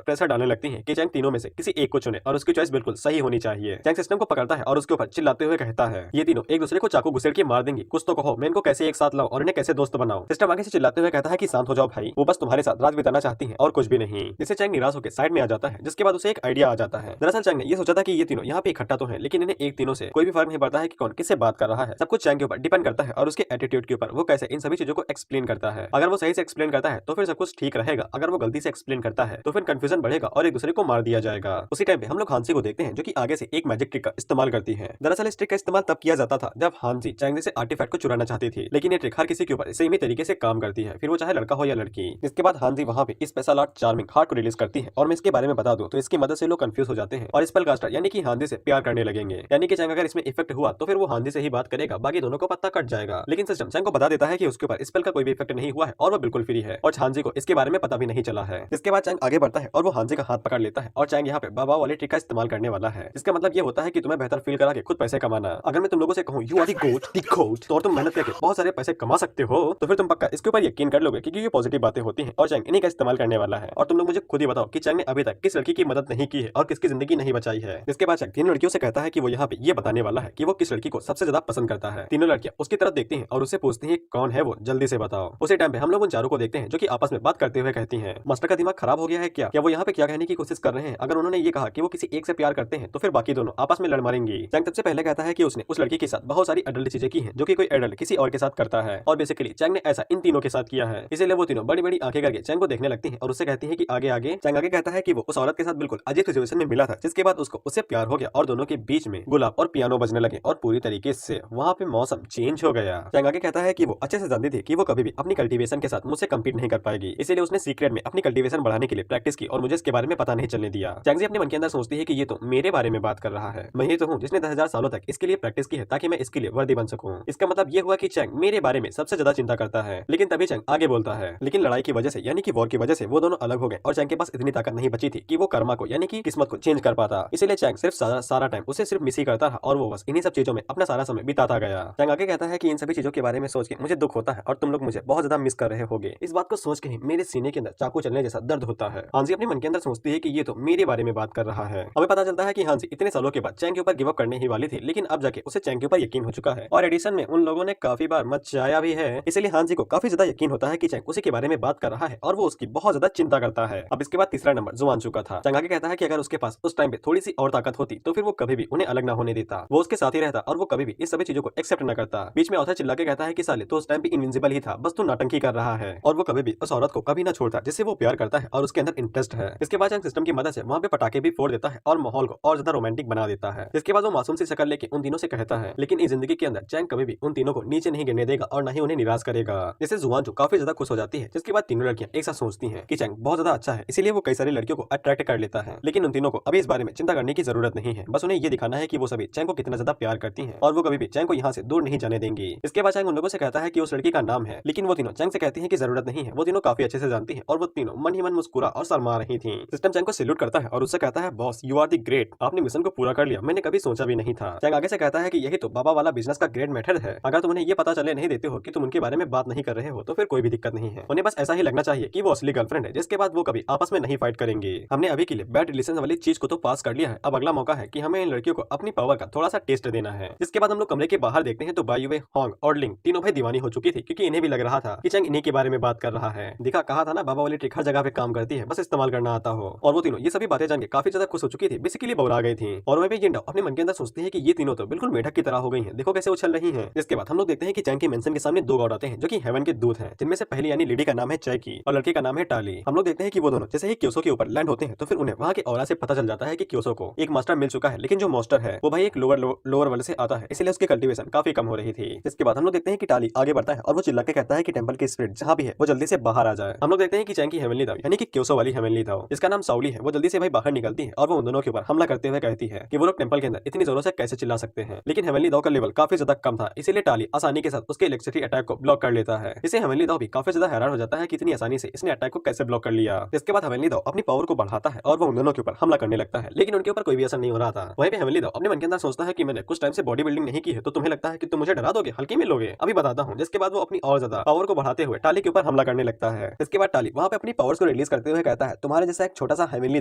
प्रेशर डालने लगती हैं कि चैंग तीनों में से किसी एक को चुने और उसकी चॉइस बिल्कुल सही होनी चाहिए। चैंग सिस्टम को पकड़ता है और उसके ऊपर चिल्लाते हुए कहता है ये तीनों एक दूसरे को चाकू घुसेड़ के मार देंगी, कुछ तो कहो, मैं इनको कैसे एक साथ लाऊं और इन्हें कैसे दोस्त बनाऊं। सिस्टम आगे से चिल्लाते हुए कहता है कि शांत हो जाओ भाई, वो बस तुम्हारे साथ रात बिताना चाहती है और कुछ भी नहीं। जिससे चैंग निराश होकर साइड में आ जाता है, जिसके बाद उसे एक आइडिया आ जाता है। दरअसल चैंग ने ये सोचा था कि ये तीनों यहाँ पे इकट्ठा तो है लेकिन इन्हें एक तीनों से कोई भी फर्क नहीं पड़ता है कि कौन किससे बात कर रहा है। सब कुछ चैंग के ऊपर डिपेंड करता है और उसके एटीट्यूड के ऊपर वो कैसे इन सभी चीजों को एक्सप्लेन करता है। अगर वो सही से एक्सप्लेन करता है तो फिर सब कुछ ठीक रहेगा, अगर वो गलती से एक्सप्लेन करता है तो फिर कंफ्यूजन बढ़ेगा और एक दूसरे को मार दिया जाएगा। उसी टाइम पे हम लोग हांसी को देखते हैं जो कि आगे से एक मैजिक ट्रिक का इस्तेमाल करती है। दरअसल इस ट्रिक का इस्तेमाल तब किया जाता था जब हांसी चैंग से आर्टिफैक्ट को चुराना चाहती थी, लेकिन ये ट्रिक हर किसी के ऊपर सेम ही तरीके से काम करती है, फिर वो चाहे लड़का हो या लड़की। इसके बाद हांसी वहाँ पे स्पेशल आर्ट चार्मिंग हार्ट को रिलीज करती है और मैं इसके बारे में बता दूं तो इसकी मदद से लोग कंफ्यूज हो जाते हैं और स्पेल कास्टर यानी कि हांसी से प्यार करने लगेंगे। यानी कि चैंग अगर इसमें इफेक्ट हुआ तो फिर वो हांसी से ही बात करेगा, बाकी दोनों को पत्ता कट जाएगा। लेकिन सिस्टम चैंग को बता देता है कि उसके ऊपर स्पेल का कोई भी इफेक्ट नहीं हुआ है और वो बिल्कुल फ्री है और हांसी को इसके बारे में पता भी नहीं चला है। इसके बाद चैंग आगे बढ़ता है और वो हांसी का हाथ पकड़ लेता है और चैंग यहाँ पे बाबा वाले ट्रिक का इस्तेमाल करने वाला है। इसका मतलब ये होता है कि तुम्हें बेहतर फील करा के खुद पैसे कमाना। अगर मैं तुम लोगों से कहूँ यू आर द गोट तो तुम मेहनत करके बहुत सारे पैसे कमा सकते हो तो फिर तुम पक्का इसके ऊपर यकीन कर लोगे क्योंकि ये पॉजिटिव बातें होती हैं और चैंग इन्हीं का इस्तेमाल करने वाला है। और तुम लोग मुझे खुद ही बताओ कि चैंग ने अभी तक किस लड़की की मदद नहीं की है और किसकी जिंदगी नहीं बचाई है। इसके बाद चैंग तीनों लड़कियों से कहता है कि वो यहाँ पे ये बताने वाला है कि वो किस लड़की को सबसे ज्यादा पसंद करता है। तीनों लड़कियां उसकी तरफ देखती हैं और उससे पूछती हैं कौन है वो, जल्दी से बताओ। उसी टाइम पे हम लोग उन चारों को देखते हैं जो कि आपस में बात करते हुए कहती हैं मास्टर का दिमाग खराब हो गया है क्या वो यहाँ पे क्या कहने की कोशिश कर रहे हैं? अगर उन्होंने ये कहा कि वो किसी एक से प्यार करते हैं तो फिर बाकी दोनों आपस में लड़ मारेंगी। चैंग सबसे पहले कहता है कि उसने उस लड़की के साथ बहुत सारी एडल्ट चीजें की हैं जो कि कोई एडल्ट किसी और के साथ करता है और बेसिकली चैंग ने ऐसा इन तीनों के साथ किया है। इसीलिए वो तीनों बड़ी बड़ी आंखें करके चैंग को देखने लगती हैं और उससे कहती हैं कि आगे आगे। चैंग आगे कहता है कि वो उस औरत के साथ बिल्कुल अजीब सिचुएशन में मिला था जिसके बाद उसको उससे प्यार हो गया और दोनों के बीच में गुलाब और पियानो बजने लगे और पूरी तरीके से वहाँ पे मौसम चेंज हो गया। चैंग आगे कहता है कि वो अच्छे से जानती थी कि वो कभी भी अपनी कल्टीवेशन के साथ मुझसे कम्पीट नहीं कर पाएगी, इसीलिए उसने सीक्रेट में अपनी कल्टीवेशन बढ़ाने के लिए प्रैक्टिस की और मुझे इसके बारे में पता नहीं चलने दिया। चैंग जी अपने मन के अंदर सोचती है कि ये तो मेरे बारे में बात कर रहा है, मैं ही तो हूँ जिसने 10,000 सालों तक इसके लिए प्रैक्टिस की है ताकि मैं इसके लिए वर्दी बन सकूं। इसका मतलब ये हुआ कि चैंग मेरे बारे में सबसे ज्यादा चिंता करता है। लेकिन तभी चैंग आगे बोलता है लेकिन लड़ाई की वजह से यानी कि वॉर की वजह से वो दोनों अलग हो गए और चैंग के पास इतनी ताकत नहीं बची थी कि वो कर्मा को यानी कि किस्मत को चेंज कर पाता। इसीलिए चैंग सिर्फ सारा टाइम उसे सिर्फ मिस ही करता रहा और वो बस इन्हीं सब चीजों में अपना सारा समय बिताता गया। चैंग आगे कहता है कि इन सभी चीजों के बारे में सोच के मुझे दुख होता है और तुम लोग मुझे बहुत ज्यादा मिस कर रहे होगे। इस बात को सोच के ही मेरे सीने के अंदर चाकू चलने जैसा दर्द होता है। हांसी अपने मन के अंदर सोचती है कि ये तो मेरे बारे में बात कर रहा है। हमें पता चलता है कि हांसी इतने सालों के बाद चैंग के ऊपर गिव अप करने ही वाली थी, लेकिन अब जाके उसे चैंग के ऊपर यकीन हो चुका है और एडिशन में उन लोगों ने काफी बार मचाया भी है। इसलिए हांसी को काफी ज्यादा यकीन होता है कि चैंग उसी के बारे में बात कर रहा है और वो उसकी बहुत ज्यादा चिंता करता है। अब इसके बाद तीसरा नंबर जुआन चुका था। चैंग आगे कहता है कि अगर उसके पास उस टाइम पे थोड़ी सी और ताकत होती तो फिर वो कभी भी उन्हें अलग ना होने देता, वो उसके साथ ही रहता और वो कभी भी इस सभी चीजों को एक्सेप्ट न करता। बीच में औथा चिल्ला के कहता है कि साले तो उस टाइम पे इनविंसिबल ही था, बस तू नाटंकी कर रहा है। और वो कभी भी उस औरत को कभी ना छोड़ता जिससे वो प्यार करता है और उसके अंदर इंटरेस्ट है। इसके बाद चैंग सिस्टम की मदद से वहाँ पे पटाखे भी फोड़ देता है और माहौल को और ज्यादा रोमांटिक बना देता है। इसके बाद वो मासूम सी शक्ल लेके उन तीनों से कहता है लेकिन इस जिंदगी के अंदर चैंग कभी भी उन तीनों को नीचे नहीं गिरने देगा और न ही उन्हें निराश करेगा। जिससे जुआन जो काफी ज्यादा खुश हो जाती है। जिसके बाद तीनों लड़कियां एक साथ सोचती हैं कि चैंग बहुत ज्यादा अच्छा है, इसीलिए वो कई सारी लड़कियों को अट्रैक्ट कर लेता है। लेकिन उन तीनों को अभी इस बारे में चिंता करने की जरूरत नहीं है, बस उन्हें ये दिखाना है कि वो सभी चैंग को कितना ज्यादा प्यार करती हैं और वो कभी भी चैंग को यहाँ से दूर नहीं जाने देंगी। इसके बाद चैंग उन लोगों से कहता है कि उस लड़की का नाम है, लेकिन वो तीनों चैंग से कहती है कि जरूरत नहीं है, वो तीनों काफी अच्छे से जानती है और वो तीनों मन ही मन मुस्कुरा और शर्मा रही थी। सिस्टम चैंग को सैल्यूट करता है और उससे कहता है boss you are the great, आपने मिशन को पूरा कर लिया, मैंने कभी सोचा भी नहीं था। चैंग आगे से कहता है कि यही तो बाबा वाला बिजनेस का ग्रेट मेथड है, अगर तुम उन्हें ये पता चले नहीं देते हो कि तुम उनके बारे में बात नहीं कर रहे हो तो फिर कोई भी दिक्कत नहीं है, उन्हें बस ऐसा ही लगना चाहिए कि वो असली गर्लफ्रेंड है, जिसके बाद वो कभी आपस में नहीं फाइट करेंगे। हमने अभी के लिए बैड रिलेशन वाली चीज को तो पास कर लिया है, अब अगला मौका है कि हमें इन लड़कियों को अपनी पावर का थोड़ा सा टेस्ट देना है। जिसके बाद हम लोग कमरे के बाहर देखते हैं तो बायुवे, होंग और लिंग तीनों भाई दीवानी हो चुकी थी क्योंकि इन्हें भी लग रहा था कि चैंग इन्हीं के बारे में बात कर रहा है। दिखा कहा था ना बाबा वाली ट्रिक हर जगह पे काम करती है, बस इस्तेमाल करना आता हो। और वो तीनों ये सभी बातें जान के काफी ज्यादा खुश हो चुकी थी, बेसिकली बौरा गई थी। और और वहीं पे जिंडाओ अपने मन के अंदर सोचती है कि ये तीनों तो बिल्कुल मेढक की तरह हो गई हैं, देखो कैसे उछल रही हैं। इसके बाद हम लोग देखते हैं कि चैंग की मेंशन के सामने दो गॉड आते हैं जो कि हेवन के दूत हैं, जिनमें से पहली यानी लेडी का नाम है चैकी और लड़के का नाम है टाली। हम लोग देखते हैं कि वो दोनों जैसे ही क्योसो के ऊपर लैंड होते हैं तो फिर उन्हें वहाँ के ऑरा से पता चल जाता है कि क्योसो को एक मास्टर मिल चुका है, लेकिन जो मास्टर है वो भाई एक लोअर वर्ल्ड से आता है, इसलिए उसकी कल्टीवेशन काफी कम हो रही थी। इसके बाद हम लोग देखते हैं कि टाली आगे बढ़ता है और वो चिल्ला के कहता है कि टेंपल की स्पिरिट जहाँ भी है वो जल्दी से बाहर आ जाए। हम लोग देखते हैं कि चैंग की हेवनली दाव यानी कि क्योसो वाली हेवनली दाव जिसका नाम साउली है वो जल्दी से भाई बाहर निकलती है और वो उन दोनों के ऊपर हमला करते हुए कहती है कि वो लोग टेंपल के अंदर इतनी जोरों से कैसे चिल्ला सकते हैं। लेकिन हेवनली दाव का लेवल काफी ज्यादा कम था, इसीलिए टाली आसानी के साथ उसके इलेक्ट्रिसिटी अटैक को ब्लॉक कर लेता है। इसे हेवनली दाव भी काफी ज्यादा हैरान हो जाता है कि इतनी आसानी से इसने अटैक को कैसे ब्लॉक कर लिया। इसके बाद हेवनली दाव अपनी पावर को बढ़ाता है और वो उन दोनों के ऊपर हमला करने लगता है, लेकिन उनके ऊपर कोई भी असर नहीं हो रहा था। वहीं पे हेवनली दाव अपने मन के अंदर सोचता है कि मैंने कुछ टाइम से बॉडी बिल्डिंग नहीं की है, तो तुम्हें लगता है कि तुम मुझे डरा दोगे, हल्की में लोगे, अभी बताता हूँ। जिसके बाद वो अपनी और ज्यादा पावर को बढ़ाते हुए टाली के ऊपर हमला करने लगता है। इसके बाद टाली वहाँ पे अपनी पावर्स को रिलीज करते हुए कहता है, तुम्हारे जैसा एक छोटा सा हेवनली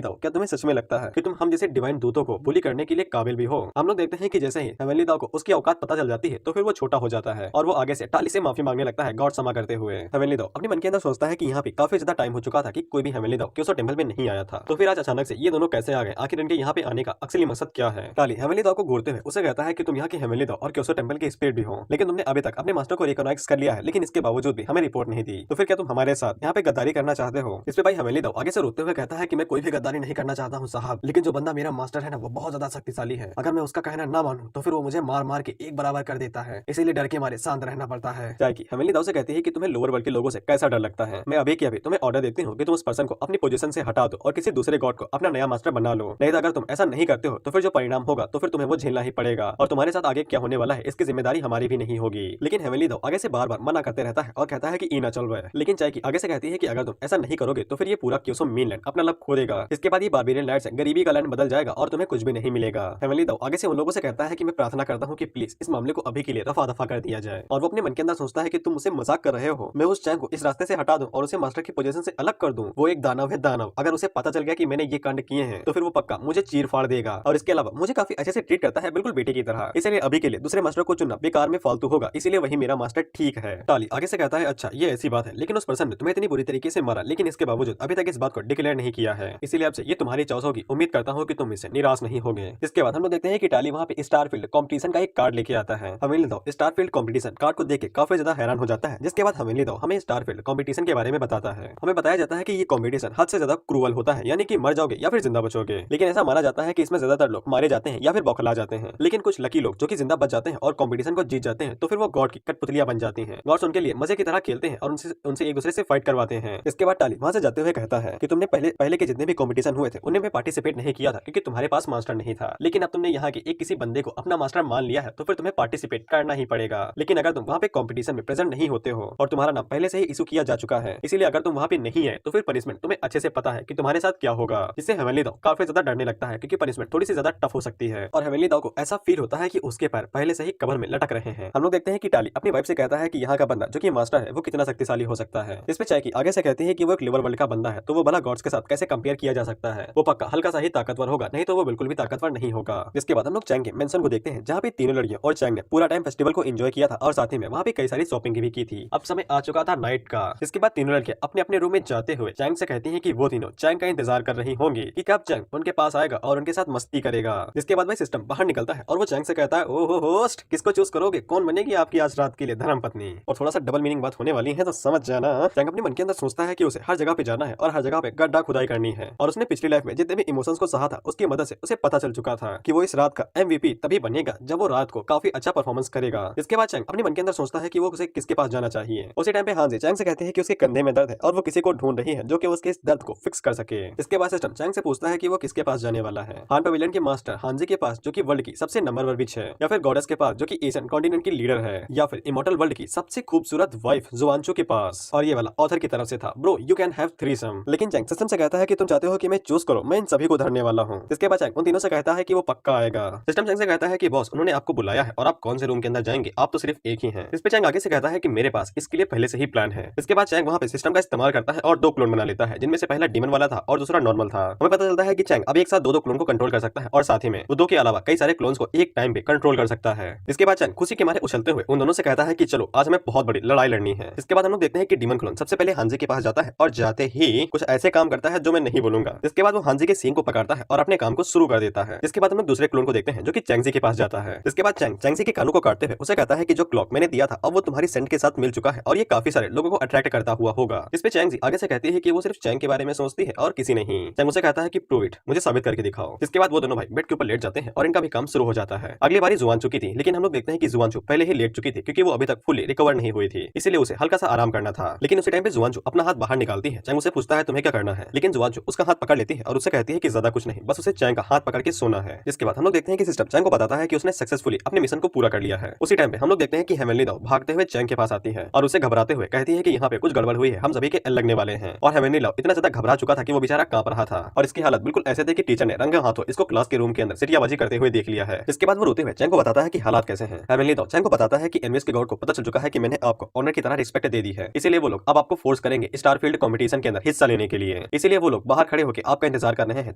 दाव क्या तुम्हें सच में लगता है कि तुम हम जैसे डिवाइन दूतों को बुली करने के लिए काबिल भी हो। हम लोग देखते हैं कि जैसे ही हेवनली दाव को उसकी औकात पता चल जाती है तो फिर वो छोटा हो जाता है और वो आगे से टाली से माफी मांगने लगता है गॉड समा करते हुए। हेवनली दाव अपने मन के अंदर सोचता है कि यहाँ पे काफी ज्यादा टाइम हो चुका था कि कोई भी हेवनली दाव क्योसो टेंपल में नहीं आया था, तो फिर आज अचानक से ये दोनों कैसे आ गए, आखिर इनके यहाँ पे आने का असली मकसद क्या है। टाली हेवनली दाव को घूरते हुए उसे कहता है कि तुम यहाँ के हेवनली दाव और क्योसो टेंपल के स्पिरिट भी हो, लेकिन तुमने अभी तक अपने मास्टर को रिकॉग्नाइज कर लिया है, लेकिन इसके बावजूद भी हमें रिपोर्ट नहीं दी, तो फिर क्या तुम हमारे साथ यहाँ पे गद्दारी करना चाहते हो। इस पे भाई हेवनली दाव आगे से रोते हुए कहता है कि मैं कोई भी गद्दारी नहीं करना चाहता हूँ साहब, लेकिन जो बंदा मेरा मास्टर है ना वो बहुत ज्यादा शक्तिशाली है, अगर मैं उसका कहना ना मानूं तो फिर वो मुझे मार मार के एक बराबर कर देता है, इसीलिए डर के मारे शांत रहना पड़ता है। चायकी हेवनली दाव से कहती है कि तुम्हें लोअर वर्ल्ड के लोगों से कैसा डर लगता है, मैं अभी के अभी तुम्हें ऑर्डर देती हूँ कि तुम उस पर्सन को अपनी पोजीशन से हटा दो और किसी दूसरे गॉड को अपना नया मास्टर बना लो, नहीं तो अगर तुम ऐसा नहीं करते हो तो फिर जो परिणाम होगा तो फिर तुम्हें वो झेलना ही पड़ेगा और तुम्हारे साथ आगे क्या होने वाला है इसकी जिम्मेदारी हमारी भी नहीं होगी। लेकिन हेवनली दाव आगे से बार बार मना करते रहता है और कहता है कि ई ना चल रहा है, लेकिन चायकी आगे से कहती है कि अगर तुम ऐसा नहीं करोगे तो फिर ये पूरा क्योसो मेनलैंड अपना लब खो देगा, इसके बाद ये बारबेरियन लैंड से गरीबी का लैंड बदल जाएगा और तुम्हें कुछ भी नहीं मिलेगा। हेवनली दाव आगे से उन लोगों से कहता है कि मैं प्रार्थना करता हूँ कि प्लीज इस मामले को अभी के लिए रफा दफा कर दिया जाए, और वो अपने मन के अंदर सोचता है कि तुम मुझसे मजाक कर रहे हो, मैं उस चैंग को इस रास्ते से हटा दूं और उसे मास्टर की पोजीशन से अलग कर दूं, वो एक दानव है दानव, अगर उसे पता चल गया कि मैंने ये कांड किए हैं तो फिर वो पक्का मुझे चीर फाड़ देगा, और इसके अलावा मुझे काफी अच्छे से ट्रीट करता है बिल्कुल बेटे की तरह, इसलिए अभी के लिए दूसरे मास्टर को चुनना बेकार में फालतू होगा, इसीलिए वही मेरा मास्टर ठीक है। टाली आगे से कहता है अच्छा ये ऐसी बात है, लेकिन उस पर्सन ने तुम्हें इतनी बुरी तरीके से मारा, लेकिन इसके बावजूद अभी तक इस बात को डिक्लेयर नहीं किया है, इसीलिए आपसे ये तुम्हारी चॉइस होगी, उम्मीद करता हूँ कि तुम इससे निराश नहीं होगे। इसके बाद हम लोग देखते हैं कि टाली वहाँ पे स्टारफील्ड कंपटीशन का एक कार्ड लेके आता है। हेवनली दाव स्टारफील्ड कंपटीशन कार्ड को देख के काफी ज्यादा हैरान हो जाता है, जिसके बाद हेवनली दाव हमें स्टारफील्ड कंपटीशन के बारे में बताता है। हमें बताया जाता है कि ये कंपटीशन हद से ज्यादा क्रूअल होता है, यानी कि मर जाओगे या फिर जिंदा बचोगे, लेकिन ऐसा माना जाता है कि इसमें ज्यादातर लोग मारे जाते हैं या फिर बौखला जाते हैं, लेकिन कुछ लकी लोग जो कि जिंदा बच जाते हैं और कंपटीशन को जीत जाते हैं तो फिर वो गॉड की कठपुतलियां बन जाती हैं। गॉड्स उनके लिए मजे की तरह खेलते हैं और उनसे एक दूसरे से फाइट करवाते हैं। इसके बाद टाली वहां से जाते हुए कहता है कि तुमने पहले के जितने भी कंपटीशन हुए थे उनमें मैं पार्टिसिपेट नहीं किया था क्योंकि तुम्हारे पास मास्टर नहीं था, लेकिन अब तुमने यहाँ के एक किसी बंदे को अपना मास्टर मान लिया है तो फिर तुम्हें पार्टिसिपेट करना ही पड़ेगा, लेकिन अगर तुम वहाँ पे कंपटीशन में प्रेजेंट नहीं होते हो और तुम्हारा नाम पहले से ही इशू किया जा चुका है, इसीलिए अगर तुम वहाँ पे नहीं है तो फिर पनिशमेंट तुम्हें अच्छे से पता है कि तुम्हारे साथ क्या होगा, जिससे हेवनली दाव काफी ज्यादा डरने लगता है क्योंकि पनिशमेंट थोड़ी सी ज्यादा टफ हो सकती है और हेवनली दाव को ऐसा फील होता है कि उसके पैर पहले से ही कबर में लटक रहे हैं। हम लोग देखते हैं कि टाली अपनी वाइफ से कहता है कि यहाँ का बंदा जो कि मास्टर है वो कितना शक्तिशाली हो सकता है। इस पे चायकी आगे से कहती है कि वो एक लोअर वर्ल्ड का बंदा है तो वो भला गॉड्स के साथ कैसे कंपेयर किया जा सकता है, वो पक्का हल्का सा ही ताकतवर होगा, नहीं तो वो बिल्कुल भी ताकतवर नहीं होगा। इसके बाद हम लोग चैंग के मेंशन को देखते हैं जहाँ पे तीनों लड़कियां और चैंग ने पूरा टाइम फेस्टिवल को एंजॉय किया था और साथ ही में वहाँ पे कई सारी शॉपिंग भी की थी। अब समय आ चुका था नाइट का। इसके बाद तीनों लड़कियां अपने अपने रूम में जाते हुए चैंग से कहती हैं कि वो तीनों चैंग का इंतजार कर रही होंगी कि कब चैंग उनके पास आएगा और उनके साथ मस्ती करेगा। इसके बाद वह सिस्टम बाहर निकलता है और वो चैंग से कहता है ओहो होस्ट किसको चूज करोगे, कौन बनेगी आपकी आज रात के लिए धर्म पत्नी, और थोड़ा सा डबल मीनिंग बात होने वाली है तो समझ जाना। चैंग अपने मन के अंदर सोचता है कि उसे हर जगह पे जाना है और हर जगह पे गड्ढा खुदाई करनी है, और उसने पिछली लाइफ में जितने भी इमोशंस को सहा था उसकी मदद से उसे पता चल चुका था कि वो इस रात का MVP तभी बनेगा जब वो रात को काफी अच्छा परफॉर्मेंस करेगा। इसके बाद चैंग अपने मन के अंदर सोचता है कि वो उसे किसके पास जाना चाहिए। उसी टाइम पे हांजी चैंग से कहते हैं कि उसके कंधे में दर्द है और वो किसी को ढूंढ रही है जो कि उसके इस दर्द को फिक्स कर सके। इसके बाद सिस्टम चैंग से पूछता है कि वो किसके पास जाने वाला है, हान पवेलियन के मास्टर हांजी के पास जो कि वर्ल्ड की सबसे नंबर 1 विच है, या फिर गॉडेस के पास जो कि एशियन कॉन्टिनेंट की लीडर है, या फिर इमॉर्टल वर्ल्ड की सबसे खूबसूरत वाइफ जुआनचो के पास। और ये वाला ऑथर की तरफ से था bro you can have threesome. लेकिन चैंग सिस्टम से कहता है कि तुम चाहते हो कि मैं चूज करो, मैं इन सभी को धरने वाला हूँ। इसके बाद चैंग उन तीनों से कहता है कि वो पक्का आएगा। सिस्टम चैंग से कहता है कि बॉस उन्होंने आपको बुलाया है और आप कौन से रूम के अंदर जाएंगे, आप तो सिर्फ एक ही हैं। इस पे चैंग आगे से कहता है कि मेरे पास इसके लिए पहले से ही प्लान है। इसके बाद चैंग वहाँ पे सिस्टम का इस्तेमाल करता है और 2 क्लोन बना लेता है, जिनमें से पहला डीमन वाला था और दूसरा नॉर्मल था। हमें पता चलता है कि चैंग अब एक साथ दो क्लोन को कंट्रोल कर सकता है और साथ ही में वो 2 के अलावा कई सारे क्लोन्स को एक टाइम पे कंट्रोल कर सकता है। इसके बाद चैंग खुशी के मारे उछलते हुए उन दोनों से कहता है कि चलो आज हमें बहुत बड़ी लड़ाई लड़नी है। इसके बाद हम लोग देखते हैं कि डीमन क्लोन सबसे पहले हांजी के पास जाता है और जाते ही कुछ ऐसे काम करता है जो मैं नहीं बोलूंगा। इसके बाद वो हांजी के सींग को पकड़ता है और अपने काम को शुरू कर देता है। इसके बाद हम लोग दूसरे क्लोन को देखते हैं जो कि चैंगजी के पास जाता है। इसके बाद चैंगजी के कानों को काटते हुए उसे कहता है कि जो क्लॉक मैंने दिया था अब वो तुम्हारी सेंट के साथ मिल चुका है और ये काफी सारे लोगों को अट्रैक्ट करता हुआ होगा। इस पे चैंगजी आगे से कहती है कि वो सिर्फ चैंग के बारे में सोचती है और किसी नहीं। चैंग उसे कहता है कि प्रूव इट, मुझे साबित करके दिखाओ। इसके बाद वो दोनों भाई बेड के ऊपर लेट जाते हैं और इनका भी काम शुरू हो जाता है। अगली बारी जुआनचू की थी, लेकिन हम लोग देखते हैं कि जुआनचू पहले ही लेट चुकी थी क्योंकि वो अभी तक फुली रिकवर नहीं हुई थी, इसलिए उसे हल्का सा आराम करना था। लेकिन उसी टाइम पे जुआनचू अपना हाथ बाहर निकालती है। चैंग उसे पूछता है तुम्हें क्या करना है, लेकिन जुआनचू उसका हाथ पकड़ लेती है और उसे कहती है कि ज्यादा कुछ नहीं, बस उसे चैंग का हाथ पकड़ के सोना है। जिसके बाद हम लोग देखते हैं कि सिस्टम चैंग को बताता है कि उसने सक्सेसफुली अपने मिशन को पूरा कर लिया है। उसी टाइम पे हम लोग देखते हैं कि हेवनली लव भागते हुए चैंग के पास आती है और उसे घबराते हुए कहती है कि यहाँ पे कुछ गड़बड़ हुई है, हम सभी के एल लगने वाले हैं। और हेवनली लव इतना ज्यादा घबरा चुका था कि वो बेचारा कांप रहा था और इसकी हालत बिल्कुल ऐसे थे कि टीचर ने रंगे हाथों इसको क्लास के रूम के अंदर सिटियाबाजी करते हुए देख लिया है। इसके बाद वो रोते हुए चैंग को बताता है कि हालात कैसे हैं। हेवनली लव चैंग को बताता है कि एनवीएस के गॉड को पता चल चुका है कि मैंने आपको ऑनर की तरह रिस्पेक्ट दे दी है, इसीलिए वो लोग अब आपको फोर्स करेंगे स्टारफील्ड कंपटीशन के अंदर हिस्सा लेने के लिए। इसीलिए वो लोग बाहर खड़े होकर आपका इंतजार कर रहे हैं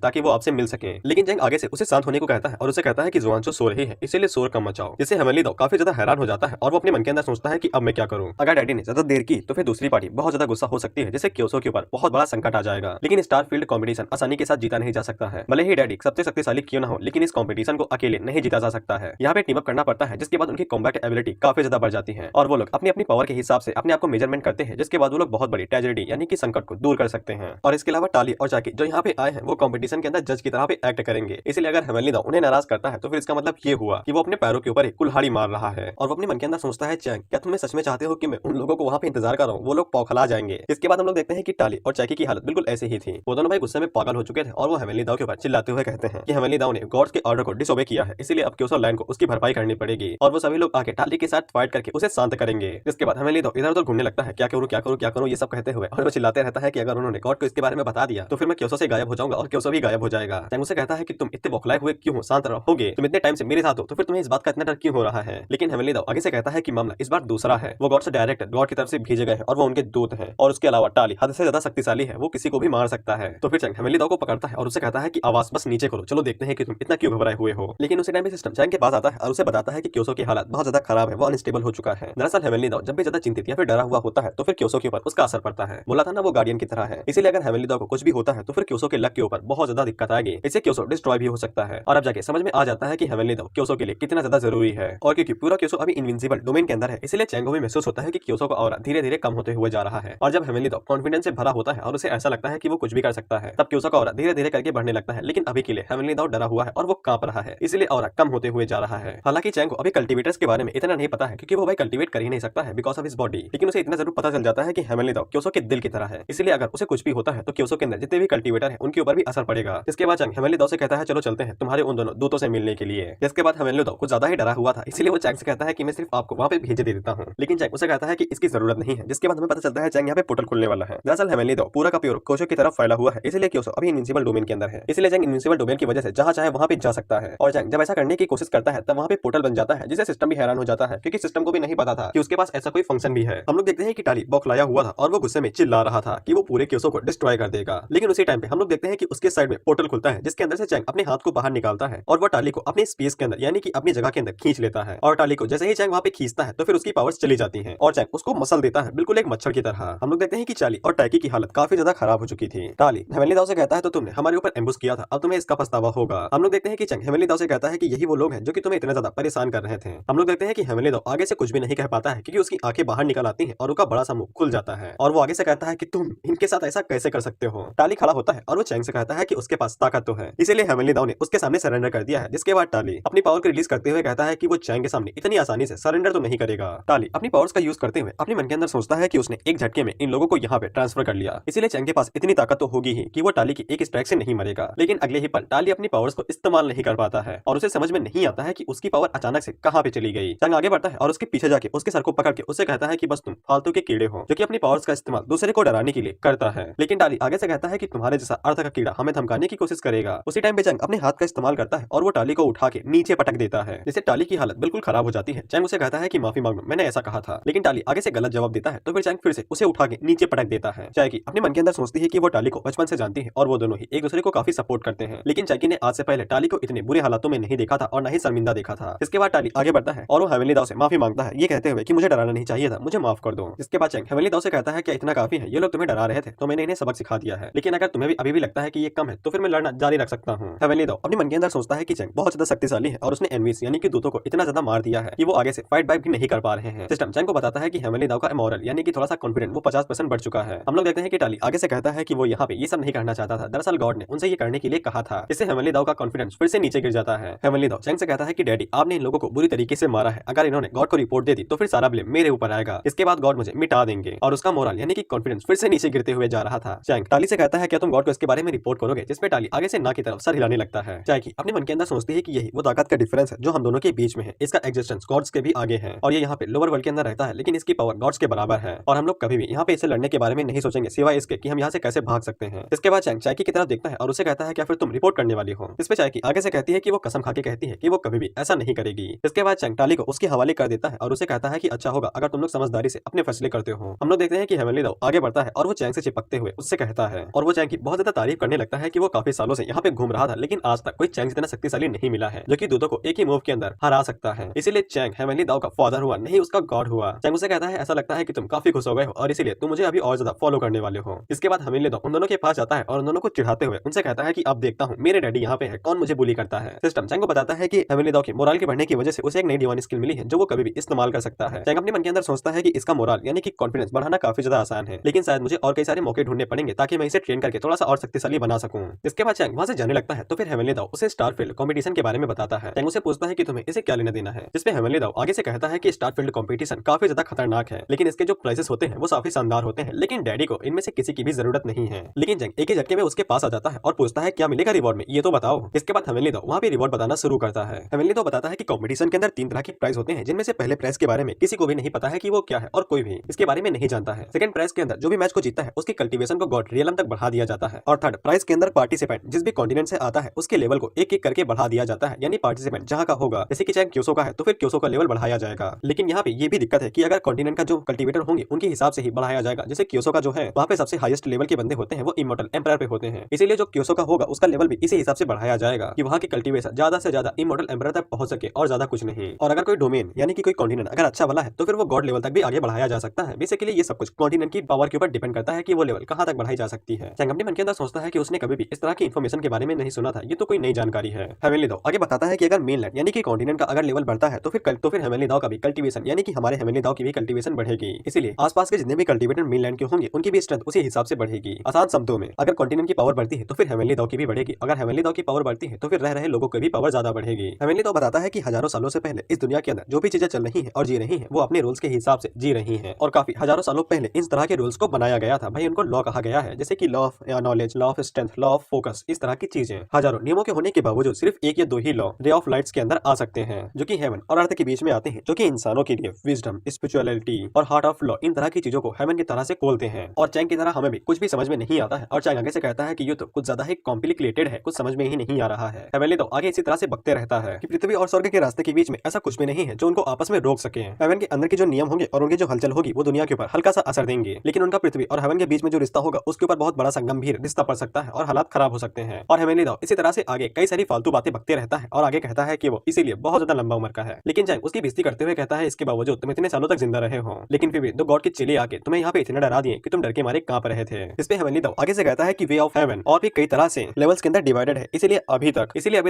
ताकि वो आपसे मिल सके। लेकिन चैंग आगे से उसे शांत होने को कहता है और उसे कहता है कि जुआनचू सो रही है, इसीलिए शोर कम मचाओ। जिससे हेवनली लव काफी ज्यादा हैरान हो जाता है और वो अपने मन के अंदर सोचता है कि अब मैं क्या करूं। अगर डैडी ने ज्यादा देर की तो फिर दूसरी पार्टी बहुत ज्यादा गुस्सा हो सकती है, जिससे क्योसो के ऊपर बहुत बड़ा संकट आ जाएगा। लेकिन स्टारफील्ड कंपटीशन आसानी के साथ जीता नहीं जा सकता है। भले ही डैडी सबसे शक्तिशाली क्यों ना हो, लेकिन इस कंपटीशन को अकेले नहीं जीता जा सकता है। यहाँ पे टीम अप करना पड़ता है, जिसके बाद उनकी कॉम्बैट एबिलिटी काफी ज्यादा बढ़ जाती है और वो लोग अपनी अपनी पावर के हिसाब से अपने आप को मेजरमेंट करते हैं, जिसके बाद वो लोग बहुत बड़ी ट्रेजेडी यानी कि संकट को दूर कर सकते हैं। और इसके अलावा टाली और चाकी जो यहाँ पे आए हैं वो कंपटीशन के अंदर जज की तरह पे एक्ट करेंगे। इसलिए अगर हेवनली लव उन्हें नाराज करता है तो फिर इसका मतलब ये हुआ कि वो अपने पैरों के ऊपर एक कुल्हाड़ी मार रहा है। और वो अपने मन के अंदर सोचता है चैंग क्या तुम्हें सच में चाहते हो कि मैं उन लोगों को वहाँ पे इंतजार कर रहा हूँ, वो लोग पौखला जाएंगे। इसके बाद हम लोग देखते हैं कि टाली और चाकी की हालत बिल्कुल ऐसे ही थी। वो दोनों भाई गुस्से में पागल हो चुके थे और वो हेवनली लव के ऊपर चिल्लाते हुए कहते हैं कि हेवनली लव ने गॉड्स के ऑर्डर को डिसोबे किया है, इसलिए अब क्योसो लैंड को उसकी भरपाई करनी पड़ेगी और वो सभी लोग आके टाली के साथ फाइट करके उसे शांत करेंगे। इसके बाद हेवनली लव इधर उधर घूमने लगता है, क्या करूँ क्या करूँ क्या करूँ ये सब कहते हुए, और वो चिल्लाते रहता है कि अगर उन्होंने गॉड को इसके बारे में बता दिया तो फिर मैं क्योसो से गायब हो जाऊंगा और क्योसो भी गायब हो जाएगा। चैंग उसे कहता है कि तुम इतने बौखलाए हुए क्यों हो, शांत रहोगे, तुम इतने टाइम से मेरे साथ हो तो फिर तुम्हें इस बात का इतना डर क्यों हो रहा है। लेकिन हेवनली लव आगे से कहता है कि मामला इस बार दूसरा है, वो गॉड से डायरेक्ट गॉड की तरफ से भेजे गए हैं और वो उनके दूत हैं और उसके अलावा टाली हद से ज्यादा शक्तिशाली है, वो किसी को भी मार सकता है। तो फिर चैंग हेवनली लव को पकड़ता है और उसे कहता है कि आवाज बस नीचे करो, चलो देखते हैं कि तुम इतना क्यों घबराए हुए हो। लेकिन उसी टाइम पे सिस्टम चैंग के पास आता है और उसे बताता है कि क्योसो की हालत बहुत ज्यादा खराब है, वो अनस्टेबल हो चुका है। दरअसल हेवनली लव जब भी ज्यादा चिंतित या फिर डरा हुआ होता है तो फिर क्योसो के ऊपर उसका असर पड़ता है। बोला था ना वो गार्डियन की तरह है, इसीलिए अगर हेवनली लव को कुछ भी होता है तो फिर क्योसो के लक के ऊपर बहुत ज्यादा दिक्कत आएगी, इससे क्योसो डिस्ट्रॉय भी हो सकता है। और अब जाके समझ में आ जाता है कि हेवनली लव क्योसो के लिए कितना ज्यादा जरूरी है। और क्योंकि पूरा क्योसो अभी इनविंसिबल डोमेन के अंदर है, इसलिए चैंग को भी महसूस होता है कि क्योसो का ऑरा धीरे धीरे कम होते हुए जा रहा है। और जब हेवनली लव कॉन्फिडेंस से भरा होता है और उसे ऐसा लगता है कि वो कुछ भी कर सकता है, तब क्योसो का ऑरा धीरे धीरे करके बढ़ने लगता है। लेकिन अभी के लिए हेवनली लव डरा हुआ है और वो कांप रहा है, इसलिए ऑरा कम होते हुए जा रहा है। हालांकि चैंग को अभी कल्टीवेटर्स के बारे में इतना नहीं पता है क्योंकि वो भाई कल्टीवेट कर ही नहीं सकता है बिकॉज ऑफ हिज बॉडी, लेकिन उसे इतना जरूर पता चल जाता है कि हेवनली लव क्योसो के दिल की तरह है, इसलिए अगर उसे कुछ भी होता है तो क्योसो के अंदर जितने भी कल्टीवेटर है उनके ऊपर भी असर पड़ेगा। इसके बाद चैंग हेवनली लव से कहता है चलो चलते हैं तुम्हारे उन दोनों दूतों से मिलने के लिए। इसके बाद हेवनली लव कुछ ज्यादा ही डरा हुआ था, इसलिए वो चैंग से कहता है कि मैं सिर्फ आपको वहाँ पे भेज दे देता हूँ, लेकिन चैंग उसे कहता है कि इसकी जरूरत नहीं है। जिसके बाद हमें पता चलता है चैंग यहाँ पे पोर्टल खुलने वाला है। दरअसल हेवनली लव पूरा का प्योर क्योसो की तरफ फैला हुआ है, इसलिए क्योसो अभी इनविंसिबल डोमेन के अंदर है, इसलिए चैंग इनविंसिबल डोमेन की वजह से जहाँ चाहे वहाँ पे जा सकता है। और चैंग जब ऐसा करने की कोशिश करता है तब वहाँ पे पोर्टल बन जाता है, जिससे सिस्टम भी हैरान हो जाता है क्योंकि सिस्टम को भी नहीं पता था कि उसके पास ऐसा कोई फंक्शन भी है। हम लोग देखते हैं कि टाली बौखलाया हुआ था और वो गुस्से में चिल्ला रहा था कि वो पूरे क्योसो को डिस्ट्रॉय कर देगा। लेकिन उसी टाइम पे हम लोग देखते हैं कि उसके साइड में पोर्टल खुलता है, जिसके अंदर से चैंग अपने हाथ को बाहर निकालता है और वो टाली को अपने स्पेस के अंदर यानी कि अपनी जगह के अंदर खींच लेता है। और टाली को जैसे ही चैंग वहाँ पे खींचता है तो फिर उसकी पावर्स चली जाती हैं और चैंग उसको मसल देता है बिल्कुल एक मच्छर की तरह। हम लोग देखते हैं कि चाली और टैकी की हालत काफी ज्यादा खराब हो चुकी थी। टाली हेवनली लव से कहता है तो तुमने हमारे ऊपर एम्बुश किया था, अब तुम्हें इसका पछतावा होगा। हम लोग देखते हैं कि चैंग हेवनली लव से कहता है कि यही वो लोग हैं जो कि तुम्हें इतना ज्यादा परेशान कर रहे थे। हम लोग देखते हैं कि हेवनली लव आगे से कुछ भी नहीं कह पाता है क्योंकि उसकी आंखें बाहर निकल आती हैं और उसका बड़ा सा मुंह खुल जाता है और वो आगे से कहता है कि तुम इनके साथ ऐसा कैसे कर सकते हो। टाली खड़ा होता है और वो चैंग से कहता है कि उसके पास ताकत तो है, इसीलिए हेवनली लव ने उसके सामने सरेंडर कर दिया है। जिसके बाद टाली अपनी पावर को रिलीज करते हुए कहता है कि वो चैंग के सामने इतनी आसानी से सरेंडर तो नहीं करेगा। टाली अपनी पावर्स का यूज करते हुए अपने मन के अंदर सोचता है कि उसने एक झटके में इन लोगों को यहाँ पे ट्रांसफर कर लिया, इसीलिए चैंग के पास इतनी ताकत तो होगी ही कि वो टाली की एक स्ट्राइक से नहीं मरेगा। लेकिन अगले ही पल टाली अपनी पावर्स को इस्तेमाल नहीं कर पाता है और उसे समझ में नहीं आता है कि उसकी पावर अचानक से कहाँ पे चली गई। चैंग आगे बढ़ता है और उसके पीछे जाके उसके सर को पकड़ के उसे कहता है कि बस तुम फालतू के कीड़े हो जो कि अपनी पावर्स का इस्तेमाल दूसरे को डराने के लिए करता है। लेकिन टाली आगे से कहता है कि तुम्हारे जैसा अर्थ का कीड़ा हमें धमकाने की कोशिश करेगा। उसी टाइम पे चैंग अपने हाथ का इस्तेमाल करता है और वो टाली को उठा के नीचे पटक देता है, जिससे टाली की हालत बिल्कुल खराब हो जाती है। चैंग उसे कहता है कि माफी मांगो, मैंने ऐसा कहा था। लेकिन टाली आगे से गलत जवाब देता है तो फिर चैंग फिर से उसे उठा के नीचे पटक देता है। चायकी अपने मन के अंदर सोचती है कि वो टाली को बचपन से जानती है और वो दोनों ही एक दूसरे को काफी सपोर्ट करते हैं। लेकिन चायकी ने आज से पहले टाली को इतने बुरे हालातों में नहीं देखा था और न ही शर्मिंदा देखा था। इसके बाद टाली आगे बढ़ता है और वो हेवनली लव से माफी मांगता है, ये कहते हुए कि मुझे डराना नहीं चाहिए था, मुझे माफ कर दो। इसके बाद चैंग हेवनली लव से कहता है कि इतना काफी है, ये लोग तुम्हें डरा रहे थे तो मैंने इन्हें सबक सिखा दिया है, लेकिन अगर तुम्हें भी अभी भी लगता है कि ये कम है तो फिर मैं लड़ना जारी रख सकता हूँ। हेवनली हेवनली दाओ अपने मन के अंदर सोचता है कि चैंग बहुत ज्यादा शक्तिशाली है और उसने एनवीस यानी कि दूतों को इतना ज्यादा मार दिया है कि वो आगे से फाइट बैक भी नहीं कर पा रहे हैं। सिस्टम चैंग को बताता है कि हेवनली दाओ का इमोरल यानी कि थोड़ा सा कॉन्फिडेंट वो 50% बढ़ चुका है। हम लोग देखते हैं कि टाली आगे से कहता है कि वो यहाँ पे ये सब नहीं करना चाहता था, दरअसल गॉड ने उनसे ये करने के लिए कहा था। इससे हेवनली दाओ का कॉन्फिडेंस फिर से नीचे गिर जाता है। हेवनली दाओ चैंग से कहता है कि डैडी आपने इन लोगों को बुरी तरीके से मारा है, अगर इन्होंने गॉड को रिपोर्ट दे दी तो फिर सारा ब्लेम मेरे ऊपर आएगा, इसके बाद गॉड मुझे मिटा देंगे। और उसका मोरल यानी कि कॉन्फिडेंस फिर से नीचे गिरते हुए जा रहा था। चैंग टाली से कहता है क्या तुम गॉड को इसके बारे में रिपोर्ट करोगे, जिसपे टाली आगे से ना की तरफ सर हिलाने लगता है। चैंग अपने मन के अंदर सोचती है कि यही वो ताकत का डिफरेंस है जो हम दोनों के बीच में है, इसका एग्जिस्टेंस गॉड्स के भी आगे है और ये यहाँ पे लोअर वर्ल्ड के अंदर रहता है लेकिन इसकी पावर गॉड्स के बराबर है और हम लोग कभी भी यहाँ पे इसे लड़ने के बारे में नहीं सोचेंगे सिवाय इसके कि हम यहाँ से कैसे भाग सकते हैं। इसके बाद चैंग चायकी की तरफ देखता है और उसे कहता है क्या फिर तुम रिपोर्ट करने वाली हो। इस पे चायकी आगे से कहती है कि वो कसम खा के कहती है कि वो कभी भी ऐसा नहीं करेगी। इसके बाद चैंग टाली को उसके हवाले कर देता है और उसे कहता है कि अच्छा होगा अगर तुम लोग समझदारी से अपने फैसले करते हो। हम लोग देखते हैं कि हेवनली दाओ आगे बढ़ता है और वो चैंग से चिपकते हुए उससे कहता है और वो चैंग की बहुत ज्यादा तारीफ करने लगता है कि वो काफी सालों से यहाँ पे घूम रहा था लेकिन आज तक कोई चैंग जितना शक्तिशाली नहीं मिला है जो कि दूतों को एक ही मूव के अंदर हरा सकता है। इसीलिए चैंग हेवनली दाओ का फादर हुआ नहीं उसका गॉड हुआ। चैंग उसे कहता है ऐसा लगता है कि तुम काफी खुश हो गए हो और इसीलिए तुम मुझे अभी और ज्यादा फॉलो करने वाले हो। इसके बाद हेवनली दाओ उन दोनों के पास जाता है और उन दोनों को चिढ़ाते हुए उनसे कहता है कि अब देखता हूँ मेरे डैडी यहाँ पे है कौन मुझे बुली करता है। सिस्टम चैंग को बताता है कि हेवनली दाओ की मोरल के बढ़ने की वजह से उसे एक नई डिवाइन स्किल मिली है जो वो कभी भी इस्तेमाल कर सकता है। चैंग अपने मन के अंदर सोचता है कि इसका मोरल यानी कि कॉन्फिडेंस बढ़ाना काफी ज्यादा आसान है लेकिन शायद मुझे और कई सारे मौके ढूंढने पड़ेंगे ताकि मैं इसे ट्रेन करके थोड़ा सा और शक्तिशाली बना सकूं। इसके बाद चैंग वहां से जाने लगता है तो फिर हेवनली दाओ उसे स्टारफील्ड कंपटीशन के बारे में बताता है। चैंग उसे पूछता है कि तुम्हें इसे क्या लेना देना है, जिसपे हेवनली दाओ आगे से कहता है कि स्टारफील्ड कंपटीशन काफी ज्यादा खतरनाक है लेकिन इसके जो प्राइसेस होते हैं वो काफी शानदार होते हैं लेकिन डैडी को इनमें से किसी की भी जरूरत नहीं है। लेकिन चैंग एक ही झटके में उसके पास आ जाता है और पूछता है क्या मिलेगा रिवॉर्ड में ये तो बताओ। इसके बाद हेवनली दाओ वहाँ पे रिवॉर्ड बताना शुरू करता है। हेवनली दाओ बताता है कि कंपटीशन के अंदर 3 तरह के प्राइस होते हैं जिनमें से पहले प्राइस के बारे में किसी को भी नहीं पता है कि वो क्या है और कोई भी इसके बारे में नहीं जानता है। सेकंड प्राइस के अंदर जो भी मैच को जीतता है उसकी कल्टीवेशन को गॉड रियलम तक बढ़ा दिया जाता है और थर्ड प्राइस के अंदर पार्टिसिपेंट जिस भी कॉन्टिनेंट से आता है उसके लेवल को एक एक करके बढ़ा दिया जाता है यानी पार्टिसिपेंट जहाँ का होगा जैसे कि चैंग क्योसो का है तो फिर क्योसो का लेवल बढ़ाया जाएगा। लेकिन यहाँ पे ये भी दिक्कत है कि अगर कॉन्टिनेंट का जो कल्टीवेटर होंगे उनके हिसाब से ही बढ़ाया जाएगा। जैसे क्योसो का जो है वहाँ पे सबसे हाईएस्ट लेवल के बंदे होते हैं वो इमोर्टल एम्पायर पे होते हैं, इसीलिए जो क्योसो का होगा उसका लेवल भी इसी हिसाब से बढ़ाया जाएगा कि वहाँ की कल्टीवेशन ज्यादा से ज्यादा इमोर्टल एम्पायर तक पहुंच सके और ज्यादा कुछ नहीं। और अगर कोई डोमेन यानी कि कोई कॉन्टिनेंट अगर अच्छा वाला है तो फिर वो गॉड लेवल तक भी आगे बढ़ाया जा सकता है। बेसिकली ये सब कुछ कॉन्टिनेंट की पावर के ऊपर डिपेंड करता है कि वो लेवल कहाँ तक बढ़ाई जा सकती है। चैंग अपने मन के अंदर सोचता है कि उसने कभी भी इस तरह की इन्फॉर्मेशन के बारे में नहीं सुना था, ये तो कोई नई जानकारी है। हेवनली दाओ आगे बताता है कि अगर मेनलैंड यानी कि कॉन्टिनेंट का अगर लेवल बढ़ता है तो फिर हेवनली दाओ का भी कल्टीवेशन यानी कि हमारे हेवनली दाओ की भी कल्टीवेशन बढ़ेगी। इसीलिए आसपास के जितने भी कल्टीवेटर मेनलैंड के होंगे उनकी भी स्ट्रेंथ उसी हिसाब से बढ़ेगी। आसान शब्दों में अगर कॉन्टिनेंट की पावर बढ़ती है तो फिर हेवनली दाओ की भी बढ़ेगी, अगर हेवनली दाओ की पावर बढ़ती है तो फिर रह रहे लोगों की भी पावर ज्यादा बढ़ेगी। हेवनली दाओ बताता है कि हजारों सालों से पहले इस दुनिया के अंदर जो भी चीजें चल रही है और जी रही है वो अपने रूल्स के हिसाब से जी रही है और काफी हजारों सालों पहले इस तरह के रूल्स को बनाया गया था। भाई उनको लॉ कहा गया है, जैसे कि law of knowledge, law of strength, law of focus, इस तरह की चीजें। हजारों नियमों के होने के बावजूद सिर्फ एक या दो ही लॉ रे ऑफ लाइट्स के अंदर आ सकते हैं जो कि हेवन और अर्थ के बीच में आते हैं, जो कि इंसानों के लिए विजडम, स्पिरिचुअलिटी और हार्ट ऑफ लॉ इन तरह की चीजों को हेवन की तरह से खोलते हैं। और चैंग की तरह हमें भी कुछ भी समझ में नहीं आता है और चैंग आगे से कहता है कि ये तो कुछ ज्यादा ही कॉम्प्लिकेटेड है, कुछ समझ में ही नहीं आ रहा है। हेवनली दाओ आगे इसी तरह से बकते रहता है कि पृथ्वी और स्वर्ग के रास्ते के बीच में ऐसा कुछ भी नहीं है जो उनको आपस में रोक सके। हेवन के अंदर के जो नियम होंगे और उनकी जो हलचल होगी वो दुनिया के ऊपर हल्का सा असर देंगे, लेकिन उनका पृथ्वी और हेवन के बीच में जो रिश्ता होगा उसके ऊपर बहुत बड़ा सा गंभीर रिश्ता पड़ सकता है और हालात खराब हो सकते हैं। और हेवनली दाओ इसी तरह से आगे कई सारी फालतू बातें बकते रहता है और आगे कहता है कि वो इसीलिए बहुत ज्यादा लंबा उम्र का है। लेकिन चैंग उसकी बेइज्जती करते हुए कहता है इसके बावजूद तुम इतने सालों तक जिंदा रहे हो, लेकिन फिर भी दो गॉड के चेले आके तुम्हें यहाँ पे इतना डरा दिए कि तुम डर के मारे कांप रहे थे। इस पे हेवनली दाओ आगे से कहता है कि वे ऑफ हेवन और भी कई तरह से लेवल्स के अंदर डिवाइडेड है, इसीलिए अभी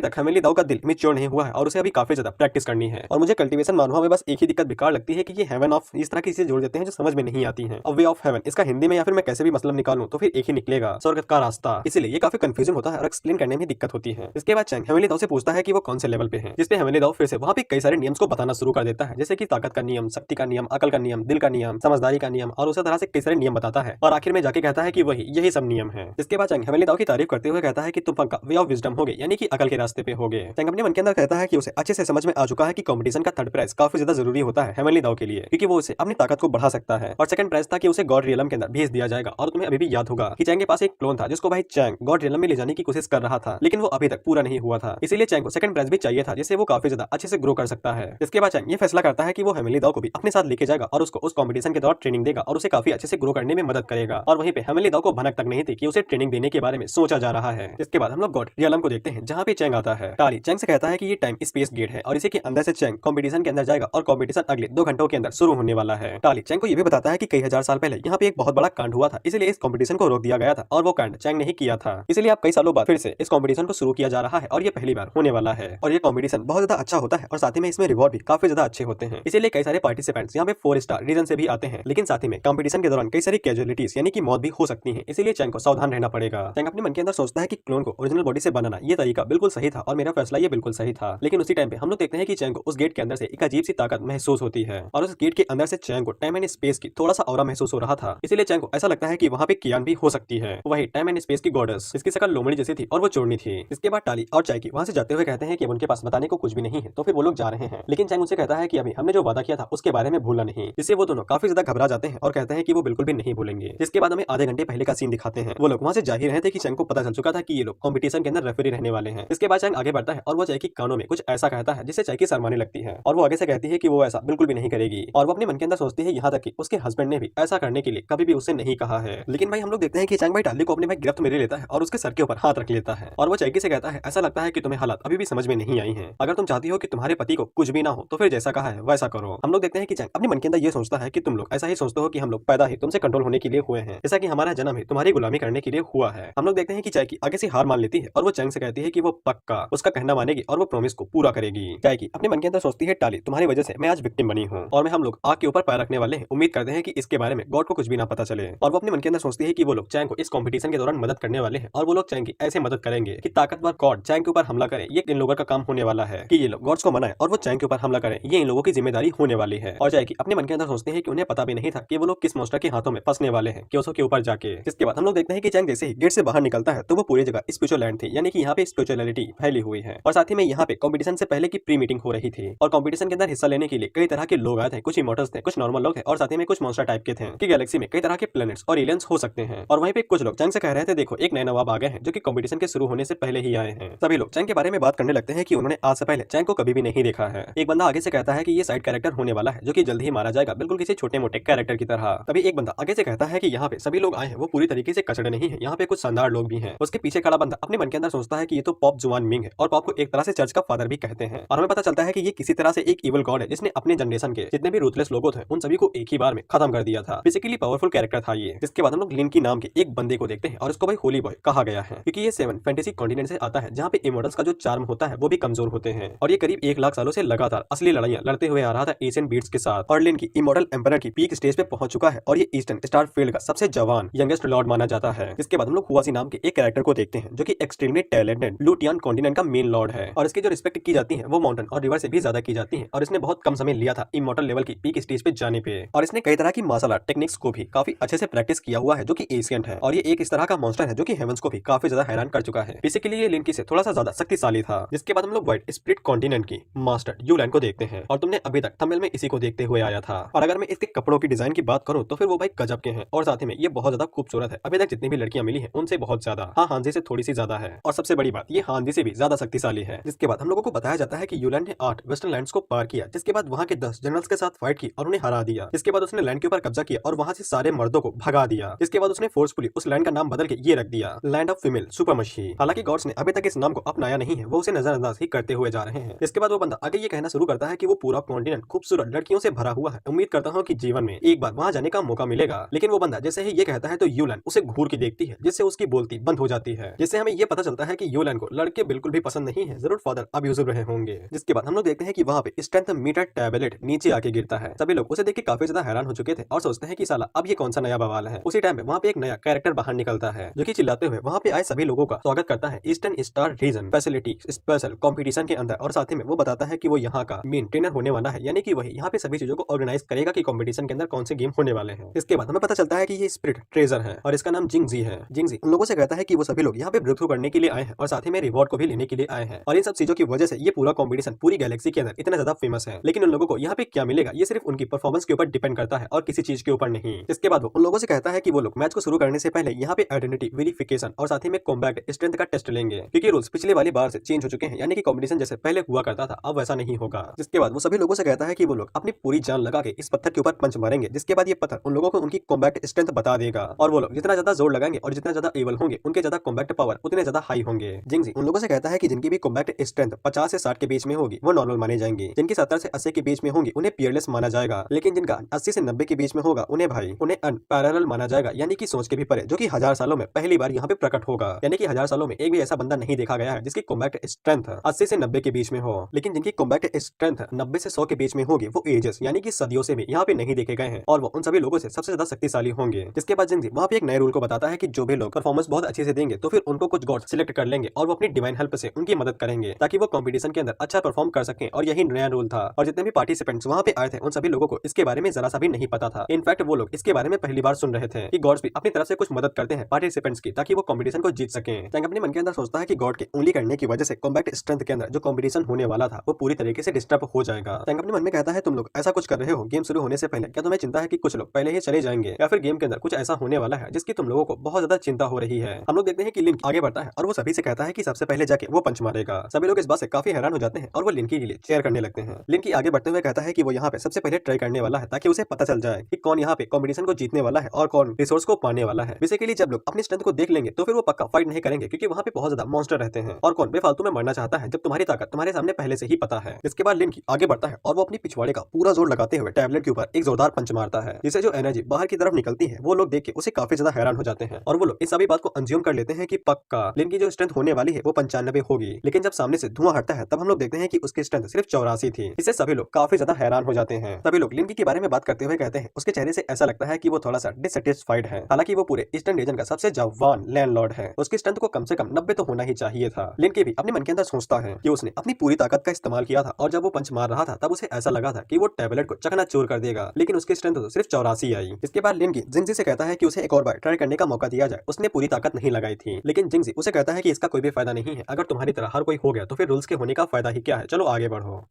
तक हेवनली दाओ का दिल मैच्योर नहीं हुआ है और उसे अभी काफी ज्यादा प्रैक्टिस करनी है। और मुझे कल्टीवेशन मानुआ में बस एक ही दिक्कत बेकार लगती है कि ये हेवन ऑफ इस तरह की चीजें जोड़ देते हैं जो समझ में नहीं आती है। और वे ऑफ हेवन इसका हिंदी में या फिर मैं कैसे भी मतलब निकालूं तो फिर एक ही निकलेगा, स्वर्ग का रास्ता, इसलिए ये काफी कंफ्यूजन होता है और एक्सप्लेन करने में दिक्कत होती है। इसके बाद चैंग हेवनली दाओ से पूछता है कि वो कौन से लेवल पे है, जिसपे हेवनली दाओ फिर से वहाँ पे कई सारे नियम्स को बताना शुरू कर देता है, जैसे कि ताकत का नियम, शक्ति का नियम, अकल का नियम, दिल का नियम, समझदारी का नियम और उसी तरह से कई सारे नियम बताता है और आखिर में जाके कहता है कि यही सब नियम है। इसके बाद चैंग हेवनली दाओ की तारीफ करते हुए कहता है कि तुम पक्का वे ऑफ विजडम होगे यानी कि अकल के रास्ते पे होगे। चैंग अपने मन के अंदर कहता है कि उसे अच्छे से समझ में आ चुका है कि कंपटीशन का थर्ड प्राइज काफी ज्यादा जरूरी होता है हेवनली दाओ के लिए, क्योंकि वो उसे अपनी ताकत को बढ़ा सकता है। और सेकंड प्राइज था कि उसे गॉड रियलम के अंदर भेज दिया जाएगा। और तुम्हें अभी भी याद होगा कि चैंग के पास एक क्लोन था जिसको भाई चैंग गॉड रियलम में ले जाने की कोशिश कर रहा था, लेकिन वो अभी तक पूरा नहीं हुआ था, इसीलिए चैंग को सेकंड प्राइज भी चाहिए था जिससे वो काफी ज्यादा अच्छे से ग्रो कर सकता है। इसके बाद चैंग ये फैसला करता है कि वो हेवनली दाओ को भी अपने साथ लेके जाएगा और उसको उस कंपटीशन के दौरान ट्रेनिंग देगा और उसे काफी अच्छे से ग्रो करने में मदद करेगा। और वहीं पे हेवनली दाओ को भनक तक नहीं थी कि उसे ट्रेनिंग देने के बारे में सोचा जा रहा है। इसके बाद हम लोग गॉड रियलम को देखते हैं जहाँ पे चैंग आता है। टाली चैंग से कहता है कि ये टाइम स्पेस गेट है और इसी के अंदर से चैंग कंपटीशन के अंदर जाएगा और कंपटीशन अगले 2 घंटों के अंदर शुरू होने वाला है। टाली चैंग को ये भी बताता है कि कई हजार साल पहले यहाँ पे एक बहुत बड़ा कांड हुआ था, इसलिए इस कंपटीशन को रोक दिया गया था और वो कांड चैंग ने ही किया था, इसलिए आप कई सालों बाद फिर से इस कंपटीशन कंपटीशन को शुरू किया जा रहा है और ये पहली बार होने वाला है और ये कंपटीशन बहुत ज्यादा अच्छा होता है और साथ ही में इसमें रिवॉर्ड भी काफी ज्यादा अच्छे होते हैं। इसीलिए कई सारे पार्टिसिपेंट्स यहाँ पे 4 स्टार रीजन से भी आते हैं, लेकिन साथ ही में कंपटीशन के दौरान कई सारी कैजुअलिटीज यानी कि मौत भी हो सकती है, इसीलिए चैंग को सावधान रहना पड़ेगा। चैंग अपने मन के अंदर सोचता है कि क्लोन को ओरिजिनल बॉडी से बनाना ये तरीका बिल्कुल सही था और मेरा फैसला ये बिल्कुल सही था, लेकिन उसी टाइम पे हम लोग देखते हैं कि चैंग को उस गेट के अंदर से एक अजीब सी ताकत महसूस होती है और उस गेट के अंदर से चैंग को टाइम एंड स्पेस की थोड़ा सा ऑरा महसूस हो रहा था। इसीलिए चैंग को ऐसा लगता है कि वहाँ पे कियान भी हो सकती है, वही टाइम एंड स्पेस की गॉडेस, जिसकी शक्ल लोमड़ी जैसी थी और वो चोरनी थी। इसके बाद टाली और चायकी वहाँ से जाते हुए कहते हैं कि उनके पास बताने को कुछ भी नहीं है, तो फिर वो लोग जा रहे हैं, लेकिन चैंग उनसे कहता है कि अभी हमने जो वादा किया था उसके बारे में भूलना नहीं, जिससे वो दोनों काफी ज्यादा घबरा जाते हैं और कहते हैं कि वो बिल्कुल भी नहीं भूलेंगे। जिसके बाद हमें आधे घंटे पहले का सीन दिखाते हैं। वो लोग वहाँ से जा ही रहे थे कि चैंग को पता चल चुका था कि ये लोग कंपटीशन के अंदर रेफरी रहने वाले हैं। इसके बाद चैंग आगे बढ़ता है और वो चायकी कानों में कुछ ऐसा कहता है जिससे चायकी शर्माने लगती है और वो आगे से कहती है कि वो ऐसा बिल्कुल भी नहीं करेगी और वो अपने मन के अंदर सोचती है यहाँ तक कि उसके हस्बैंड ने भी ऐसा करने के लिए कभी भी उससे नहीं कहा है। लेकिन भाई हम लोग देखते हैं कि चैंग भाई टाली को अपने भाई गिरफ्त में ले लेता है और उसके सर के ऊपर हाथ रख लेता है और वो चायकी से कहता है ऐसा लगता है कि तुम्हें हालात अभी भी समझ में नहीं आई है, अगर तुम चाहती हो कि तुम्हारे पति को कुछ भी ना हो तो फिर जैसा कहा है वैसा करो। हम लोग देखते हैं कि चैंग अपने मन के अंदर ये सोचता है कि तुम लोग ऐसा ही सोचते हो कि हम लोग पैदा ही तुमसे कंट्रोल होने के लिए हुए हैं, जैसा कि हमारा जन्म ही तुम्हारी गुलामी करने के लिए हुआ है। हम लोग देखते हैं कि चायकी आगे से हार मान लेती है और वो चैंग से कहती है कि वो पक्का उसका कहना मानेगी और वो प्रॉमिस को पूरा करेगी। चायकी अपने मन के अंदर सोचती है टाली तुम्हारी वजह से मैं आज विक्टिम बनी हूँ और मैं हम लोग आग के ऊपर पैर रखने वाले हैं, उम्मीद करते हैं कि इसके बारे में गॉड को कुछ भी ना पता चले। और वो अपने मन के अंदर सोचती है कि वो लोग चैंग को इस कंपटीशन के दौरान मदद करने वाले हैं और वो लोग चैंग की ऐसे मदद करेंगे कि ताकतवर गॉड चैंग के ऊपर हमला करे। ये इन लोगों का काम होने वाला है कि ये लोग गॉड्स को मनाए और वो चैंग के ऊपर हमला करें, ये इन लोगों की जिम्मेदारी होने वाली है। और चायकी अपने मन के अंदर सोचते हैं कि उन्हें पता भी नहीं था कि वो लोग किस मॉन्स्टर के हाथों में फंसने वाले हैं क्योसो के ऊपर जाके। इसके बाद हम लोग देखते हैं कि चैंग जैसे ही गेट से बाहर निकलता है तो वो पूरी जगह स्पिरिचुअल लैंड थी, यानी कि यहाँ पे स्पिरिचुअलिटी फैली हुई है और साथ ही में यहाँ पे कंपटीशन से पहले की प्री मीटिंग हो रही थी और कंपटीशन के अंदर हिस्सा लेने के लिए कई तरह के लोग आए थे, कुछ इमोर्टल्स थे, कुछ नॉर्मल लोग थे और साथ ही में कुछ मॉन्स्टर टाइप के थे कि गैलेक्सी में कई तरह के प्लैनेट्स और एलियंस हो सकते हैं। और वहीं पे कुछ लोग चैंग से कह रहे थे देखो एक नए नवाब आ गए हैं जो कि कंपटीशन के शुरू होने से पहले ही आए हैं। सभी लोग चैंग के बारे में बात करने लगते हैं कि उन्होंने आज से पहले चैंग को कभी भी नहीं देखा है। एक बंदा आगे से कहता है कि ये साइड कैरेक्टर होने वाला है जो कि जल्द ही मारा जाएगा, बिल्कुल किसी छोटे मोटे कैरेक्टर की तरह। तभी एक बंदा आगे से कहता है कि यहाँ पे सभी लोग आए हैं वो पूरी तरीके से कचड़े नहीं है, यहाँ पे कुछ शानदार लोग भी हैं। उसके पीछे खड़ा बंदा अपने मन के अंदर सोचता है कि ये तो पॉप जुआन मिंग है और पॉप को एक तरह से चर्च का फादर भी कहते हैं और हमें पता चलता है कि ये किसी तरह से एक इवल गॉड है जिसने अपने जनरेशन के जितने भी रूथलेस लोगों थे उन सभी को एक ही बार में खत्म कर दिया था। बेसिकली पावरफुल कैरेक्टर था ये। जिसके बाद हम लोग लिंकी नाम के एक बंदे को देखते हैं और इसको भाई होली बॉय कहा गया है क्योंकि ये 7 फैंटेसी कॉन्टिनेंट से आता है जहाँ पे इमोर्टल्स का जो चार्म होता है वो भी कमजोर होते हैं और ये करीब 1 लाख सालों से लगातार असली लड़ाइयां लड़ते हुए आ रहा था एशियन बीट्स के साथ। और लिंकी इमोर्टल एम्परर की पीक स्टेज पे पहुंच चुका है और ये ईस्टर्न स्टार फील्ड का सबसे जवान यंगेस्ट लॉर्ड माना जाता है। इसके बाद हम लोग हुआसी नाम के एक कैरेक्टर को देखते हैं जो कि एक्सट्रीमली टैलेंटेड लूटियन कॉन्टिनेंट का मेन लॉर्ड है और इसकी जो रिस्पेक्ट की जाती है वो माउंटेन और रिवर से भी ज्यादा की जाती है और इसने बहुत कम समय लिया था इमोर्टल लेवल की पीक स्टेज पे जाने पे और इसने कई तरह की मार्शल आर्ट टेक्निक्स को भी काफी अच्छे से प्रैक्टिस किया हुआ है जो कि एशियंट है और ये एक इस तरह का मॉन्स्टर है जो कि हेवंस को भी काफी ज्यादा हैरान कर चुका है। बेसिकली ये लिंकी से थोड़ा सा ज्यादा शक्तिशाली था। जिसके बाद हम लोग व्हाइट स्प्लिट कॉन्टिनेंट की मास्टर यूलैंड को देखते हैं और तुमने अभी तक थंबनेल में इसी को देखते हुए आया था और अगर मैं इसके कपड़ों की डिजाइन की बात करूं तो फिर वो भाई गजब के हैं और साथ ही में ये बहुत ज्यादा खूबसूरत है। अभी तक जितनी भी लड़कियां मिली हैं उनसे बहुत ज्यादा, हाँ हांजी से थोड़ी सी ज्यादा है और सबसे बड़ी बात ये हांजी से भी ज्यादा शक्तिशाली है। जिसके बाद हम लोगों को बताया जाता है कि यूलैंड ने 8 वेस्टर्न लैंड्स को पार किया, जिसके बाद वहाँ के 10 जनरल्स के साथ फाइट की और उन्हें हरा दिया। जिसके बाद उसने लैंड के ऊपर कब्जा किया और वहाँ से सारे मर्दों को भगा दिया। जिसके बाद उसने फोर्सफुली उस लैंड का नाम बदल के ये रख दिया लैंड ऑफ फीमेल सुपरमशी। हालांकि गॉड्स ने अभी तक इस नाम को अपनाया नहीं है, वो उसे नजरअंदाज ही करते हुए जा रहे हैं। इसके बाद वो बंदा आगे ये कहना शुरू करता है कि वो पूरा कॉन्टिनेंट खूबसूरत लड़कियों से भरा हुआ है, उम्मीद करता हूँ कि जीवन में एक बार वहाँ जाने का मौका मिलेगा। लेकिन वो बंदा जैसे ही ये कहता है तो यूलैंड उसे घूर के देखती है जिससे उसकी बोलती बंद हो जाती है, जिससे हमें ये पता चलता है कि यूलैंड को लड़के बिल्कुल भी पसंद नहीं है, जरूर फादर अब्यूजिव रहे होंगे। जिसके बाद हम लोग देखते हैं कि वहाँ पे स्ट्रेंथ मीटर टैबलेट नीचे आके गिरता है। सभी लोग उसे देख के काफी ज्यादा हैरान हो चुके थे और सोचते हैं कि साला अब ये कौन सा नया बवाल है। उसी टाइम पे वहाँ पे एक नया कैरेक्टर बाहर निकलता है जो कि चिल्लाते हुए वहाँ पे आए सभी लोगों का स्वागत करता है eastern star region facility special competition के अंदर और साथ ही में वो बताता है कि वो यहाँ का मेन ट्रेनर होने वाला है, यानी कि वही यहाँ पे सभी चीजों को ऑर्गेनाइज करेगा कि कंपटीशन के अंदर कौन से गेम होने वाले हैं। इसके बाद हमें पता चलता है कि ये स्पिरिट ट्रेजर है और इसका नाम जिंगजी है। जिंगजी उन लोगों से कहता है कि वो सभी लोग यहाँ पे ब्रेक थ्रू करने के लिए आए हैं और साथ ही में रिवॉर्ड को भी लेने के लिए आए हैं और इन सब चीजों की वजह से ये पूरा कंपटीशन पूरी गैलेक्सी के अंदर इतना ज्यादा फेमस है। लेकिन उन लोगों को यहाँ पे क्या मिलेगा ये सिर्फ उनकी परफॉर्मेंस के ऊपर डिपेंड करता है और किसी चीज के ऊपर नहीं। इसके बाद वो उन लोगों से कहता है कि वो लोग मैच को शुरू करने से पहले यहाँ पे आइडेंटिटी वेरिफिकेशन और साथ ही में कॉम्बैट स्ट्रेंथ का टेस्ट लेंगे क्योंकि रूल्स पिछले वाली बार से चेंज हो चुके हैं, यानी कि कंपटीशन जैसे पहले हुआ करता था अब वैसा नहीं होगा। जिसके बाद वो सभी लोगों से कहता है कि वो लोग अपनी पूरी जान लगा के इस पत्थर के ऊपर पंच मारेंगे, जिसके बाद ये पत्थर उन लोगों को उनकी कॉम्बैट स्ट्रेंथ बता देगा और वो लोग जितना ज्यादा जोर लगाएंगे और जितना ज्यादा एबल होंगे उनके ज्यादा कॉम्बैट पावर उतने ज्यादा हाई होंगे। जिंगजी उन लोगों से कहता है कि जिनकी भी कॉम्बैट स्ट्रेंथ 50 से 60 के बीच में होगी वो नॉर्मल माने जाएंगे, जिनकी 70 से 80 के बीच में होंगी उन्हें पियरलेस माना जाएगा, लेकिन जिनका 80 से 90 के बीच में होगा उन्हें अनपैरेलल माना जाएगा, यानी कि सोच के भी परे, जो कि 1000 सालों में पहली बार यहाँ पे प्रकट होगा, यानी कि 1000 सालों में एक कहीं भी ऐसा बंदा नहीं देखा गया है जिसकी कॉम्बैट स्ट्रेंथ 80 से 90 के बीच में हो, लेकिन जिनकी कॉम्बैट स्ट्रेंथ 90 से 100 के बीच में होगी वो एजेस यानी कि सदियों से भी यहाँ पे नहीं देखे गए हैं और वो उन सभी लोगों से सबसे ज्यादा शक्तिशाली होंगे। जिसके बाद जिंजी वहाँ पे एक नए रूल को बताता है कि जो भी लोग परफॉर्मेंस बहुत अच्छे से देंगे तो फिर उनको कुछ गॉड सिलेक्ट कर लेंगे और वो अपनी डिवाइन हेल्प से उनकी मदद करेंगे ताकि वो कंपटीशन के अंदर अच्छा परफॉर्म कर सकें। और यही नया रूल था और जितने भी पार्टिसिपेंट्स वहाँ पे आए थे उन सभी लोगों को इसके बारे में जरा सा भी नहीं पता था। इनफैक्ट वो लोग इसके बारे में पहली बार सुन रहे थे कि गॉड्स भी अपनी तरफ से कुछ मदद करते हैं पार्टिसिपेंट्स की ताकि वो कंपटीशन को जीत सके। टैंक अपने मन के अंदर सोचता है कि गॉड के उंगली करने की वजह से कॉम्बैट स्ट्रेंथ के अंदर जो कंपटीशन होने वाला था वो पूरी तरीके से डिस्टर्ब हो जाएगा। टैंक अपने मन में कहता है तुम लोग ऐसा कुछ कर रहे हो गेम शुरू होने से पहले, क्या तुम्हें चिंता है कि कुछ लोग पहले ही चले जाएंगे या फिर गेम के अंदर कुछ ऐसा होने वाला है जिसकी तुम लोगों को बहुत ज्यादा चिंता हो रही है। हम लोग देखते हैं कि लिंक आगे बढ़ता है और वो सभी से कहता है कि सबसे पहले जाके वो पंच मारेगा। सभी लोग इस बात से काफी हैरान हो जाते हैं और वो लिंकी के लिए चेयर करने लगते हैं। लिंकी आगे बढ़ते हुए कहता है कि वो यहाँ पे सबसे पहले ट्राई करने वाला है ताकि उसे पता चल जाए कि कौन यहाँ पे कॉम्पिटिशन को जीतने वाला है और कौन रिसोर्स को पाने वाला है। बेसिकली जब लोग अपनी स्ट्रेंथ को देख लेंगे तो फिर वो पक्का फाइट नहीं करेंगे क्योंकि वहाँ पे बहुत ज्यादा मॉन्स्टर रहते हैं और कौन बेफालतू में मरना चाहता है जब तुम्हारी ताकत तुम्हारे सामने पहले से ही पता है। इसके बाद लिंकी आगे बढ़ता है और वो अपनी पिछवाड़े का पूरा जोर लगाते हुए टैबलेट के ऊपर एक जोरदार पंच मारता है जिससे जो एनर्जी बाहर की तरफ निकलती है वो लोग देख के उसे काफी ज्यादा हैरान हो जाते हैं और वो लोग इस सभी बात को अंज्यूम कर लेते हैं कि पक्का लिंकी जो स्ट्रेंथ होने वाली है वो 95 होगी। लेकिन जब सामने से धुआं हटता है तब हम लोग देखते हैं कि उसकी स्ट्रेंथ सिर्फ 84 थी। इससे सभी लोग काफी ज्यादा हैरान हो जाते हैं। सभी लोग लिंकी के बारे में बात करते हुए कहते हैं उसके चेहरे से ऐसा लगता है कि वो थोड़ा सा डिससेटिस्फाइड है। हालांकि वो पूरे ईस्टर्न रीजन का सबसे जवान लैंडलॉर्ड है, उसकी स्ट्रेंथ को कम से कम 90 तो होना ही चाहिए था। लिंकी भी अपने मन के अंदर सोचता है कि उसने अपनी पूरी ताकत का इस्तेमाल किया था और जब वो पंच मार रहा था तब उसे ऐसा लगा था कि वो टैबलेट को चकनाचूर कर देगा, लेकिन उसकी स्ट्रेंथ तो सिर्फ 84 आई। इसके बाद लिंकी जिंगजी से कहता है कि उसे एक और बार ट्राई करने का मौका दिया जाए। उसने पूरी ताकत नहीं लगाई थी, लेकिन जिंगजी उसे कहता है कि इसका कोई भी फायदा नहीं है, अगर तुम्हारी तरह हर कोई हो गया तो फिर रूल्स के होने का फायदा ही क्या है, चलो आगे बढ़ो।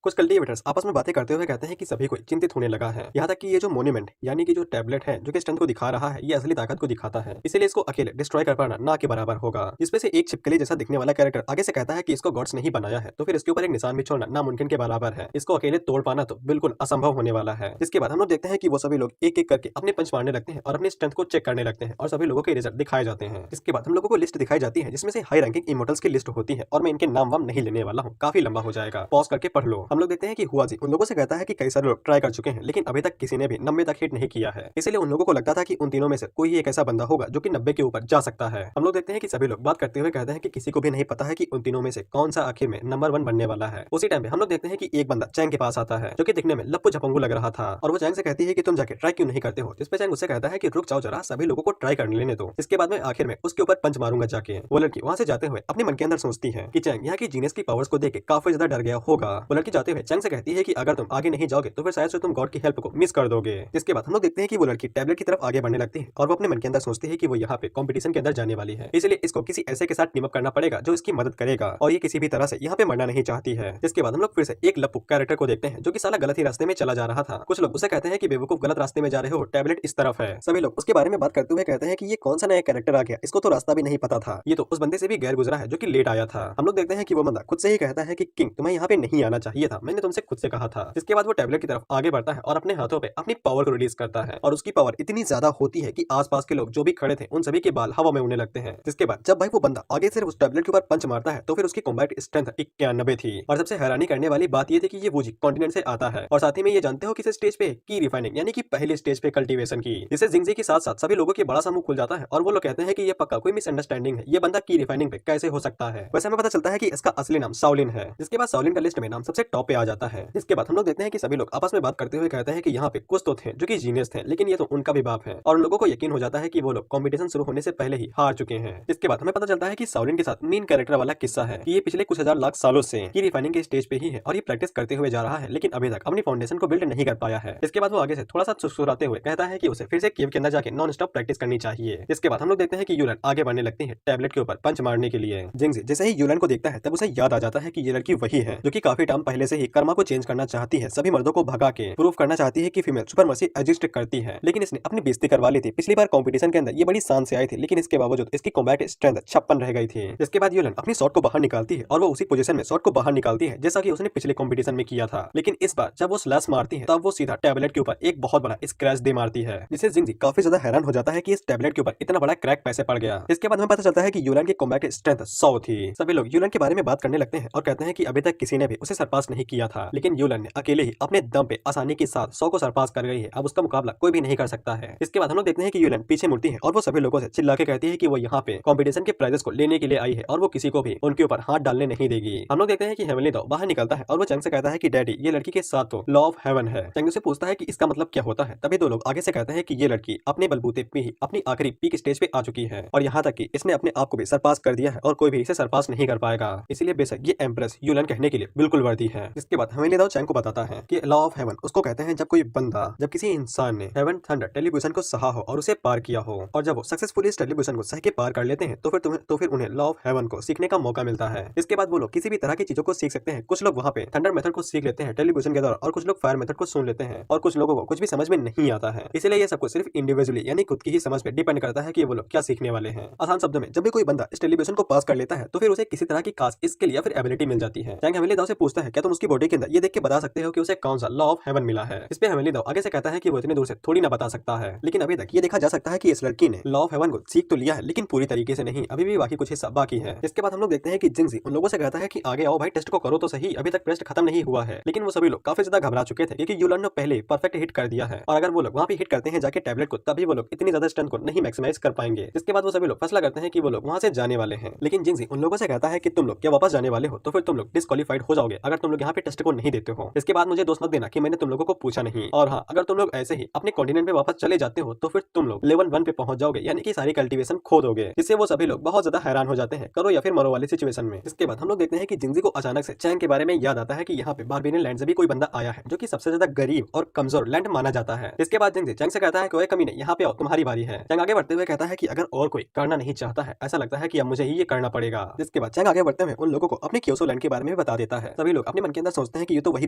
कुछ कल्टीवेटर्स आपस में बातें करते हुए कहते हैं कि सभी को चिंतित होने लगा है, यहाँ तक कि ये जो मोन्यूमेंट यानी कि जो टैबलेट है जो कि स्ट्रेंथ को दिखा रहा है ये असली ताकत को दिखाता है, इसीलिए इसको अकेले डिस्ट्रॉय कर पाना ना के बराबर होगा। इसमें से एक छिपकली जैसा दिखने वाला कैरेक्टर आगे से कहता है कि इसको गॉड्स नहीं बनाया है तो फिर इसके ऊपर एक निशान भी छोड़ना नामुमकिन के बराबर है, इसको अकेले तोड़ पाना तो बिल्कुल असंभव होने वाला है। इसके बाद हम लोग देखते हैं कि वो सभी लोग एक एक करके अपने पंच मारने लगते हैं और अपनी स्ट्रेंथ को चेक करने लगते हैं और सभी लोगों के रिजल्ट दिखाए जाते हैं। इसके बाद हम लोगों को लिस्ट दिखाई जाती है जिसमें से हाई रैंकिंग इमोर्टल्स की लिस्ट होती है और मैं इनके नाम वाम नहीं लेने वाला हूँ, काफी लंबा हो जाएगा, पॉज करके पढ़ लो। हम लोग देखते हैं कि हुआ उन लोगों से कहता है कि कई सारे लोग ट्राई कर चुके हैं लेकिन अभी तक किसी ने भी 90 तक हिट नहीं किया है, इसलिए उन लोगों को लगता था कि उन तीनों में से कोई एक ऐसा बंदा होगा जो कि 90 के ऊपर जा सकता है। हम लोग देखते हैं कि सभी लोग बात करते हुए कहते हैं कि किसी को भी नहीं पता है कि उन तीनों में से कौन सा आखिर में नंबर 1 बनने वाला है। उसी टाइम पे हम लोग देखते हैं कि एक बंदा चैंग के पास आता है जो कि दिखने में लप्पू झपंगू लग रहा था और वो चैंग से कहती है कि तुम जाके ट्राई क्यों नहीं करते हो। जिस पे चैंग उससे कहता है कि रुक जाओ जरा, सभी लोगों को ट्राई कर लेने दो, इसके बाद में आखिर में उसके ऊपर पंच मारूंगा जाके। वो लड़की वहां से जाते हुए अपने मन के अंदर सोचती है कि चैंग यहाँ की जीनियस की पावर्स को देख के काफी ज्यादा डर गया होगा। वो लड़की जाते हुए चैंग से कहती है कि अगर तुम आगे नहीं जाओगे तो फिर शायद से तुम गॉड की हेल्प को मिस कर दोगे। जिसके बाद हम लोग देखते हैं कि वो लड़की टैबलेट की तरफ आगे बढ़ने लगती है और वो अपने मन के अंदर सोचती है कि वो यहाँ पे कंपटीशन के अंदर जाने वाली है, इसलिए इसको किसी ऐसे के साथ टीम अप करना पड़ेगा जो इसकी मदद करेगा और ये किसी भी तरह से यहाँ पे मरना नहीं चाहती है। जिसके बाद हम लोग फिर से एक लप्पू कैरेक्टर को देखते हैं जो कि साला गलत ही रास्ते में चला जा रहा था। कुछ लोग उसे कहते हैं कि बेवकूफ गलत रास्ते में जा रहे हो, टैबलेट इस तरफ है। सभी लोग उसके बारे में बात करते हुए कहते हैं कि ये कौन सा नया कैरेक्टर आ गया, इसको तो रास्ता भी नहीं पता था, ये तो उस बंदे से भी गैर गुजरा है जो कि लेट आया था। हम लोग देखते हैं कि वो बंदा खुद से ही कहता है कि किंग तुम्हें यहाँ पे नहीं आना चाहिए था, मैंने तुमसे खुद से कहा था। जिसके बाद वो टैबलेट की तरफ आगे बढ़ता है और अपने हाथों पे अपनी पावर को रिलीज करता है और उसकी पावर इतनी ज्यादा होती है कि आसपास के लोग जो भी खड़े थे उन सभी के बाल हवा में उड़ने लगते हैं। जिसके बाद जब भाई वो बंदा आगे से उस टैबलेट के ऊपर पंच मारता है तो फिर उसकी कॉम्बैट स्ट्रेंथ 91 थी और सबसे हैरानी करने वाली बात ये थी कि ये वूजी कॉन्टिनेंट से आता है और साथ ही में ये जानते हो किस स्टेज पे की रिफाइनिंग यानी कि पहली स्टेज पे कल्टीवेशन की, जिससे जिंगजी के साथ साथ सभी लोगों के बड़ा सा मुंह खुल जाता है और वो लोग कहते हैं कि ये पक्का कोई मिसअंडरस्टैंडिंग है, ये बंदा की रिफाइनिंग पे कैसे हो सकता है। वैसे हमें पता चलता है कि इसका असली नाम शाओलिन है। जिसके बाद शाओलिन का लिस्ट में नाम सबसे टॉप पे आ जाता है। जिसके बाद हम लोग देखते हैं कि सभी लोग आपस में बात करते हुए कहते हैं कि यहाँ पे कुछ तो थे जो कि जीनियस थे लेकिन ये तो उनका भी बाप है और उन लोगों को यकीन हो जाता है कि वो लोग कंपटीशन शुरू होने से पहले ही हार चुके हैं। इसके बाद हमें पता चलता है कि शाओलिन के साथ मेन कैरेक्टर वाला किस्सा है कि ये पिछले कुछ हजार लाख सालों से की रिफाइनिंग के स्टेज पे ही है और ये प्रैक्टिस करते हुए जा रहा है लेकिन अभी तक अपनी फाउंडेशन को बिल्ड नहीं कर पाया है। इसके बाद वो आगे से थोड़ा सा सुसुराते हुए कहता है कि उसे फिर से केव के अंदर जाके नॉन स्टॉप प्रैक्टिस करनी चाहिए। इसके बाद हम लोग देखते हैं कि यूलन आगे बढ़ने लगती है टैबलेट के ऊपर पंच मारने के लिए। जिंगजी जैसे ही यूलन को देखता है तब उसे याद आ जाता है कि ये लड़की वही है जो कि काफी टाइम पहले से ही कर्मा को चेंज करना चाहती है, सभी मर्दों को भगा के प्रूव करना चाहती है कि फीमेल सुपरमर्सी एग्जिस्ट करती है, लेकिन इसने अपनी बेइज्जती करवा ली थी। पिछली बार कंपटीशन के अंदर ये बड़ी शान से आई थी लेकिन इसके बावजूद इसकी कॉम्बैट स्ट्रेंथ 56 रह गई थी। इसके बाद यूलन अपनी शॉट को बाहर निकालती है और वो उसी पोजीशन में शॉट को बाहर निकालती है जैसा कि उसने पिछले कंपटीशन में किया था, लेकिन इस बार जब वो स्लैश मारती है तब वो सीधा टैबलेट के ऊपर एक बहुत बड़ा स्क्रैच दे मारती है, जिससे जिंगजी काफी ज्यादा हैरान हो जाता है कि इस टैबलेट के ऊपर इतना बड़ा क्रैक कैसे पड़ गया। इसके बाद हमें पता चलता है कि यूलन की कॉम्बैट स्ट्रेंथ 100 थी। सभी लोग यूलन के बारे में बात करने लगते हैं और कहते हैं कि अभी तक किसी ने भी उसे सरपास नहीं किया था, लेकिन यूलन ने अकेले ही अपने दम पे आसानी के साथ 100 को सरपास कर गई है। अब उसका मुकाबला कोई भी नहीं कर सकता है। इसके बाद हम लोग देखते हैं कि यूलन पीछे मुड़ती है और वो सभी लोगों से चिल्ला के कहती है कि वो यहाँ पे कंपटीशन के प्राइजेस को लेने के लिए आई है और वो किसी को भी उनके ऊपर हाथ डालने नहीं देगी। हम लोग देखते हैं कि हेवनली दाओ बाहर निकलता है और वो चंग से कहता है कि डैडी, ये लड़की के साथ तो लॉ ऑफ हेवन है। चंग से पूछता है कि इसका मतलब क्या होता है। तभी दो लोग आगे से कहते हैं कि ये लड़की अपने बलबूते पे ही अपनी आखिरी पीक स्टेज पे आ चुकी है और यहाँ तक कि इसने अपने आप को भी सरपास कर दिया है और कोई भी इसे सरपास नहीं कर पाएगा। इसीलिए बेशक ये एम्प्रेस यूलन कहने के लिए बिल्कुल वर्दी है। इसके बाद हेवनली दाओ चैंग को बताता है कि लॉ ऑफ हेवन उसको कहते हैं जब किसी इंसान ने हेवन थंडर टेलीविजन को सहा हो और उसे पार किया हो, और जब वो सक्सेसफुली इस टेलीविजन को सह के पार कर लेते हैं तो फिर उन्हें लॉ ऑफ हेवन को सीखने का मौका मिलता है। इसके बाद वो लोग किसी भी तरह की चीजों को सीख सकते हैं। कुछ लोग वहाँ पे थंडर मेथड को सीख लेते हैं टेलीविजन के द्वारा और कुछ लोग फायर मेथड को सुन लेते हैं और कुछ लोगों को कुछ भी समझ में नहीं आता है। इसलिए ये सब कुछ सिर्फ इंडिविजुअली यानी खुद की ही समझ पे डिपेंड करता है कि वो लोग क्या सीखने वाले हैं। आसान शब्दों में, जब भी कोई बंदा इस टेलीविजन को पास कर लेता है तो फिर उसे किसी तरह की खास स्किल या फिर एबिलिटी मिल जाती है। चैंग हेवनली दाओ से पूछता है, क्या तुम उसकी बॉडी के अंदर ये देख के बता सकते हो कि उसे कौन सा लॉ ऑफ हेवन मिला है। इस पे हेवनली दाओ आगे से कहता है कि वो इतनी दूर से थोड़ी ना बता सकता है, लेकिन अभी तक ये देखा जा सकता है कि इस लड़की ने लॉ ऑफ हेवन को सीख तो लिया है, लेकिन पूरी तरीके से नहीं, अभी भी बाकी कुछ हिस्सा बाकी है। इसके बाद हम लोग देखते हैं कि जिंगजी उन लोगों से कहता है कि आगे आओ भाई, टेस्ट को करो तो सही, अभी तक टेस्ट खत्म नहीं हुआ है। लेकिन वो सभी लोग काफी ज्यादा घबरा चुके थे क्योंकि यूलन ने पहले परफेक्ट हिट कर दिया है और अगर वो लोग वहाँ पे हिट करते हैं जाके टैबलेट को, तभी वो लोग इतनी ज्यादा स्टन को नहीं मैक्सिमाइज कर पाएंगे। इसके बाद वो सभी लोग फैसला करते हैं कि वो लोग वहाँ से जाने वाले हैं, लेकिन जिंगजी उन लोगों से कहता है कि तुम लोग क्या वापस जाने वाले हो तो फिर तुम लोग डिस्क्वालीफाइड हो जाओगे अगर तुम लोग यहाँ पे टेस्ट को नहीं देते हो। इसके बाद मुझे दोस्त मत देना कि मैंने तुम लोगों को पूछा नहीं, और हाँ, अगर तुम लोग ऐसे ही अपने कॉन्टिनेंट पे वापस चले जाते हो तो फिर तुम लोग लेवल 1 पे पहुंच जाओगे, यानी कि सारी कल्टीवेशन खो दोगे। जिससे वो सभी लोग बहुत ज्यादा हैरान हो जाते हैं, करो या फिर मरो वाली सिचुएशन में। इसके बाद हम लोग देखते हैं कि जिंगजी को अचानक से चैंग के बारे में याद आता है कि यहाँ पे बारबेरियन लैंड से भी कोई बंदा आया है जो कि सबसे ज्यादा गरीब और कमजोर लैंड माना जाता है। इसके बाद जिंगजी चैंग से कहता है कि ओए कमीने, यहाँ पे आओ, तुम्हारी बारी है। चैंग आगे बढ़ते हुए कहता है कि अगर और कोई करना नहीं चाहता है, ऐसा लगता है कि अब मुझे ही ये करना पड़ेगा। जिसके बाद चैंग आगे बढ़ते हुए उन लोगों को अपने क्योसो लैंड के बारे में बता देता है। सभी लोग अपने मन के अंदर सोचते हैं कि ये तो वही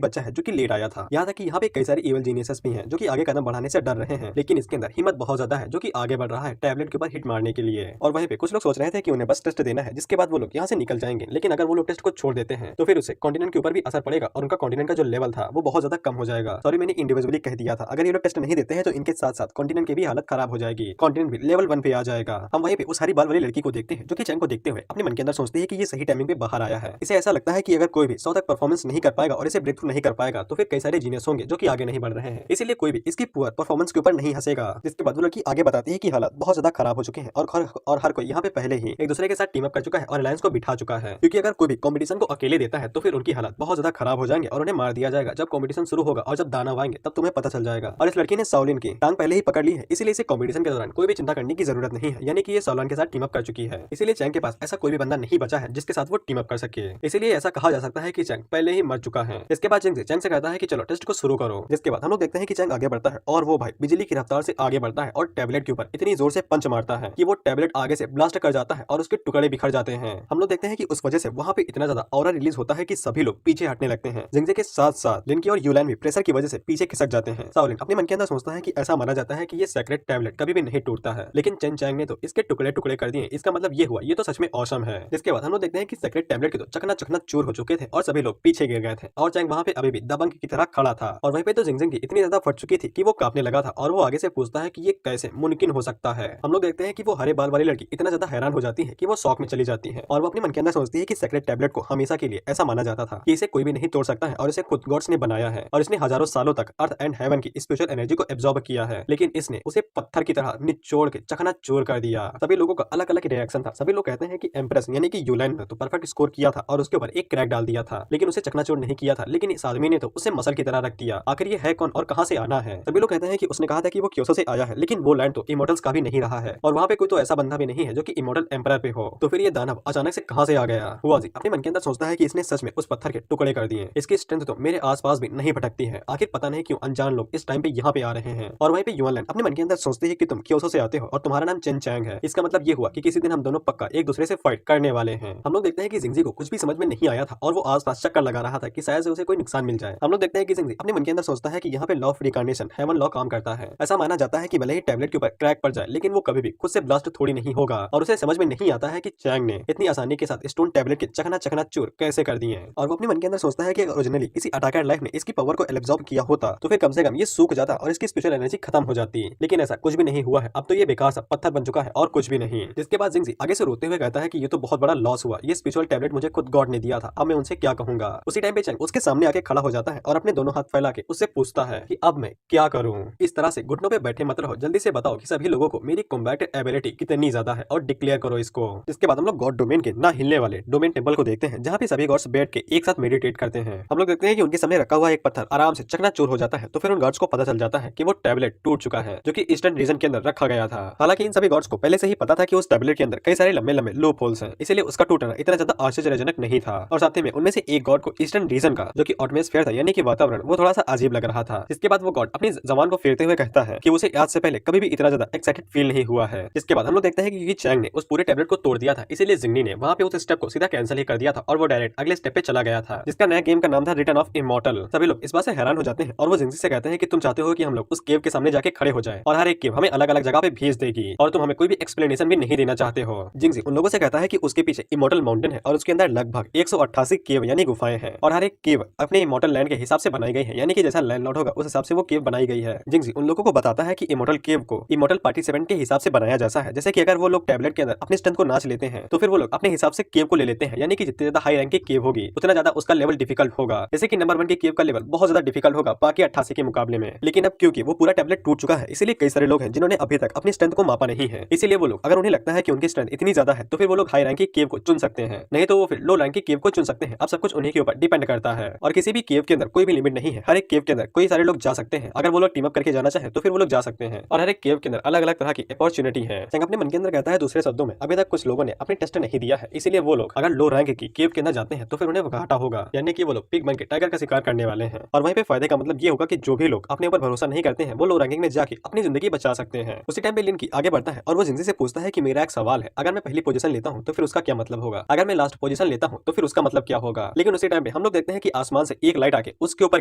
बच्चा है जो कि लेट आया था। यहाँ तक कि यहाँ पे कई सारे इविल जीनियसेस भी हैं जो कि आगे कदम बढ़ाने से डर रहे हैं, लेकिन इसके अंदर हिम्मत बहुत ज्यादा है जो कि आगे बढ़ रहा है टैबलेट के ऊपर हिट मारने के लिए। और वहीं पे कुछ लोग सोच रहे थे कि उन्हें बस टेस्ट देना है, जिसके बाद वो लोग यहाँ से निकल जाएंगे, लेकिन अगर वो लोग टेस्ट को छोड़ देते हैं तो फिर उसे कॉन्टिनेंट के ऊपर भी असर पड़ेगा और उनका कॉन्टिनेंट का जो लेवल था वो बहुत ज्यादा कम हो जाएगा। सॉरी, मैंने इंडिविजुअली कह दिया था। अगर ये लोग टेस्ट नहीं देते हैं तो इनके साथ साथ कॉन्टिनेंट की भी हालत खराब हो जाएगी, कॉन्टिनेंट भी लेवल 1 पे आ जाएगा। हम वहीं पे उस हरी बाल वाली लड़की को देखते हैं जो कि चैंग को देखते हुए अपने मन के अंदर सोचती है कि ये सही टाइमिंग पे बाहर आया है। इसे ऐसा लगता है कि अगर कोई भी 100 तक परफॉर्मेंस नहीं कर पाएगा और इसे ब्रेक थ्रू नहीं कर पाएगा तो फिर कई सारे जीनियस होंगे जो कि आगे नहीं बढ़ रहे हैं, इसीलिए कोई भी इसकी पुअर परफॉर्मेंस के ऊपर नहीं हंसेगा। जिसके बाद वो लड़की आगे बताती है कि हालात बहुत ज्यादा खराब हो चुके हैं और हर कोई यहाँ पे पहले ही एक दूसरे के साथ टीम अप कर चुका है और अलायंस को बिठा चुका है, क्योंकि अगर कोई भी कंपटीशन को अकेले देता है तो फिर उनकी हालत बहुत ज्यादा खराब हो जाएंगे और उन्हें मार दिया जाएगा। जब कंपटीशन शुरू होगा और जब दानव आएंगे तब तुम्हें पता चल जाएगा। और इस लड़की ने साओलिन की टांग पहले ही पकड़ ली है, इसीलिए इसे कंपटीशन के दौरान कोई भी चिंता करने की जरूरत नहीं है, यानी कि ये साओलिन के साथ टीम अप कर चुकी है। इसीलिए चैंग के पास ऐसा कोई भी बंदा नहीं बचा है जिसके साथ वो टीम अप कर सके, इसीलिए ऐसा कहा जा सकता है कि चैंग पहले ही मर चुका है। इसके बाद चैंग से कहता है कि चलो टेस्ट को शुरू करो। जिसके बाद हम लोग देखते हैं कि चैंग आगे बढ़ता है और वो भाई बिजली की रफ्तार से आगे बढ़ता है और टैबलेट के ऊपर इतनी जोर से पंच मारता है कि वो टैबलेट आगे से ब्लास्ट कर जाता है और उसके टुकड़े बिखर जाते हैं। हम लोग देखते हैं कि उस वजह से वहाँ पे इतना ज्यादा ऑरा रिलीज होता है कि सभी लोग पीछे हटने लगते हैं। जिंगजे के साथ साथ लिनकी और यूलैन भी प्रेशर की वजह से पीछे खिसक जाते हैं। साओलिन अपने मन के अंदर सोचता है कि ऐसा माना जाता है कि ये सेक्रेट टैबलेट कभी भी नहीं टूटता है, लेकिन चेन चैंग ने तो इसके टुकड़े टुकड़े कर दिए, इसका मतलब ये हुआ ये तो सच में ऑसम है। जिसके बाद हम लोग देखते हैं कि सेक्रेट टैबलेट के तो चकना चकना चूर हो चुके थे और सभी लोग पीछे गिर गए थे और चैंग वहाँ पे अभी भी दबंग की तरह खड़ा था। और वहीं पे तो जिंगजिंग की इतनी ज्यादा फट चुकी थी कि वो कांपने लगा था और वो आगे से पूछता है कि ये कैसे मुमकिन हो सकता है। हम लोग देखते हैं कि वो हरे बाल वाली लड़की इतना ज्यादा हैरान हो जाती है कि वो शॉक में चली जाती है और वो अपने मन के अंदर सोचती है कि सेक्रेट टैबलेट को हमेशा के लिए ऐसा माना जाता था कि इसे कोई भी नहीं तोड़ सकता है और इसे खुद गॉड्स ने बनाया है और इसने हजारों सालों तक अर्थ एंड हेवन की स्पिरिचुअल एनर्जी को एब्जॉर्ब किया है, लेकिन इसने उसे पत्थर की तरह निचोड़ के चकनाचूर कर दिया। सभी लोगों का अलग अलग रिएक्शन था। सभी लोग कहते हैं कि एम्प्रेस यानी कि यूलैन ने तो परफेक्ट स्कोर किया था और उसके ऊपर एक क्रैक डाल दिया था, लेकिन उसे चकनाचूर नहीं किया था, लेकिन इस आदमी ने तो उसे मसल की तरह रख दिया। आखिर ये है कौन और कहां से आना है? सभी लोग कहते हैं कि उसने कहा था कि वो क्योसो से आया है, लेकिन वो लैंड तो इमोर्टल्स का भी नहीं रहा है और वहाँ पे कोई तो ऐसा बंदा भी नहीं है जो कि इमोर्टल एम्परर पे हो। तो फिर ये दानव अचानक से कहां से आ गया? हुआ जी अपने मन के अंदर सोचता है कि इसने सच में उस पत्थर के टुकड़े कर दिए। इसकी स्ट्रेंथ तो मेरे आसपास भी नहीं भटकती है। आखिर पता नहीं क्यों अनजान लोग इस टाइम पे यहाँ पे आ रहे हैं। और वहीं पे युआनलैन अपने मन के अंदर सोचते हैं कि तुम क्योसो से आते हो और तुम्हारा नाम चेन चैंग है। इसका मतलब ये हुआ कि किसी दिन हम दोनों पक्का एक दूसरे से फाइट करने वाले हैं। हम लोग देखते हैं कि जिंगजी को कुछ भी समझ में नहीं आया था और वो आसपास चक्कर लगा रहा था कि शायद से उसे कोई नुकसान मिल जाए। हम लोग देखते हैं कि जिंगजी अपने मन के अंदर सोचता है कि यहाँ पे law of reincarnation haven law काम करता है। ऐसा माना जाता है कि भले ही टैबलेट के ऊपर क्रैक पड़ जाए, लेकिन वो कभी भी खुद से ब्लास्ट थोड़ी नहीं होगा। और उसे समझ में नहीं आता है कि चैंग ने इतनी आसानी के साथ स्टोन टैबलेट के चकना चूर कैसे कर दिए। और वो अपने मन के अंदर सोचता है कि ओरिजिनली किसी अटैकर लाइफ ने इसकी पावर को एब्जॉर्ब किया होता तो फिर कम से कम ये सूख जाता और इसकी स्पेशल एनर्जी खत्म हो जाती। लेकिन ऐसा कुछ भी नहीं हुआ है। अब तो ये बेकार सा पत्थर बन चुका है और कुछ भी नहीं। जिसके बाद जिंगजी आगे से रोते हुए कहता है कि ये तो बहुत बड़ा लॉस हुआ। ये स्पिरिचुअल टैबलेट मुझे खुद गॉड ने दिया था, अब मैं उनसे क्या कहूंगा। उसी उसी टाइम पे चैंग उसके सामने आके खड़ा हो जाता है और अपने दोनों हाथ फैला के उससे पूछता है कि अब मैं क्या करूं। इस तरह से घुटनों पे बैठे मत रहो, जल्दी से बताओ कि सभी लोगों को मेरी कॉम्बैट एबिलिटी कितनी ज्यादा है और डिक्लेयर करो इसको। इसके बाद हम लोग गॉड डोमेन के ना हिलने वाले डोमेन टेम्पल को देखते हैं, जहाँ पे सभी गॉड्स बैठ के एक साथ मेडिटेट करते हैं। हम लोग देखते हैं कि उनके सामने रखा हुआ एक पत्थर आराम से चकनाचूर हो जाता है। तो फिर उन गॉड्स को पता चल जाता है कि वो टैबलेट टूट चुका है, जो कि ईस्टर्न रीजन के अंदर रखा गया था। हालांकि इन सभी गॉड्स को पहले से ही पता था कि उस टैबलेट के अंदर कई सारे लंबे लंबे लूप होल्स हैं, इसलिए उसका टूटना इतना ज्यादा आश्चर्यजनक नहीं था। और साथ ही में उनमें से एक गॉड को ईस्टर्न रीजन का, जो कि एटमॉस्फेयर था यानी कि वातावरण, वो थोड़ा सा अजीब लग रहा था। जिसके बाद वो गॉड अपनी जबान को फेरते हुए कहता है कि उसे आज से पहले कभी भी इतना ज्यादा एक्साइटेड फील नहीं हुआ है। इसके बाद हम लोग देखते हैं कि चैंग ने उस पूरे टैबलेट को तोड़ दिया था, इसीलिए जिंगनी ने वहां पे उस स्टेप को सीधा कैंसिल ही कर दिया था और वो डायरेक्ट अगले स्टेप पे चला गया था, जिसका नया गेम का नाम था रिटर्न ऑफ इमॉर्टल। सभी लोग इस बात से हैरान हो जाते हैं और वो जिंगजी से कहते हैं कि तुम चाहते हो कि हम लोग उस केव के सामने जाके खड़े हो जाए और हर एक केव हमें अलग अलग जगह पे भेज देगी और तुम हमें कोई भी एक्सप्लेनेशन भी नहीं देना चाहते हो। जिंगजी उन लोगों से कहता है कि उसके पीछे इमॉर्टल माउंटेन है और उसके अंदर लगभग 188 केव यानी गुफाएं हैं और हर एक केव अपने इमॉर्टल लैंड के हिसाब से बनाई गई है, यानी कि जैसा लैंडलॉर्ड होगा उस हिसाब से वो केव बनाई गई है। जिंगजी उन लोगों को बताता है कि इमॉर्टल केव को इमॉर्टल पार्टिसिपेंट के हिसाब से बनाया जैसा है, जैसे कि अगर वो लोग टैबलेट के अंदर अपने स्ट्रेंथ को नाच लेते हैं तो फिर वो लोग अपने हिसाब से केव को ले लेते हैं, यानी कि जितने ज्यादा हाई रैंक की केव होगी उतना ज्यादा उसका लेवल डिफिकल्ट होगा। जैसे कि नंबर 1 की केव का लेवल बहुत ज्यादा डिफिकल्ट होगा बाकी 88 के मुकाबले में। लेकिन अब क्योंकि वो पूरा टैबलेट टूट चुका है, इसीलिए कई सारे लोग हैं जिन्होंने अभी तक अपनी स्ट्रेंथ को मापा नहीं है। इसीलिए वो लोग, अगर उन्हें लगता है कि उनकी स्ट्रेंथ इतनी ज्यादा है तो फिर वो लोग हाई रैंक की केव को चुन सकते हैं, नहीं तो वो फिर लो रैंक की केव को चुन सकते हैं। अब सब कुछ उन्हीं के ऊपर डिपेंड करता है और किसी भी केव के अंदर कोई भी लिमिट नहीं है। हर एक केव के अंदर कई सारे लोग जा सकते हैं, अगर वो लोग टीम अप करके जाना चाहे तो फिर वो लोग जा सकते हैं और हर एक केव के अंदर अलग अलग तरह की अपॉर्चुनिटी है। चैंग अपने मन के अंदर कहता है दूसरे शब्दों में अभी तक कुछ लोगों ने अपने टेस्ट नहीं दिया है, इसीलिए वो लोग अगर लो रैंक की केव के अंदर जाते हैं तो फिर उन्हें घाटा होगा, यानी कि वो लोग पिग बन के टाइगर का शिकार करने वाले हैं। और वहीं पे फायदे का मतलब ये होगा कि जो भी लोग अपने ऊपर भरोसा नहीं करते हैं वो लो रैंकिंग में जाके अपनी जिंदगी बचा सकते हैं। उसी टाइम पे लिन की आगे बढ़ता है और वो जिंगजी से पूछता है कि मेरा एक सवाल है, अगर मैं पहली पोजीशन लेता हूँ तो फिर उसका क्या मतलब होगा, अगर मैं लास्ट पोजीशन लेता हूँ तो फिर उसका मतलब क्या होगा। लेकिन उसी टाइम पे हम लोग देखते हैं कि आसमान से एक लाइट आके उसके ऊपर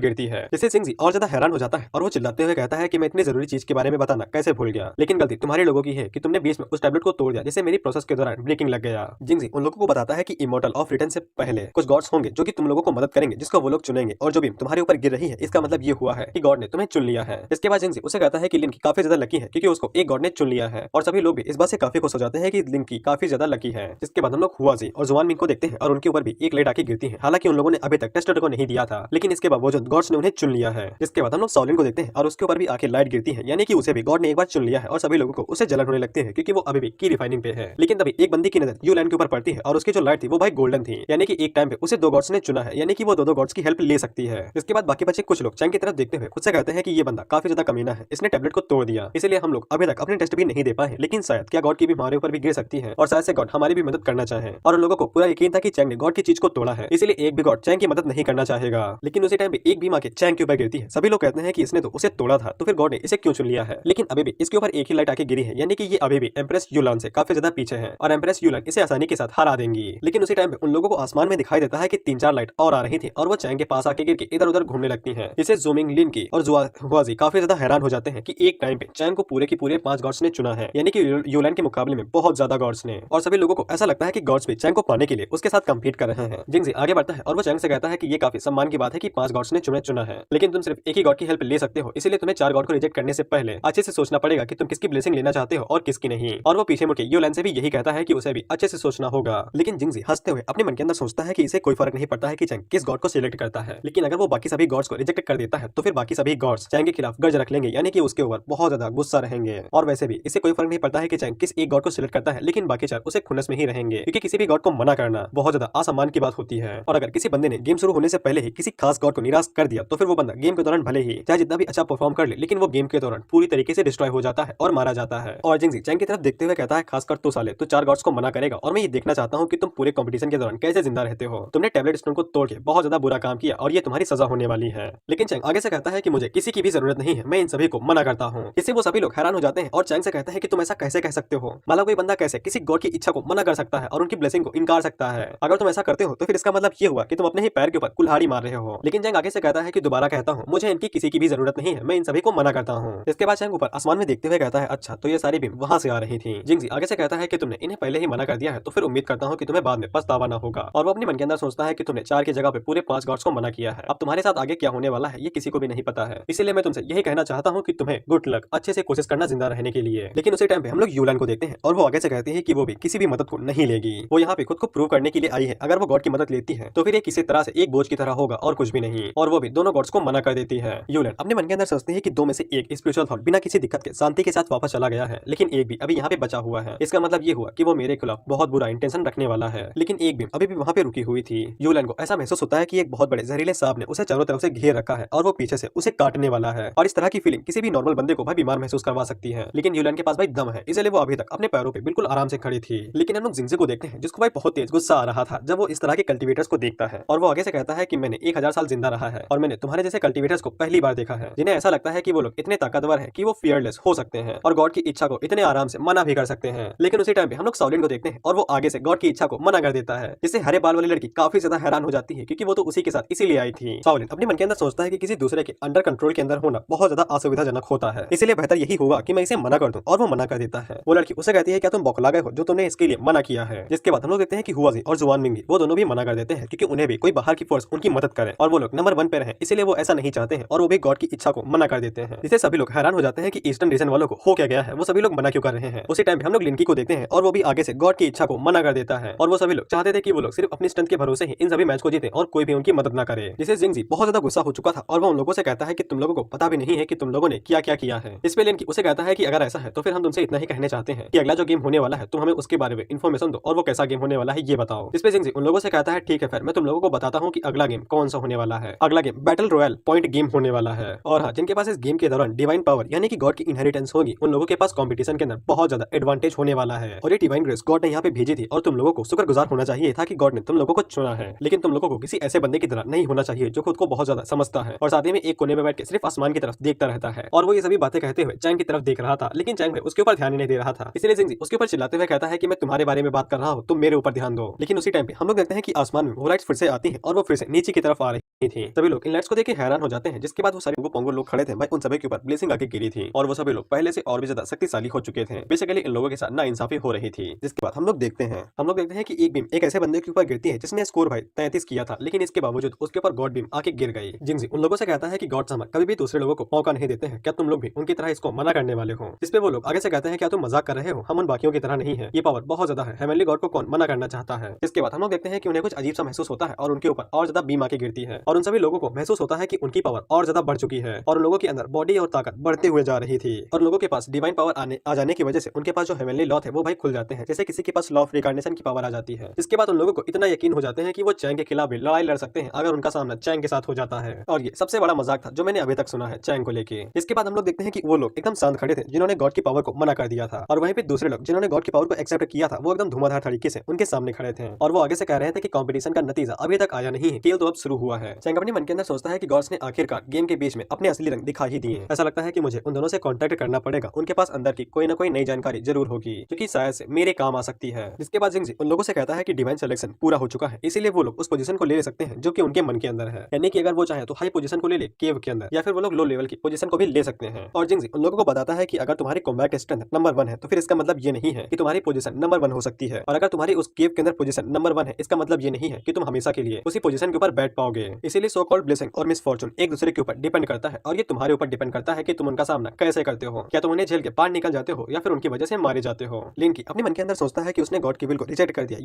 गिरती है, जिससे जिंगजी और ज्यादा हैरान हो जाता है और वो चिल्लाते हुए कहता है कि मैं इतनी जरूरी चीज के बारे में बताना कैसे भूल गया, लेकिन गलती तुम्हारे लोगों की है कि तुमने बीच में उस टैबलेट को तोड़ दिया, जिससे मेरी प्रोसेस के दौरान ब्रेकिंग लग गया। जिंगजी उन लोगों को बताता है कि इमॉर्टल ऑफ रिटर्न से पहले कुछ गॉड्स होंगे जो कि तुम लोगों को मदद करेंगे, जिसको वो लोग चुनेंगे, और जो भी तुम्हारे ऊपर गिर रही है इसका मतलब ये हुआ है कि गॉड ने तुम्हें चुन लिया है। इसके बाद जिंगजी उसे कहता है कि लिन की काफी ज्यादा लकी है क्योंकि उसको एक गॉड ने चुन लिया है और सभी लोग भी इस बात से काफी खुश हो जाते हैं कि लिन की काफी ज्यादा लकी है। इसके बाद हम लोग हुआजी और जुआन मिंग को देखते हैं और उनके ऊपर भी एक लाइट आके गिरती है। हालांकि उन लोगों ने अभी तक टेस्टर को नहीं दिया था, लेकिन इसके बावजूद गॉड्स ने उन्हें चुन लिया है। इसके बाद हम लोग सॉलिन को देखते हैं और उसके ऊपर भी आके लाइट गिरती है, यानी कि उसे भी गॉड ने एक बार चुन लिया है और सभी लोगों को उसे जलन होने लगती है क्योंकि वो अभी भी की रिफाइनिंग पे है। लेकिन तभी एक बंदी की नजर यू लाइन के ऊपर पड़ती है और उसकी जो लाइट थी वो भाई गोल्डन थी, यानी कि एक टाइम पे उसे दो गॉड्स ने चुना है, यानी कि वो दो गॉड्स की हेल्प ले सकती है। इसके बाद बाकी बचे कुछ लोग चैंग की तरफ देखते हुए खुद से कहते हैं कि ये बंदा काफी ज्यादा कमीना है, इसने टैबलेट को तोड़ दिया, इसलिए हम लोग अभी तक अपने टेस्ट भी नहीं दे पाए, लेकिन शायद क्या गॉड की भी हमारे ऊपर भी गिर सकती है और शायद से गॉड हमारी भी मदद करना चाहे। और उन लोगों को पूरा यकीन था कि चैंग ने गॉड की चीज को तोड़ा है, इसलिए एक भी गॉड चैंग की मदद नहीं करना चाहेगा। लेकिन उसी टाइम पे एक भी माँ के चैंग के ऊपर गिरती है। सभी लोग कहते हैं कि इसने तो उसे तोड़ा था तो फिर गॉड ने इसे क्यों चुन लिया है, लेकिन अभी भी इसके ऊपर एक ही लाइट आके गिरी है, यानी कि ये अभी भी एम्प्रेस यूलान से काफी ज्यादा पीछे है और एम्प्रेस यूलान इसे आसानी के साथ हरा देंगी। लेकिन उसी टाइम पे उन लोगों को आसमान में दिखाई देता है कि 3-4 लाइट और आ रही थी और वो चैंग के पास आके गिर के इधर उधर घूमने लगती है, जिससे ज़ूमिंग, लिन की और हुआजी काफी ज्यादा हैरान हो जाते हैं कि एक टाइम पे चैंग को पूरे की पूरे 5 गॉड्स ने चुना है, यानी कि यूलान के मुकाबले में बहुत ज्यादा गॉड्स ने। और सभी लोगों को ऐसा लगता है कि गॉड्स भी चैंग को पाने के लिए उसके साथ कम्पीट कर रहे हैं। जिंगजी आगे बढ़ता है और वो चैंग से कहता है कि ये काफी सम्मान की बात है कि 5 गॉड्स ने तुम्हें चुना है, लेकिन तुम सिर्फ एक ही गॉड की हेल्प ले सकते हो, इसलिए तुम्हें 4 गॉड को रिजेक्ट करने से पहले अच्छे से सोचना पड़ेगा कि तुम किसकी ब्लेसिंग लेना चाहते हो और किसकी नहीं। और वो पीछे मुड़ के यूलान से भी यही कहता है कि उसे भी अच्छे से सोचना होगा। लेकिन जिंगजी हंसते हुए अपने मन के अंदर सोचता है कि इसे कोई फर्क नहीं पड़ता है कि चैंग किस गॉड को सिलेक्ट करता है, लेकिन अगर वो बाकी सभी गॉड्स को रिजेक्ट कर देता है तो फिर बाकी सभी गॉड्स चैंग के खिलाफ गर्ज रख लेंगे, यानी कि उसके ऊपर बहुत ज्यादा गुस्सा रहेंगे। और वैसे भी इसे कोई फर्क नहीं पड़ता है कि चैंग किस एक गॉड को सिलेक्ट करता है, लेकिन बाकी 4 उसे खुन्नस में ही रहेंगे, क्योंकि किसी भी गॉड को मना करना बहुत ज्यादा असम्मान की बात होती है। और अगर किसी बंदे ने गेम शुरू होने से पहले ही किसी खास गॉड को निराश कर दिया तो फिर वो बंदा गेम के दौरान भले ही चाहे जितना भी अच्छा परफॉर्म कर ले, लेकिन वो गेम के दौरान पूरी तरीके से डिस्ट्रॉय हो जाता है और मारा जाता है। और जिंगजी चैंग की तरफ देखते हुए कहता है, खासकर तू साले, तो 4 गॉड्स को मना करेगा और मैं ये देखना चाहता हूँ कि तुम पूरे कंपटीशन के दौरान कैसे जिंदा रहते हो। तुमने टैबलेट स्टोन को तोड़ के बहुत ज्यादा बुरा काम किया और ये तुम्हारी सजा होने वाली है। लेकिन चैंग आगे से कहता है कि मुझे किसी की भी जरूरत नहीं है, मैं इन सभी को मना करता हूँ। इससे वो सभी लोग हैरान हो जाते हैं और चैंग से कहता है कि तुम ऐसा कैसे कह सकते हो, मतलब कोई बंदा कैसे किसी गॉड की इच्छा को मना कर सकता है और उनकी ब्लेसिंग को इनकार सकता है। अगर तुम ऐसा करते हो तो फिर इसका मतलब ये हुआ कि तुम अपने ही पैर के ऊपर कुल्हाड़ी मार रहे हो। लेकिन चैंग आगे से कहता है कि दोबारा कहता हूँ, मुझे इनकी किसी की भी जरूरत नहीं है, मैं इन सभी को मना करता हूँ। इसके बाद चैंग ऊपर आसमान में देखते हुए कहता है, अच्छा तो ये सारी बीम वहां से आ रही थी। जिंगजी आगे से कहता है कि तुमने इन्हें पहले ही मना कर दिया है तो फिर उम्मीद करता हूँ कि तुम्हें बाद में पछतावा ना होगा। और वो अपने मन के अंदर सोचता है कि तुमने 4 की जगह पे पूरे 5 गॉड्स को मना किया है, अब तुम्हारे साथ आगे क्या होने वाला है ये किसी को भी नहीं पता है, इसलिए मैं तुमसे यही कहना चाहता हूँ कि तुम्हें गुड लक, अच्छे से कोशिश करना जिंदा रहने के लिए। लेकिन उसी टाइम पे हम लोग यूलान को देखते हैं और वो आगे से कहती है कि वो भी किसी भी मदद को नहीं लेगी, वो यहाँ पे खुद को प्रूव करने के लिए आई है। अगर वो गॉड की मदद लेती है तो फिर ये किसी तरह से एक बोझ की तरह होगा और कुछ भी नहीं, और वो भी दोनों गॉड्स को मना कर देती है। यूलन अपने मन के अंदर सोचती है कि दो में से एक स्पिरिचुअल थॉट बिना किसी दिक्कत के शांति के साथ वापस चला गया है, लेकिन एक भी अभी यहाँ पे बचा हुआ है। इसका मतलब ये हुआ कि वो मेरे खिलाफ बहुत बुरा इंटेंशन रखने वाला है, लेकिन एक भी अभी भी वहाँ पे रुकी हुई थी। यूलन को ऐसा महसूस होता है कि एक बहुत बड़े जहरीले सांप ने उसे चारों तरफ से घेर रखा है और वो पीछे से उसे काटने वाला है, और इस तरह की फीलिंग किसी भी नॉर्मल बंदे को भाई बीमार महसूस करवा सकती है। लेकिन यूलन के पास भाई दम है, इसलिए वो अभी तक अपने पैरों पे बिल्कुल आराम से खड़ी थी। लेकिन हम लोग जिंगजी को देखते हैं जिसको भाई बहुत तेज गुस्सा आ रहा था जब वो इस तरह के कल्टीवेटर्स को देखता है, और वो आगे से कहता है कि मैंने 1000 साल जिंदा रहा है और मैंने तुम्हारे जैसे कल्टीवेटर्स को पहली बार देखा है, जिन्हें ऐसा लगता है कि वो लोग इतने ताकतवर हैं कि वो फियरलेस हो सकते हैं और गॉड की इच्छा को इतने आराम से मना भी कर सकते हैं। लेकिन उसी टाइम पे हम लोग साउलिन को देखते हैं और वो आगे से गॉड की इच्छा को मना कर देता है, जिससे हरे बाल वाली लड़की काफी ज्यादा हैरान हो जाती है क्योंकि वो तो उसी के साथ इसीलिए आई थी। साउलिन अपने मन के अंदर सोचता है कि किसी दूसरे के अंडर कंट्रोल के अंदर होना बहुत ज्यादा असुविधाजनक होता है, इसलिए बेहतर यही होगा कि मैं इसे मना कर दूं, और वो मना कर देता है। वो लड़की उसे कहती है क्या तुम बौखला गए हो जो तुमने इसके लिए मना किया है। जिसके बाद हम लोग देखते हैं कि हुआजी और जुआन मिंगी वो दोनों भी मना कर देते हैं क्योंकि उन्हें भी कोई बाहर की फोर्स उनकी मदद करे, और वो लोग नंबर 1 पे रहे इसलिए वो ऐसा नहीं चाहते हैं और वो भी गॉड की इच्छा को मना कर देते हैं, जिससे सभी लोग हैरान हो जाते हैं कि ईस्टर्न रीजन वालों को हो क्या गया है, वो सभी लोग मना क्यों कर रहे हैं। उसी टाइम पे हम लोग लिंकी को देखते हैं और वो भी आगे से गॉड की इच्छा को मना कर देता है, और वो सभी लोग चाहते थे कि वो लोग सिर्फ अपनी स्ट्रेंथ के भरोसे ही इन सभी मैच को जीते और कोई भी उनकी मदद ना करे, जिससे जिंगजी बहुत ज्यादा गुस्सा हो चुका था और वो उन लोगों से कहता है कि तुम लोगों को पता भी नहीं है कि तुम लोगों ने क्या क्या किया है। इस पे लिंकी उसे कहता है कि अगर ऐसा है तो फिर हम तुमसे इतना ही कहने चाहते हैं कि अगला जो गेम होने वाला है तुम हमें उसके बारे में इन्फॉर्मेशन दो और वो कैसा गेम होने वाला है ये बताओ। इस पे जिंगजी उन लोगों से कहता है ठीक है फिर मैं तुम लोगों को बताता हूँ कि अगला गेम कौन सा होने वाला है। अगला game battle royal point game होने वाला है, और हाँ जिनके पास इस गेम के दौरान डिवाइन पावर यानी कि गॉड की इनहेरिटेंस होगी उन लोगों के पास कंपटीशन के अंदर बहुत ज्यादा एडवांटेज होने वाला है। और ये डिवाइन ग्रेस गॉड ने यहाँ पे भेजी थी और तुम लोगों को शुक्रगुजार होना चाहिए था कि गॉड ने तुम लोगों को चुना है, लेकिन तुम लोगों को किसी ऐसे बंदे की तरह नहीं होना चाहिए जो खुद को बहुत ज्यादा समझता है और साथ ही में एक कोने में बैठ के सिर्फ आसमान की तरफ देखता रहता है। और वो ये सभी बातें कहते हुए चैंग की तरफ देख रहा था, लेकिन चैंग उसके ऊपर ध्यान ही नहीं दे रहा था, इसलिए जिंगजी उसके ऊपर चिल्लाते हुए कहता है कि मैं तुम्हारे बारे में बात कर रहा हूँ, तुम मेरे ऊपर ध्यान दो। लेकिन उसी टाइम पे हम लोग देखते हैं कि आसमान में वो लाइट्स फिर से आती हैं और वो फिर से नीचे की तरफ आ रही थी। सभी लोग इन लाइट्स को देख के हैरान हो जाते हैं, जिसके बाद वो सभी पोंगो लोग खड़े थे भाई उन सभी के ऊपर ब्लेसिंग आके गिरी थी और वो सभी लोग पहले से और भी ज्यादा शक्तिशाली हो चुके थे। बेसिकली इन लोगों के साथ नाइंसाफी हो रही थी। जिसके बाद हम लोग देखते हैं कि एक बीम एक ऐसे बंदे के ऊपर गिरती है जिसने स्कोर भाई 33 किया था, लेकिन इसके बावजूद उसके ऊपर गॉड बीम आके गिर गई। जिंगजी उन लोगों से कहता है कि गॉड समर कभी भी दूसरे लोगों को मौका नहीं देते हैं, क्या तुम लोग भी उनकी तरह इसको मना करने वाले हो। इस पे वो लोग आगे से कहते हैं क्या तुम मजाक कर रहे हो, हम उन बाकियों की तरह नहीं है, ये पावर बहुत ज्यादा है, हेवनली गॉड को कौन मना करना चाहता है। इसके बाद हम लोग देखते हैं कि उन्हें कुछ अजीब सा महसूस होता है और उनके ऊपर और ज्यादा बीम आके गिरती है और उन सभी लोगों को महसूस होता है कि उनकी पावर और ज्यादा बढ़ चुकी है और उन लोगों के अंदर बॉडी और ताकत बढ़ते हुए जा रही थी और लोगों के पास डिवाइन पावर आ जाने की वजह से उनके पास जो हेवनली लॉ थे वो भाई खुल जाते हैं, जैसे किसी के पास लॉ ऑफ रिकार्नेशन की पावर आ जाती है। इसके बाद उन लोगों को इतना यकीन हो जाते हैं कि वो चैंग के खिलाफ भी लड़ाई लड़ सकते हैं अगर उनका सामना चैंग के साथ हो जाता है, और ये सबसे बड़ा मजाक था जो मैंने अभी तक सुना है चैंग को लेके। इसके बाद हम लोग देखते हैं कि वो लोग एकदम शांत खड़े थे जिन्होंने गॉड की पावर को मना कर दिया था, और वहीं पे दूसरे लोग जिन्होंने गॉड की पावर को एक्सेप्ट किया था वो एकदम धुआंधार तरीके से उनके सामने खड़े थे और वो आगे से कह रहे थे कि कंपटीशन का नतीजा अभी तक आया नहीं है, खेल तो अब शुरू हुआ है। चैंग अपने मन के अंदर सोचता है कि गॉड्स ने आखिरकार गेम के बीच में अपने असली रंग दिखा ही दिए। ऐसा लगता है कि मुझे उन दोनों से कांटेक्ट करना पड़ेगा, उनके पास अंदर की कोई ना कोई नई जानकारी जरूर होगी जो कि शायद से मेरे काम आ सकती है। जिसके बाद जिंगजी उन लोगों से कहता है कि डिवाइन सिलेक्शन पूरा हो चुका है, इसीलिए वो लोग उस पोजीशन को ले सकते हैं जो कि उनके मन के अंदर है, यानी कि अगर वो चाहे तो हाई पोजीशन को ले केव के अंदर, या फिर वो लोग लो लेवल की पोजीशन को भी ले सकते हैं। और जिंगजी उन लोगों को बताता है कि अगर तुम्हारी कॉम्बैट स्ट्रेंथ नंबर 1 है तो फिर इसका मतलब ये नहीं है कि तुम्हारी पोजीशन नंबर 1 हो सकती है, और अगर तुम्हारी उस केव के अंदर पोजीशन नंबर 1 है इसका मतलब ये नहीं है कि तुम हमेशा के लिए उसी पोजीशन के ऊपर बैठ पाओगे। इसीलिए सो कॉल्ड ब्लेसिंग और मिसफॉर्चून एक दूसरे के ऊपर डिपेंड करता है, और ये तुम्हारे ऊपर डिपेंड करता है कि तुम उनका सामना कैसे करते हो, क्या तुम उन्हें झेल के पार निकल जाते हो या फिर उनकी वजह से मारे जाते हो। लिंकी अपने मन के अंदर सोचता है कि उसने गॉड की विल को रिजेक्ट कर दिया,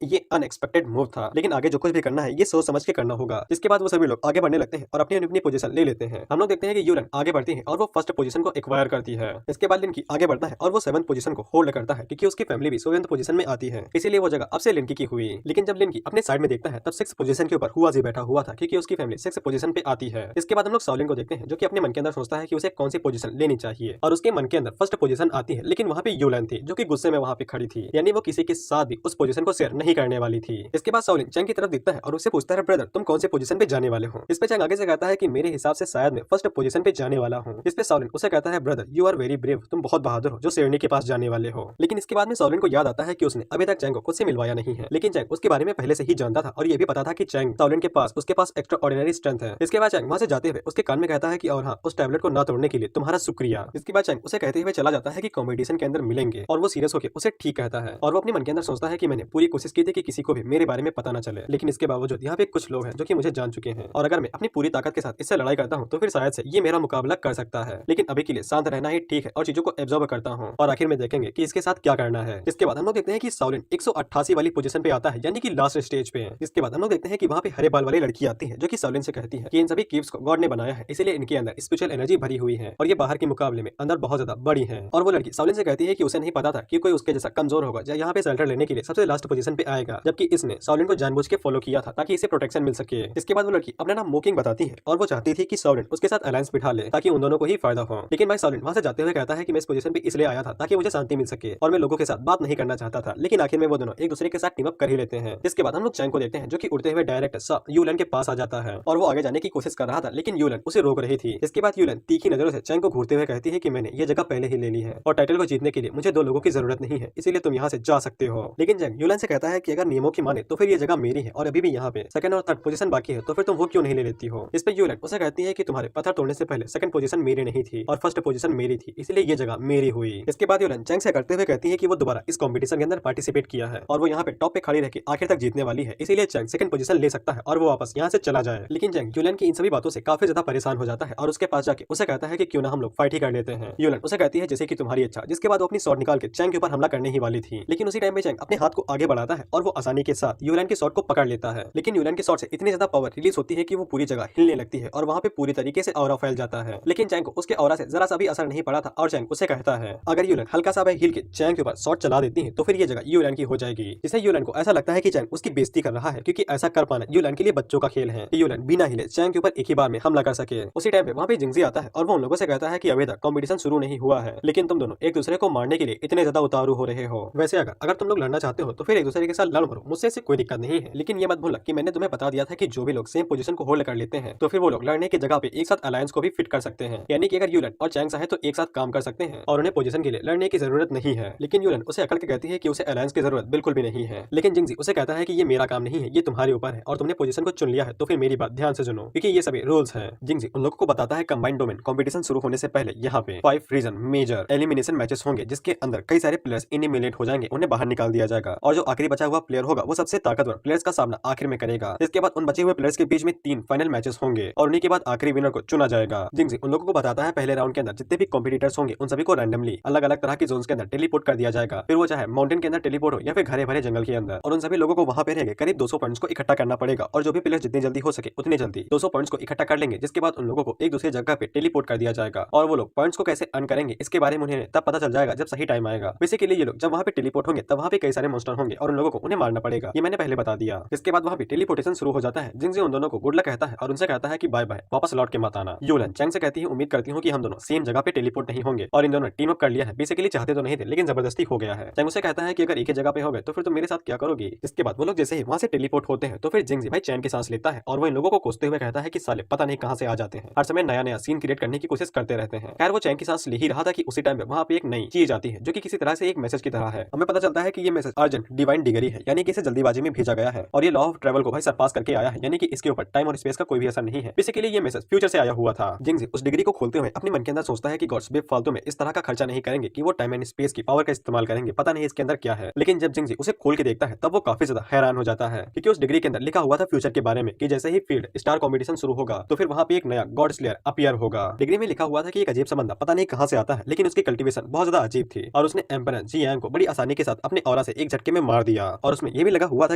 ये अनएक्सपेक्टेड मूव था, लेकिन आगे जो कुछ भी करना है ये सोच समझ के करना होगा। जिसके बाद वो सभी लोग आगे बढ़ने लगते हैं और अपनी अपनी पोजीशन ले लेते हैं। हम लोग देखते हैं कि यूरन आगे बढ़ती है और वो फर्स्ट पोजीशन को एक्वायर करती है। इसके बाद लिंकी आगे बढ़ता है और वो 7th पोजीशन को होल्ड करता है क्योंकि उसकी फैमिली भी 7th पोजीशन में आती है, इसीलिए वो जगह अब से लिंकी की हुई। लेकिन जब लिंकी अपने साइड में देखता है तब 6th पोजीशन के ऊपर हुआजी बैठा हुआ था क्योंकि उसकी फैमिली 6th पोजीशन पे आती है। इसके बाद हम लोग साउलिन को देखते हैं जो कि अपने मन के अंदर सोचता है कि उसे कौन सी पोजीशन लेनी चाहिए, और उसके मन के अंदर फर्स्ट पोजीशन आती है, लेकिन वहाँ पे यूलन थी जो कि गुस्से में वहाँ पे खड़ी थी, यानी वो किसी के साथ भी उस पोजीशन को शेयर नहीं करने वाली थी। इसके बाद साउलिन चैंग की तरफ दिखता है और उससे पूछता है ब्रदर तुम कौन से पोजीशन पे जाने वाले हो। इस पे चैंग आगे से कहता है कि मेरे हिसाब से शायद मैं फर्स्ट पोजीशन पे जाने वाला हूँ। इस पे साउलिन उसे कहता है brother you are very brave, तुम बहुत बहादुर हो जो शेरनी के पास जाने वाले हो। लेकिन इसके बाद में साउलिन को याद आता है कि उसने अभी तक चैंग को खुद से मिलवाया नहीं है, लेकिन चैंग उसके बारे में पहले से ही जानता था और ये भी पता था कि चैंग साउलिन के पास उसके पास पास एक्स्ट्रा ऑर्डिनरी स्ट्रेंथ है। इसके बाद चैंग वहां से जाते हुए उसके कान में कहता है कि और हाँ, उस टैबलेट को ना तोड़ने के लिए तुम्हारा शुक्रिया। इसके बाद चैंग उसे कहते हुए चला जाता है कि कंपटीशन के अंदर मिलेंगे और वो सीरियस होकर उसे ठीक कहता है और वो अपने मन के अंदर सोचता है कि मैंने पूरी कोशिश की थी कि किसी को भी मेरे बारे में पता ना चले, लेकिन इसके बावजूद यहाँ पे कुछ लोग हैं जो कि मुझे जान चुके हैं और अगर मैं अपनी पूरी ताकत के साथ इससे लड़ाई करता हूँ तो फिर शायद से ये मेरा मुकाबला कर सकता है, लेकिन अभी के लिए शांत रहना ही ठीक है और चीजों को एब्जॉर्ब करता हूँ और आखिर में देखेंगे कि इसके साथ क्या करना है। इसके बाद हम लोग देखते हैं कि शाओलिन 188 वाली पोजीशन पे आता है, यानी कि लास्ट स्टेज पे है। इसके बाद हम लोग देखते हैं कि वहाँ पे हरे बाल वाली लड़की आती है जो कि शाओलिन से कहती है कि इन सभी कीव्स को गॉड ने बनाया है, इसीलिए इनके अंदर स्पिरिचुअल एनर्जी भरी हुई है और ये बाहर के मुकाबले में अंदर बहुत ज्यादा बड़ी है। और वो लड़की शाओलिन से कहती है कि उसे नहीं पता था कि कोई उसके जैसा कमजोर होगा जो यहाँ पे शेल्टर लेने के लिए सबसे लास्ट पोजीशन पे आएगा, जबकि इसने शाओलिन को जानबूझ के फॉलो किया था ताकि इसे प्रोटेक्शन मिल सके। इसके बाद वो लड़की अपना नाम मोकिंग बताती है और वो चाहती थी कि शाओलिन उसके साथ अलायंस बिठा ले ताकि उन दोनों को ही फायदा हो, लेकिन भाई शाओलिन वहां से जाते हुए कहता है कि मैं इस पोजीशन पे इसलिए आया था ताकि मुझे शांति मिल सके और मैं लोगों के साथ बात नहीं करना चाहता था, लेकिन आखिर में वो दोनों एक दूसरे के साथ टीम अप कर ही लेते हैं। इसके बाद हम लोग चैंग को देखते हैं जो कि उड़ते हुए डायरेक्ट यूलन के पास आ जाता है और वो आगे जाने की कोशिश कर रहा था, लेकिन यूलन उसे रोक रही थी। इसके बाद यूलन तीखी नजरों से चैंग को घूरते हुए कहती है कि मैंने ये जगह पहले ही ले ली है और टाइटल को जीतने के लिए मुझे 2 लोगों की जरूरत नहीं है, इसीलिए तुम यहाँ से जा सकते हो। लेकिन चैंग यूलन से कहता है कि अगर नियमों की माने तो फिर ये जगह मेरी है और अभी भी यहाँ पे सेकंड और थर्ड पोजीशन बाकी है, तो फिर तुम वो क्यों नहीं ले लेती हो। इस पे यूलन उसे कहती है कि तुम्हारे पत्थर तोड़ने से पहले सेकंड पोजीशन मेरी नहीं थी और फर्स्ट पोजीशन मेरी थी, इसलिए ये जगह मेरी हुई। इसके बाद यूलन चैंग से करते हुए कहती है कि वो दोबारा इस कंपटीशन के अंदर पार्टिसिपेट किया है और वो यहाँ पे टॉप पे खड़ी रहकर आखिर तक जीतने वाली है, इसीलिए चैंग सेकंड पोजीशन ले सकता है और वो वापस यहाँ से चला जाए। लेकिन चैंग यूलन की इन सभी बातों से काफी ज्यादा परेशान हो जाता है और उसके पास जाके उसे कहता है कि क्यों ना हम लोग फाइट ही कर लेते हैं। यूलन उसे कहती है जैसे कि तुम्हारी इच्छा, जिसके बाद वो अपनी शॉट निकाल के चैंग के ऊपर हमला करने ही वाली थी, लेकिन उसी टाइम में चैंग अपने हाथ को आगे बढ़ाता है और वो आसानी के साथ यूलन के शॉट को पकड़ लेता है। लेकिन यूलन के शॉट से इतनी ज्यादा पावर रिलीज होती है कि वो पूरी जगह हिलने लगती है और वहाँ पे पूरी तरीके से ऑरा फैल जाता है, लेकिन चैंग को उसके ऑरा से जरा सा भी असर नहीं पड़ा था और चैंग उसे कहता है अगर यूलन हल्का सा हिल के चैंग के ऊपर शॉट चला देती है तो फिर ये जगह यूलन की हो जाएगी, जिससे यूलन को ऐसा लगता है कि चैंग उसकी बेइज्जती कर रहा है, क्योंकि ऐसा कर पाना यूलन के लिए बच्चों का खेल है कि यूलन बिना हिले चैंग के ऊपर एक ही बार में हमला कर सके। उसी टाइम पे वहाँ पे जिंगजी आता है और वो उन लोगों से कहता है कि अभी तक कंपटीशन शुरू नहीं हुआ है, लेकिन तुम दोनों एक दूसरे को मारने के लिए इतने ज्यादा उतारू हो रहे हो। वैसे अगर तुम लोग लड़ना चाहते हो तो फिर एक दूसरे के साथ लड़ मरो, मुझसे ऐसी कोई दिक्कत नहीं है, लेकिन ये मत भूलना कि मैंने तुम्हें बता दिया था कि जो भी लोग सेम पोजीशन को होल्ड कर लेते हैं तो फिर वो लोग लड़ने की जगह पे एक साथ अलायंस को भी फिट कर सकते हैं, यानी कि अगर यूलन और चैंग चाहे तो एक साथ काम कर सकते हैं और उन्हें पोजीशन के लिए लड़ने की जरूरत नहीं है। लेकिन यूलन उसे अकड़ के कहती है कि उसे अलायंस की जरूरत बिल्कुल भी नहीं है, लेकिन जिंगजी उसे कहता है कि ये मेरा काम नहीं है, ये तुम्हारे ऊपर है और तुमने पोजीशन को चुन लिया है तो फिर मेरी बात ध्यान से सुनो, क्योंकि ये सभी रूल्स हैं। जिंगजी उन लोगों को बताता है कंबाइंड डोमेन कंपटीशन शुरू होने से पहले यहाँ पे 5 रीजन मेजर एलिमिनेशन मैचेस होंगे, जिसके अंदर कई सारे प्लेयर्स एलिमिनेट हो जाएंगे, उन्हें बाहर निकाल दिया जाएगा और जो आखिरी बचा हुआ प्लेयर होगा वो सबसे ताकतवर प्लेयर्स का सामना आखिर में करेगा। इसके बाद उन बचे हुए प्लेयर्स के बीच में 3 फाइनल मैचेस होंगे और उन्हीं के बाद आखिरी विनर को चुना जाएगा। जिंगजी उन लोगों को बताता है पहले राउंड के अंदर जितने भी कॉम्पिटिटर्स होंगे उन सभी को रैंडमली अलग अलग तरह की जोन्स के अंदर टेलीपोर्ट कर दिया जाएगा, फिर वो चाहे माउंटेन के अंदर टेलीपोर्ट हो या फिर घरे भरे जंगल के अंदर, और उन सभी लोगों को वहां पे रहेंगे करीब 200 पॉइंट्स को इकट्ठा करना पड़ेगा और जो भी प्लेयर जितनी जल्दी हो सके उतनी जल्दी 200 पॉइंट्स को इकट्ठा कर लेंगे, जिसके बाद उन लोगों को एक दूसरी जगह पे टेलीपोर्ट कर दिया जाएगा और वो लोग पॉइंट्स को कैसे अर्न करेंगे इसके बारे में उन्हें तब पता चल जाएगा जब सही टाइम आएगा। बेसिकली ये लोग जब वहाँ पे टेलीपोर्ट होंगे तब वहाँ पे कई सारे मॉन्स्टर होंगे और उन लोगों को उन्हें मारना पड़ेगा, ये मैंने पहले बता दिया। इसके बाद वहाँ पे टेलीपोर्टेशन शुरू हो जाता है। जिंगजी उन दोनों को गुड लक कहता है और उनसे कहता है कि बाय बाय, वापस लौट के मत आना। यूलन चैंग से कहती है उम्मीद करती हूँ कि हम दोनों सेम जगह पे टेलीपोर्ट नहीं होंगे, और इन दोनों टीम अप कर लिया है। बेसिकली चाहते तो नहीं थे लेकिन जबरदस्ती हो गया है। चैंग उसे कहता है कि अगर एक ही जगह पे हो गए तो फिर तुम मेरे साथ क्या करोगी। इसके बाद वो लोग जैसे ही वहाँ से टेलीपोर्ट होते हैं तो फिर जिंगजी भाई चैन की सांस लेता है और वो इन लोगों को कोसते हुए कहता है कि साले पता नहीं कहाँ से आ जाते हैं, हर समय नया नया सीन क्रिएट करने की कोशिश करते रहते हैं। खैर वो चैन की सांस ले ही रहा था कि उसी टाइम पे वहाँ पे एक नई चीज आती है जो कि किसी तरह से एक मैसेज की तरह है। हमें पता चलता है कि ये मैसेज अर्जेंट डिवाइन डिग्री है, यानी कि इसे जल्दीबाजी में भेजा गया है और ये लॉ ऑफ ट्रेवल को भाई सरपास करके आया है, यानी कि इसके ऊपर टाइम और स्पेस का कोई भी असर नहीं है। बेसिकली ये मैसेज फ्यूचर से आया हुआ था। जिंगजी उस डिग्री को खोलते हुए अपने मन के अंदर सोचता है कि गॉड्स बेफालतू में इस तरह का खर्चा नहीं करेंगे कि वो टाइम एंड स्पेस की पावर का इस्तेमाल करेंगे, पता नहीं इसके अंदर क्या है। लेकिन जब जिंगजी उसे खोल के देखता है तब वो काफी ज्यादा हैरान हो जाता है, क्योंकि उस डिग्री के अंदर लिखा हुआ था फ्यूचर के बारे में कि जैसे ही फील्ड स्टार कॉम्पिटिशन शुरू होगा तो फिर वहाँ पे एक नया गॉड स्लेयर अपीयर होगा। डिग्री में लिखा हुआ था कि एक अजीब सा बंदा पता नहीं कहाँ से आता है, लेकिन उसकी कल्टीवेशन बहुत ज्यादा अजीब थी और उसने एम्परर जी यांग को बड़ी आसानी के साथ अपने ऑरा से एक झटके में मार दिया। और उसमें यह भी लगा हुआ था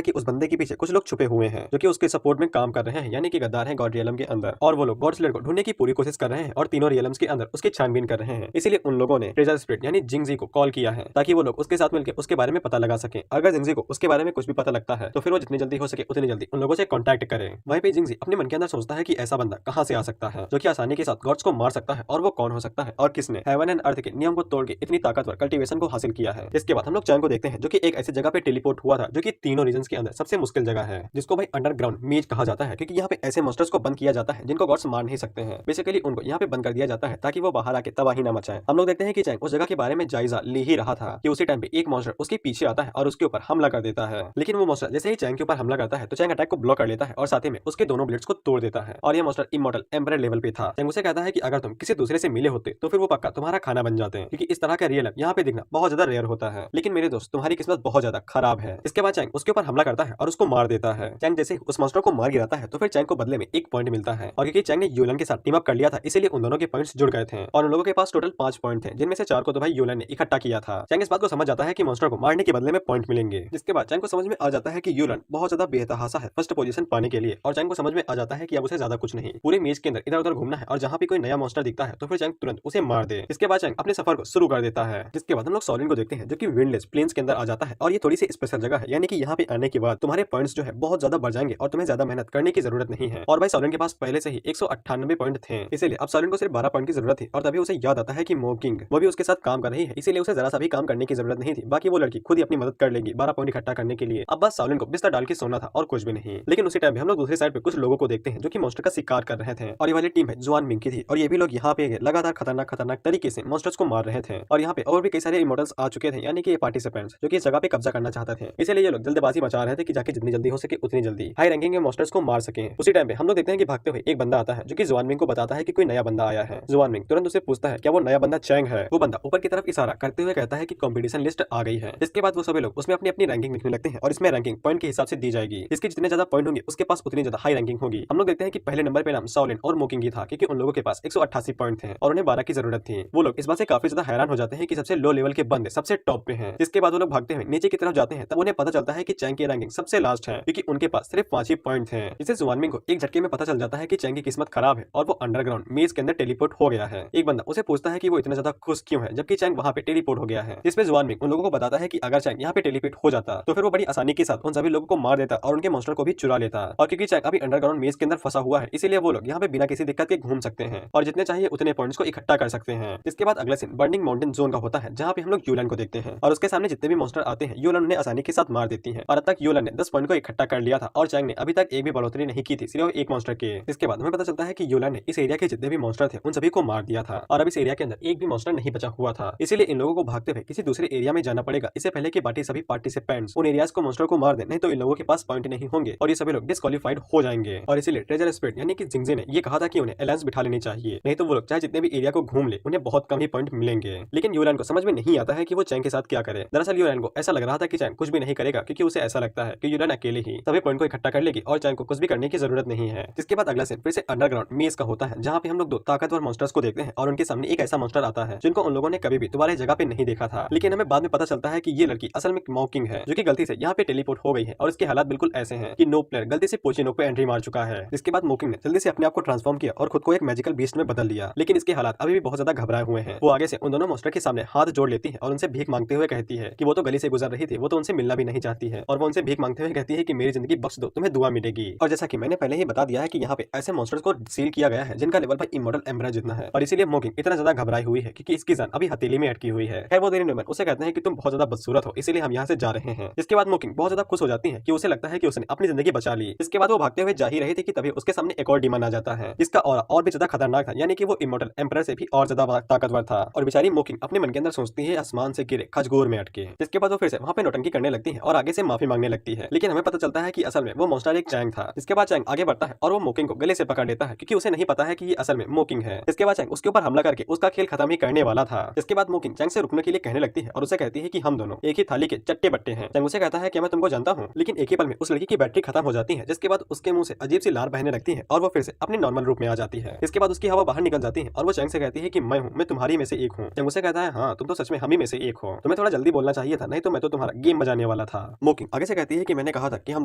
कि उस बंदे के पीछे कुछ लोग छुपे हुए हैं जो कि उसके सपोर्ट में काम कर रहे हैं, यानी कि गद्दार हैं गॉड रियलम के अंदर, और वो लोग गॉड स्लेयर को ढूंढने की पूरी कोशिश कर रहे हैं और तीनों रियलम्स के अंदर उसकी छानबीन कर रहे हैं। इसीलिए उन लोगों ने ट्रेजर स्पिरिट यानी जिंगजी को कॉल किया है ताकि वो लोग उसके साथ मिलकर उसके बारे में पता लगा सके। अगर जिंगजी को उसके बारे में कुछ भी पता लगता है तो फिर वो जितनी जल्दी हो सके उतनी जल्दी उन लोगों से कॉन्टैक्ट करे। वहीं पे जिंगजी अपने मन के अंदर सोचता है कि ऐसा बंदा कहाँ से आ सकता है जो कि आसानी के साथ गॉड्स को मार सकता है, और वो कौन हो सकता है और किसने हेवन एंड अर्थ के नियम को तोड़ के इतनी ताकतवर कल्टीवेशन को हासिल किया है। इसके बाद हम लोग चैंग को देखते हैं जो कि एक ऐसी जगह पे टेलीपोर्ट हुआ था जो कि तीनों रीजन्स के अंदर सबसे मुश्किल जगह है, जिसको भाई अंडरग्राउंड मेज कहा जाता है, क्योंकि यहाँ पे ऐसे मॉन्स्टर्स को बंद किया जाता है जिनको गॉड्स मार नहीं सकते हैं। बेसिकली उनको यहाँ पे बंद कर दिया जाता है ताकि वो बाहर आके तबाही ना मचाएं। हम लोग देखते हैं कि चैंग उस जगह के बारे में जायजा ले ही रहा था कि उसी टाइम पे एक मॉन्स्टर उसके पीछे आता है और उसके ऊपर हमला कर देता है। लेकिन वो मॉन्स्टर जैसे ही चैंग के ऊपर हमला करता है तो चैंग अटैक को ब्लॉक कर लेता है और साथ हाथे में उसके दोनों ब्लेड्स को तोड़ देता है और यह मॉन्स्टर इमॉर्टल एम्परर लेवल पे था। चैंग उसे कहता है कि अगर तुम किसी दूसरे से मिले होते तो फिर वो पक्का तुम्हारा खाना बन जाते हैं, क्योंकि इस तरह का रियल यहाँ पे दिखना बहुत ज्यादा रेयर होता है। लेकिन मेरे दोस्त तुम्हारी किस्मत बहुत ज्यादा खराब है। इसके बाद चैंग उसके ऊपर हमला करता है और उसको मार देता है। चैंग जैसे उस मॉन्स्टर को मार गिराता है तो फिर चैंग को बदले में एक पॉइंट मिलता है, और क्योंकि चैंग ने यूलन के साथ टीम अप कर लिया था इसीलिए उन दोनों के पॉइंट्स जुड़ गए थे और उन लोगों के पास टोटल 5 पॉइंट थे, जिनमें से 4 को तो भाई यूलन ने इकट्ठा किया था। चैंग इस बात को समझ जाता है कि मॉन्स्टर को मारने के बदले में पॉइंट मिलेंगे, जिसके बाद चैंग को समझ में आ जाता है कि यूलन बहुत ज्यादा बेतहाशा है फर्स्ट पोजीशन पाने के लिए, और चैंग को समझ में आ जाता है कि अब उसे ज्यादा कुछ नहीं पूरे मेज के अंदर इधर उधर घूमना है और जहाँ भी कोई नया मॉन्स्टर दिखता है तो फिर चैंग तुरंत उसे मार दे। इसके बाद चैंग अपने सफर को शुरू कर देता है, जिसके बाद हम लोग सॉलिन को देखते हैं जो कि विंडलेस प्लेन्स के अंदर आ जाता है, और ये थोड़ी सी स्पेशल जगह है, यानी कि यहाँ पे आने के बाद तुम्हारे पॉइंट्स जो है बहुत ज्यादा बढ़ जाएंगे और तुम्हें ज्यादा मेहनत करने की जरूरत नहीं है। और भाई सॉलिन के पास पहले से ही 198 पॉइंट थे, इसीलिए अब सॉलिन को सिर्फ 12 पॉइंट की जरूरत थी, और तभी उसे याद आता है कि मोकिंग वो भी उसके साथ काम कर रही है, इसीलिए उसे जरा सा भी काम करने की जरूरत नहीं थी। बाकी वो लड़की खुद ही अपनी मदद कर लेगी 12 पॉइंट इकट्ठा करने के लिए। अब बस सॉलिन को बिस्तर डाल के सोना था और कुछ भी नहीं। लेकिन उसी टाइम पे हम लोग दूसरी साइड पे कुछ लोगों को देखते हैं जो कि मॉन्स्टर का शिकार कर रहे थे, और ये वाली टीम है जुआन मिंग की थी, और ये भी लोग यहाँ पे लगातार खतरनाक तरीके से मॉन्स्टर्स को मार रहे थे। और यहाँ पे और भी कई सारे इमोर्टल्स आ चुके थे, यानी कि पार्टिसिपेंट्स जो कि इस जगह पे कब्जा करना चाहते थे, इसलिए ये लोग जल्दबाजी मचा रहे थे कि जाके जितनी जल्दी हो सके उतनी जल्दी हाई रैंकिंग के मॉन्स्टर्स को मार सके। उसी टाइम पे हम लोग देखते हैं कि भागते हुए एक बंदा आता है जो कि जुआन मिंग को बताता है कि कोई नया बंदा आया है। जुआन मिंग तुरंत उसे पूछता है क्या वो नया बंदा चैंग है। वो बंदा ऊपर की तरफ इशारा करते हुए कहता है कि कंपटीशन लिस्ट आ गई है। इसके बाद वो सभी लोग उसमें अपनी अपनी रैंकिंग लिखने लगते हैं, और इसमें रैंकिंग पॉइंट के हिसाब से दी जाएगी। इसके जितने ज्यादा पॉइंट होंगे उसके पास उतनी ज्यादा हाई रैंकिंग होगी। हम लोग देखते हैं कि पहले नंबर पे नाम सॉलिन और मोकिंग ही था, क्योंकि उन लोगों के पास 188 पॉइंट थे और उन्हें 12 की जरूरत थी। वो लोग इस बात से काफी ज्यादा हैरान हो जाते हैं कि सबसे लो लेवल के बंदे सबसे टॉप पे हैं। इसके बाद वो लोग भागते हुए नीचे की तरफ जाते हैं, तब उन्हें पता चलता है कि चैंग की रैंकिंग सबसे लास्ट है, क्योंकि उनके पास सिर्फ 5 ही पॉइंट थे। इससे जुआन मिंग को एक झटके में पता चल जाता है कि चैंग की किस्मत खराब है और वो अंडरग्राउंड मेज के अंदर टेलीपोर्ट हो गया है। एक बंदा उसे पूछता है कि वो इतना ज्यादा खुश क्यों है जबकि चैंग वहाँ पे टेलीपोर्ट हो गया है, जिसमें जुआन मिंग उन लोगों को बताता है कि अगर चैंग यहाँ पे टेलीपोर्ट हो जाता तो फिर वो बड़ी आसानी के साथ उन सभी लोगों को मार देता और उनके मॉन्स्टर को भी चुरा लेता। और क्योंकि चैंग अभी अंडरग्राउंड मेज के अंदर फंसा हुआ है, इसीलिए वो लोग यहाँ पे बिना किसी दिक्कत के घूम सकते हैं और जितने चाहिए उतने पॉइंट्स को इकट्ठा कर सकते हैं। इसके बाद अगला सीन बर्निंग माउंटेन जोन का होता है, जहाँ पे हम लोग यूलन को देखते हैं और उसके सामने जितने भी मॉन्स्टर आते हैं यूलन उन्हें आसानी के साथ मार देती है। और अब तक यूलन ने 10 पॉइंट को इकट्ठा कर लिया था और चैंग ने अभी तक एक भी बढ़ोतरी नहीं की थी, सिर्फ एक मॉन्स्टर के। इसके बाद हमें पता चलता है कि यूलन ने इस एरिया के जितने भी मॉन्स्टर थे उन सभी को मार दिया था, और अब इस एरिया के अंदर एक भी मॉन्स्टर नहीं बचा हुआ था, इसीलिए इन लोगों को भागते हुए किसी दूसरे एरिया में जाना पड़ेगा इससे पहले कि बाकी सभी पार्टिसिपेंट्स उन एरियाज को मॉन्स्टर को मार दें, नहीं तो इन लोगों के पास पॉइंट नहीं होंगे और ये सभी लोग डिस्क्वालीफाइड हो जाएंगे। और इसीलिए ट्रेजर स्पिरिट यानी कि जिंगजे ने ये कहा था कि उन्हें अलायंस बिठा लेनी चाहिए, नहीं तो वो लोग चाहे जितने भी एरिया को घूम ले उन्हें बहुत कम ही पॉइंट मिलेंगे। लेकिन यूलन को समझ में नहीं आता है कि वो चैंग के साथ क्या करे। दरअसल यूलन को ऐसा लग रहा था कि चैंग कुछ भी नहीं करेगा, क्योंकि उसे ऐसा लगता है कि यूलन अकेले ही सभी पॉइंट को इकट्ठा कर लेगी और चैंग को कुछ भी करने की जरूरत नहीं है। जिसके बाद अगला सीन फिर से अंडरग्राउंड मेज का होता है, जहाँ पे हम लोग 2 ताकतवर मॉन्स्टर्स को देखते हैं और उनके सामने एक ऐसा मॉन्स्टर आता है जिनको उन लोगों ने कभी भी दोबारा जगह पे नहीं देखा था। लेकिन हमें बाद में पता चलता है कि ये लड़की असल में मॉकिंग है, जो कि गलती से यहाँ पे टेलीपोर्ट हो गई है और इसके हालात बिल्कुल ऐसे हैं कि नो प्लेयर गलती से पोचिनोक पे एंट्री मार चुका है। इसके बाद मॉकिंग ने जल्दी से अपने आप को ट्रांसफॉर्म किया और खुद को एक मैजिकल बीस्ट में बदल लिया, लेकिन इसके हालात अभी भी बहुत ज्यादा घबराए हुए हैं। वो आगे से उन दोनों मॉन्स्टर के सामने हाथ जोड़ लेती है और उनसे भीख मांगते हुए कहती है कि वो तो गली से गुजर रही थी, वो तो उनसे मिलना भी नहीं चाहती है, और वो उनसे भीख मांगते हुए कहती है कि मेरी जिंदगी बख्श दो, तुम्हें दुआ मिलेगी। और जैसा कि मैंने पहले ही बता दिया है कि यहाँ पे ऐसे मॉन्स्टर्स को सील किया गया है जिनका लेवल भाई इमॉर्टल एम्बरर जितना है, और इसीलिए मॉकिंग इतना ज्यादा घबराई हुई है क्योंकि इसकी जान अभी हथेली में अटकी हुई है। खैर वो देरी नोमन उसे कहते हैं कि तुम बहुत ज्यादा बदसूरत हो, इसीलिए हम यहाँ से जा रहे हैं। इसके बाद मॉकिंग बहुत ज्यादा खुश हो जाती है कि उसे लगता है कि उसने अपनी जिंदगी बचा ली। इसके बाद वो भागते हुए जा ही रही थी कि तभी उसके सामने एक और डीमन आ जाता है, जिसका और भी ज्यादा खतरनाक था, यानी कि वो इमॉर्टल एम्परर से भी और ज्यादा ताकतवर था। और बेचारी मॉकिंग अपने मन के अंदर सोचती है आसमान से गिरे खजगोर में अटके। जिसके बाद वो फिर से वहाँ पे नौटंकी करने लगती है और आगे से माफी मांगने लगती है, लेकिन हमें पता चलता है कि असल में वो मॉन्स्टर एक चैंग था। इसके बाद चैंग आगे बढ़ता है और वो मॉकिंग को गले से पकड़ लेता है, क्योंकि उसे नहीं पता है कि ये असल में मॉकिंग है। इसके बाद चैंग उसके ऊपर हमला करके उसका खेल खत्म ही करने वाला था। इसके बाद मॉकिंग चैंग से रुकने के लिए कहने लगती है और उसे कहती है कि हम दोनों एक ही थाली के चट्टे बट्टे हैं। चैंग उसे कहता है कि मैं तुमको जानता हूँ, लेकिन एक ही पल में उस लड़की की बैटरी खत्म हो जाती है, जिसके बाद उसके मुंह से अजीब सी लार बहने लगती है और वो फिर से अपने नॉर्मल रूप में आ जाती है। इसके बाद उसकी हवा बाहर निकल जाती है और वो चैंग से कहती है कि मैं हूँ, मैं तुम्हारी में से एक हूँ। चैंग उसे कहता है हाँ तुम तो सच में हम ही में से एक हो, तुम्हें थोड़ा जल्दी बोलना चाहिए था, नहीं तो मैं तो तुम्हारा गेम बजाने वाला था। मॉकिंग आगे से कहती है कि मैंने कहा था कि हम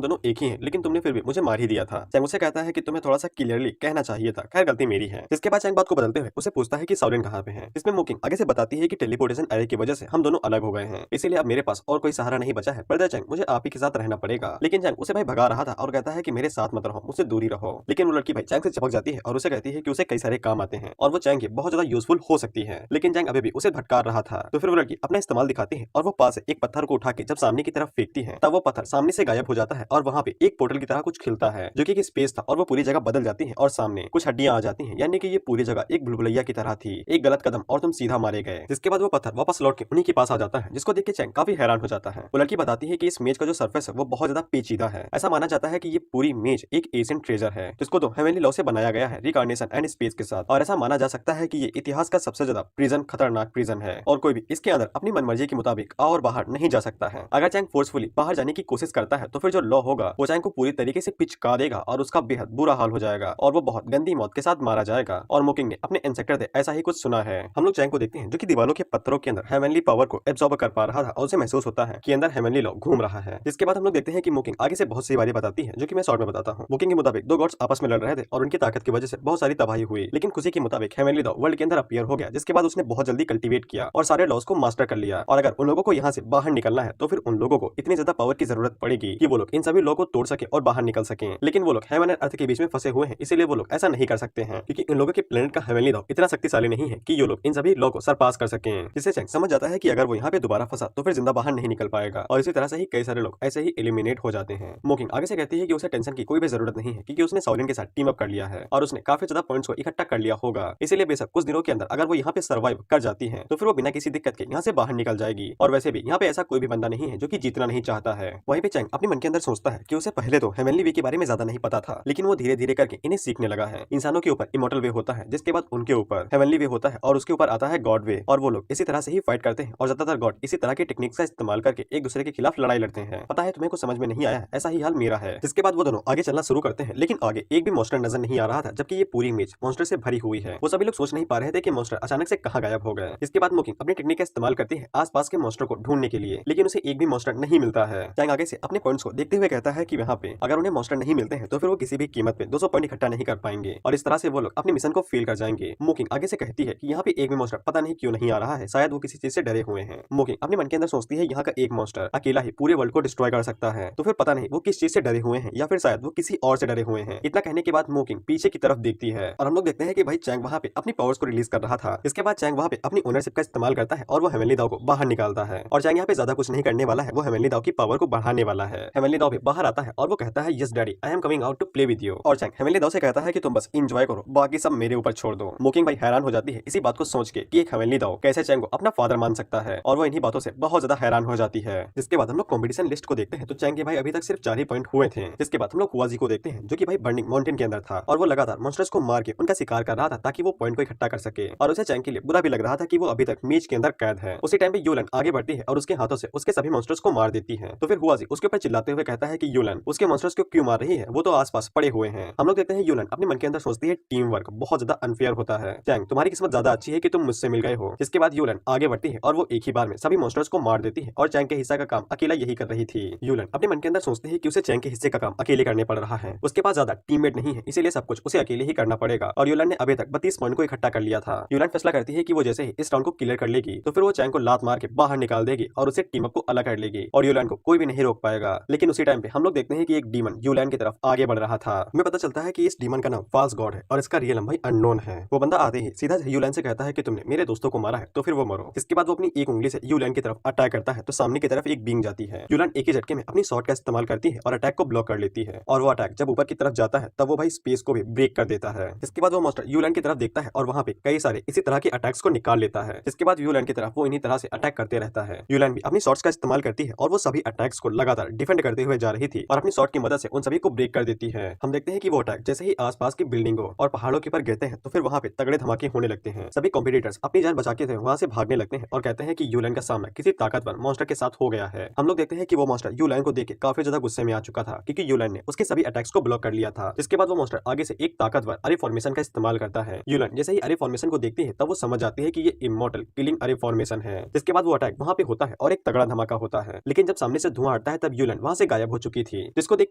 दोनों एक ही हैं, लेकिन तुमने फिर भी मुझे मार ही दिया था। चैंग उसे कहता है कि तुम्हें थोड़ा सा क्लियरली कहना चाहिए था, खैर गलती मेरी है। इसके बाद चैंग बात को बदलते हुए उसे पूछता है कि सॉलिन कहाँ पे है। इसमें मॉकिंग आगे से बताती है कि टेलीपोर्टेशन एरे की वजह से हम दोनों अलग हो गए हैं, इसीलिए अब मेरे पास और कोई सहारा नहीं बचा है, पर चैंग मुझे आप ही के साथ रहना पड़ेगा। लेकिन चैंग उसे भाई भगा रहा था और कहता है कि मेरे साथ मत रहो, मुझसे दूरी रहो। लेकिन वो लड़की भाई चैंग से चिपक जाती है और उसे कहती है कि उसे कई सारे काम आते हैं और वो चैंग की बहुत ज्यादा यूजफुल हो सकती है। लेकिन चैंग अभी भी उसे भटका रहा था, तो फिर वो लड़की अपना इस्तेमाल दिखाती है और वो पास से एक पत्थर को उठा के जब सामने की तरफ फेंकती है, तब वो पत्थर सामने से गायब हो जाता है और वहाँ पे एक पोर्टल की तरह कुछ खिलता है, जो कि स्पेस था, और वो पूरी जगह बदल जाती है और सामने कुछ हड्डियां आ जाती हैं, यानी कि ये पूरी जगह एक भूलभुलैया की तरह थी। एक गलत कदम और तुम सीधा मारे गए। जिसके बाद वो पत्थर वापस लौट के उन्हीं के पास आ जाता है, जिसको देख के चैंग काफी हैरान हो जाता है। वो लड़की बताती है कि इस मेज का जो सरफेस है वो बहुत ज्यादा पेचीदा है। ऐसा माना जाता है कि ये पूरी पूरी मेज एक एशियंट ट्रेजर है जिसको तो हेवनली लॉ से बनाया गया है रिकार्नेशन एंड स्पेस के साथ, और ऐसा माना जा सकता है कि ये इतिहास का सबसे ज्यादा प्रिजन खतरनाक प्रिजन है और कोई भी इसके अंदर अपनी मनमर्जी के मुताबिक और बाहर नहीं जा सकता है। अगर चैंग फोर्सफुली बाहर जाने की कोशिश करता है तो फिर जो लॉ होगा वो चैंग को पूरी तरीके से पिचका देगा और उसका बेहद बुरा हाल हो जाएगा और वो बहुत गंदी मौत के साथ मारा जाएगा। और मोकिंग ने अपने इंसेक्टर से ऐसा ही कुछ सुना है। हम लोग चैंग को देखते हैं जो कि दीवारों के पत्थरों के अंदर हेवनली पावर को एब्जॉर्ब कर पा रहा था और उसे महसूस होता है कि अंदर हेवनली लॉ घूम रहा है। जिसके बाद हम लोग देखते हैं कि मोकिंग आगे से बहुत सी बातें बताती है जो कि मैं शॉर्ट में बताता हूँ। मोकिंग के मुताबिक दो गॉड्स आपस में लड़ रहे थे और उनकी ताकत की वजह से बहुत सारी तबाही हुई, लेकिन खुशी के मुताबिक हेवनली लॉ वर्ल्ड के अंदर अपीयर हो गया, जिसके बाद उसने बहुत जल्दी कल्टीवेट किया और सारे लॉस को मास्टर कर लिया। और अगर उन लोगों को यहाँ से बाहर निकलना है तो फिर उन लोगों को इतनी ज्यादा पावर की जरूरत पड़ेगी कि वो लोग इन सभी लॉ को तोड़ सके और बाहर निकल सके। लेकिन वो लोग हेवन एंड अर्थ के बीच में फंसे हुए हैं, इसीलिए वो लोग ऐसा नहीं कर सकते हैं क्योंकि इन लोगों के प्लेनेट का हेवनली लॉ इतना शक्तिशाली नहीं है कि ये लोग इन सभी लॉ को सरपास कर सके। जिससे चैंग समझ जाता है कि अगर वो यहाँ पे दोबारा फंसा तो फिर जिंदा बाहर नहीं निकल पाएगा और इसी तरह से ही कई सारे लोग ऐसे ही एलिमिनेट हो जाते हैं। मोकिंग आगे से कहती है कि उसे टेंशन की कोई भी जरूरत नहीं है क्योंकि उसने साउलिन के साथ टीम अप कर लिया है और उसने काफी ज्यादा पॉइंट्स को इकट्ठा कर लिया होगा। इसीलिए बेशक कुछ दिनों के अंदर अगर वो यहाँ पे सर्वाइव कर जाती है तो फिर वो बिना किसी दिक्कत के यहाँ से बाहर निकल जाएगी। और वैसे भी यहाँ पे ऐसा कोई भी बंदा नहीं है जो कि जीतना नहीं चाहता है। वहीं पे चैंग अपने मन के अंदर सोचता है कि उसे पहले तो हेवनली वे के बारे में ज्यादा नहीं पता था, लेकिन वो धीरे धीरे करके इन्हें सीखने लगा है। इंसानों के ऊपर इमोर्टल वे होता है, जिसके बाद उनके ऊपर हेवनली वे होता है और उसके ऊपर आता है गॉड वे, और वो लोग इसी तरह से ही फाइट करते हैं और ज्यादातर गॉड इसी तरह के टेक्निक्स का इस्तेमाल करके एक दूसरे के खिलाफ लड़ाई लड़ते हैं। पता है तुम्हें कुछ समझ में नहीं आया है, ऐसा ही हाल मेरा है। जिसके बाद वो दोनों आगे चलना शुरू करते हैं, लेकिन आगे एक भी मॉन्स्टर नजर नहीं आ रहा था, जबकि ये पूरी इमेज मॉन्स्टर से भरी हुई है। वो सभी लोग सोच नहीं पा रहे थे कि मॉन्स्टर अचानक से कहाँ गायब हो गए। इसके बाद मोकिंग अपनी टेक्निक का इस्तेमाल करती है आसपास के मॉन्स्टर को ढूंढने के लिए, लेकिन उसे एक भी मॉन्स्टर नहीं मिलता है। चैंग आगे से अपने पॉइंट्स को देखते हुए कहता है कि यहाँ पे अगर उन्हें मॉन्स्टर नहीं मिलते हैं तो फिर वो किसी भी कीमत पे 200 पॉइंट इकट्ठा नहीं कर पाएंगे और इस तरह से वो लोग अपने मिशन को फेल कर जाएंगे। मोकिंग आगे से कहती है कि यहाँ पे एक भी मॉन्स्टर पता नहीं क्यों नहीं आ रहा है, शायद वो किसी चीज से डरे हुए हैं। मोकिंग अपने मन के अंदर सोचती है यहाँ का एक मॉन्स्टर अकेला ही पूरे वर्ल्ड को डिस्ट्रॉय कर सकता है, तो फिर पता नहीं वो किस चीज से डरे हुए हैं या फिर शायद वो किसी और से डरे हुए हैं। इतना कहने के बाद मोकिंग पीछे की तरफ देखती है और हम लोग देखते हैं कि भाई चैंग वहाँ पे अपनी पावर्स को रिलीज कर रहा था। इसके बाद चैंग वहाँ पे अपनी ओनरशिप का इस्तेमाल करता है और वो हेवनली दाव को बाहर निकालता है। और चैंग यहाँ पे ज्यादा कुछ नहीं करने वाला है, वो हेवनली दाव की पावर को बढ़ाने वाला है। हेवनली दाव भी बाहर आता है और वो कहता है yes daddy I am coming out to play with you. और चैंग हेवनली दाव से कहता है कि तुम बस एंजॉय करो, बाकी सब मेरे ऊपर छोड़ दो। मोकिंग भाई हैरान हो जाती है इसी बात को सोच के कि एक हेवनली दाव कैसे चैंग को अपना फादर मान सकता है, और वो इन्हीं बातों से बहुत ज्यादा हैरान हो जाती है। जिसके बाद हम लोग कॉम्पिटिशन लिस्ट को देखते हैं तो चैंग के भाई अभी तक सिर्फ 4 ही पॉइंट हुए थे। जिसके बाद हम लोग हुआजी को देखते हैं जो कि भाई बर्निंग माउंटेन के अंदर था और वो लगातार मॉन्स्टर्स को मार के उनका शिकार कर रहा था ताकि वो पॉइंट को इकट्ठा कर सके। और उसे चैंग के लिए बुरा भी लग रहा था कि वो अभी तक मेज के अंदर कैद है। उसी टाइम पे यूलन आगे बढ़ती है और उसके हाथों से उसके सभी मॉन्स्टर्स को मार देती है। तो फिर हुआजी उसके ऊपर चिल्लाते हुए कहता है कि यूलन उसके मॉन्स्टर्स को क्यों मार रही है, वो तो आसपास पड़े हुए हैं। हम लोग देखते हैं यूलन अपने मन के अंदर सोचती है टीम वर्क बहुत ज्यादा अनफेयर होता है, चैंग तुम्हारी किस्मत ज्यादा अच्छी है कि तुम मुझसे मिल गए हो। जिसके बाद यूलन आगे बढ़ती है और वो एक ही बार में सभी मॉन्स्टर्स को मार देती है और चैंग के हिस्सा का काम अकेला यही कर रही थी। यूलन अपने मन के अंदर सोचती है कि उसे चैंग के हिस्से का काम अकेले करने पड़ रहा है, उसके पास ज्यादा टीममेट नहीं है, इसीलिए सब कुछ उसे अकेले ही करना पड़ेगा। और यूलन ने अभी तक 32 पॉइंट को इकट्ठा कर लिया था। यूलन फैसला करती है कि वो जैसे ही इस राउंड को क्लियर कर लेगी तो फिर वो चैंग को लात मार के बाहर निकाल देगी और उसे टीम अप को अलग कर लेगी और यूलन को कोई भी नहीं रोक पाएगा। लेकिन उसी टाइम पे हम लोग देखते हैं कि एक डीमन यूलन की तरफ आगे बढ़ रहा था। हमें पता चलता है कि इस डीमन का नाम फॉल्स गॉड है और इसका रियल नाम भाई अननोन है। वो बंदा आते ही सीधा यूलन से कहता है कि तुमने मेरे दोस्तों को मारा है तो फिर वो मरो। इसके बाद वो अपनी एक उंगली से यूलन की तरफ अटैक करता है तो सामने की तरफ एक बींग जाती है। यूलन एक ही झटके में अपनी शॉट का इस्तेमाल करती है और अटैक को ब्लॉक कर लेती है और वो अटैक जब ऊपर की तरफ जाता है तब वो भाई स्पेस को भी ब्रेक कर देता है। इसके बाद वो मॉन्स्टर यूलन की तरफ देखता है और वहाँ पे कई सारे इसी तरह के अटैक्स को निकाल लेता है। इसके बाद यूलन की तरफ वो इन्हीं तरह से अटैक करते रहता है। यूलन भी अपनी शॉट्स का इस्तेमाल करती है और वो सभी अटैक्स को लगातार डिफेंड करते हुए जा रही थी और अपनी शॉट की मदद से उन सभी को ब्रेक कर देती है। हम देखते हैं कि वो अटैक जैसे ही आसपास की बिल्डिंगों और पहाड़ों के ऊपर गिरते हैं तो फिर वहाँ पे तगड़े धमाके होने लगते हैं। सभी कॉम्पिटिटर्स अपनी जान बचा के वहाँ से भागने लगते हैं और कहते हैं कि यूलन का सामना किसी ताकतवर मॉन्स्टर के साथ हो गया है। हम लोग देखते हैं कि वो मॉन्स्टर यूलन को देख के काफी ज्यादा गुस्से में आ चुका था क्योंकि यूलन ने उसके सभी अटैक्स को ब्लॉक कर लिया था। जिसके बाद वो मॉन्स्टर आगे से एक ताकतवर अरे फॉर्मेशन का इस्तेमाल करता है। यूलन जैसे ही अरे फॉर्मेशन को देखती है तब वो समझ जाती है कि ये इमॉर्टल किलिंग अरे फॉर्मेशन है। जिसके बाद वो अटैक वहाँ पे होता है और एक तगड़ा धमाका होता है, लेकिन जब सामने से धुआं हटता है तब यूलन वहाँ से गायब हो चुकी थी। जिसको देख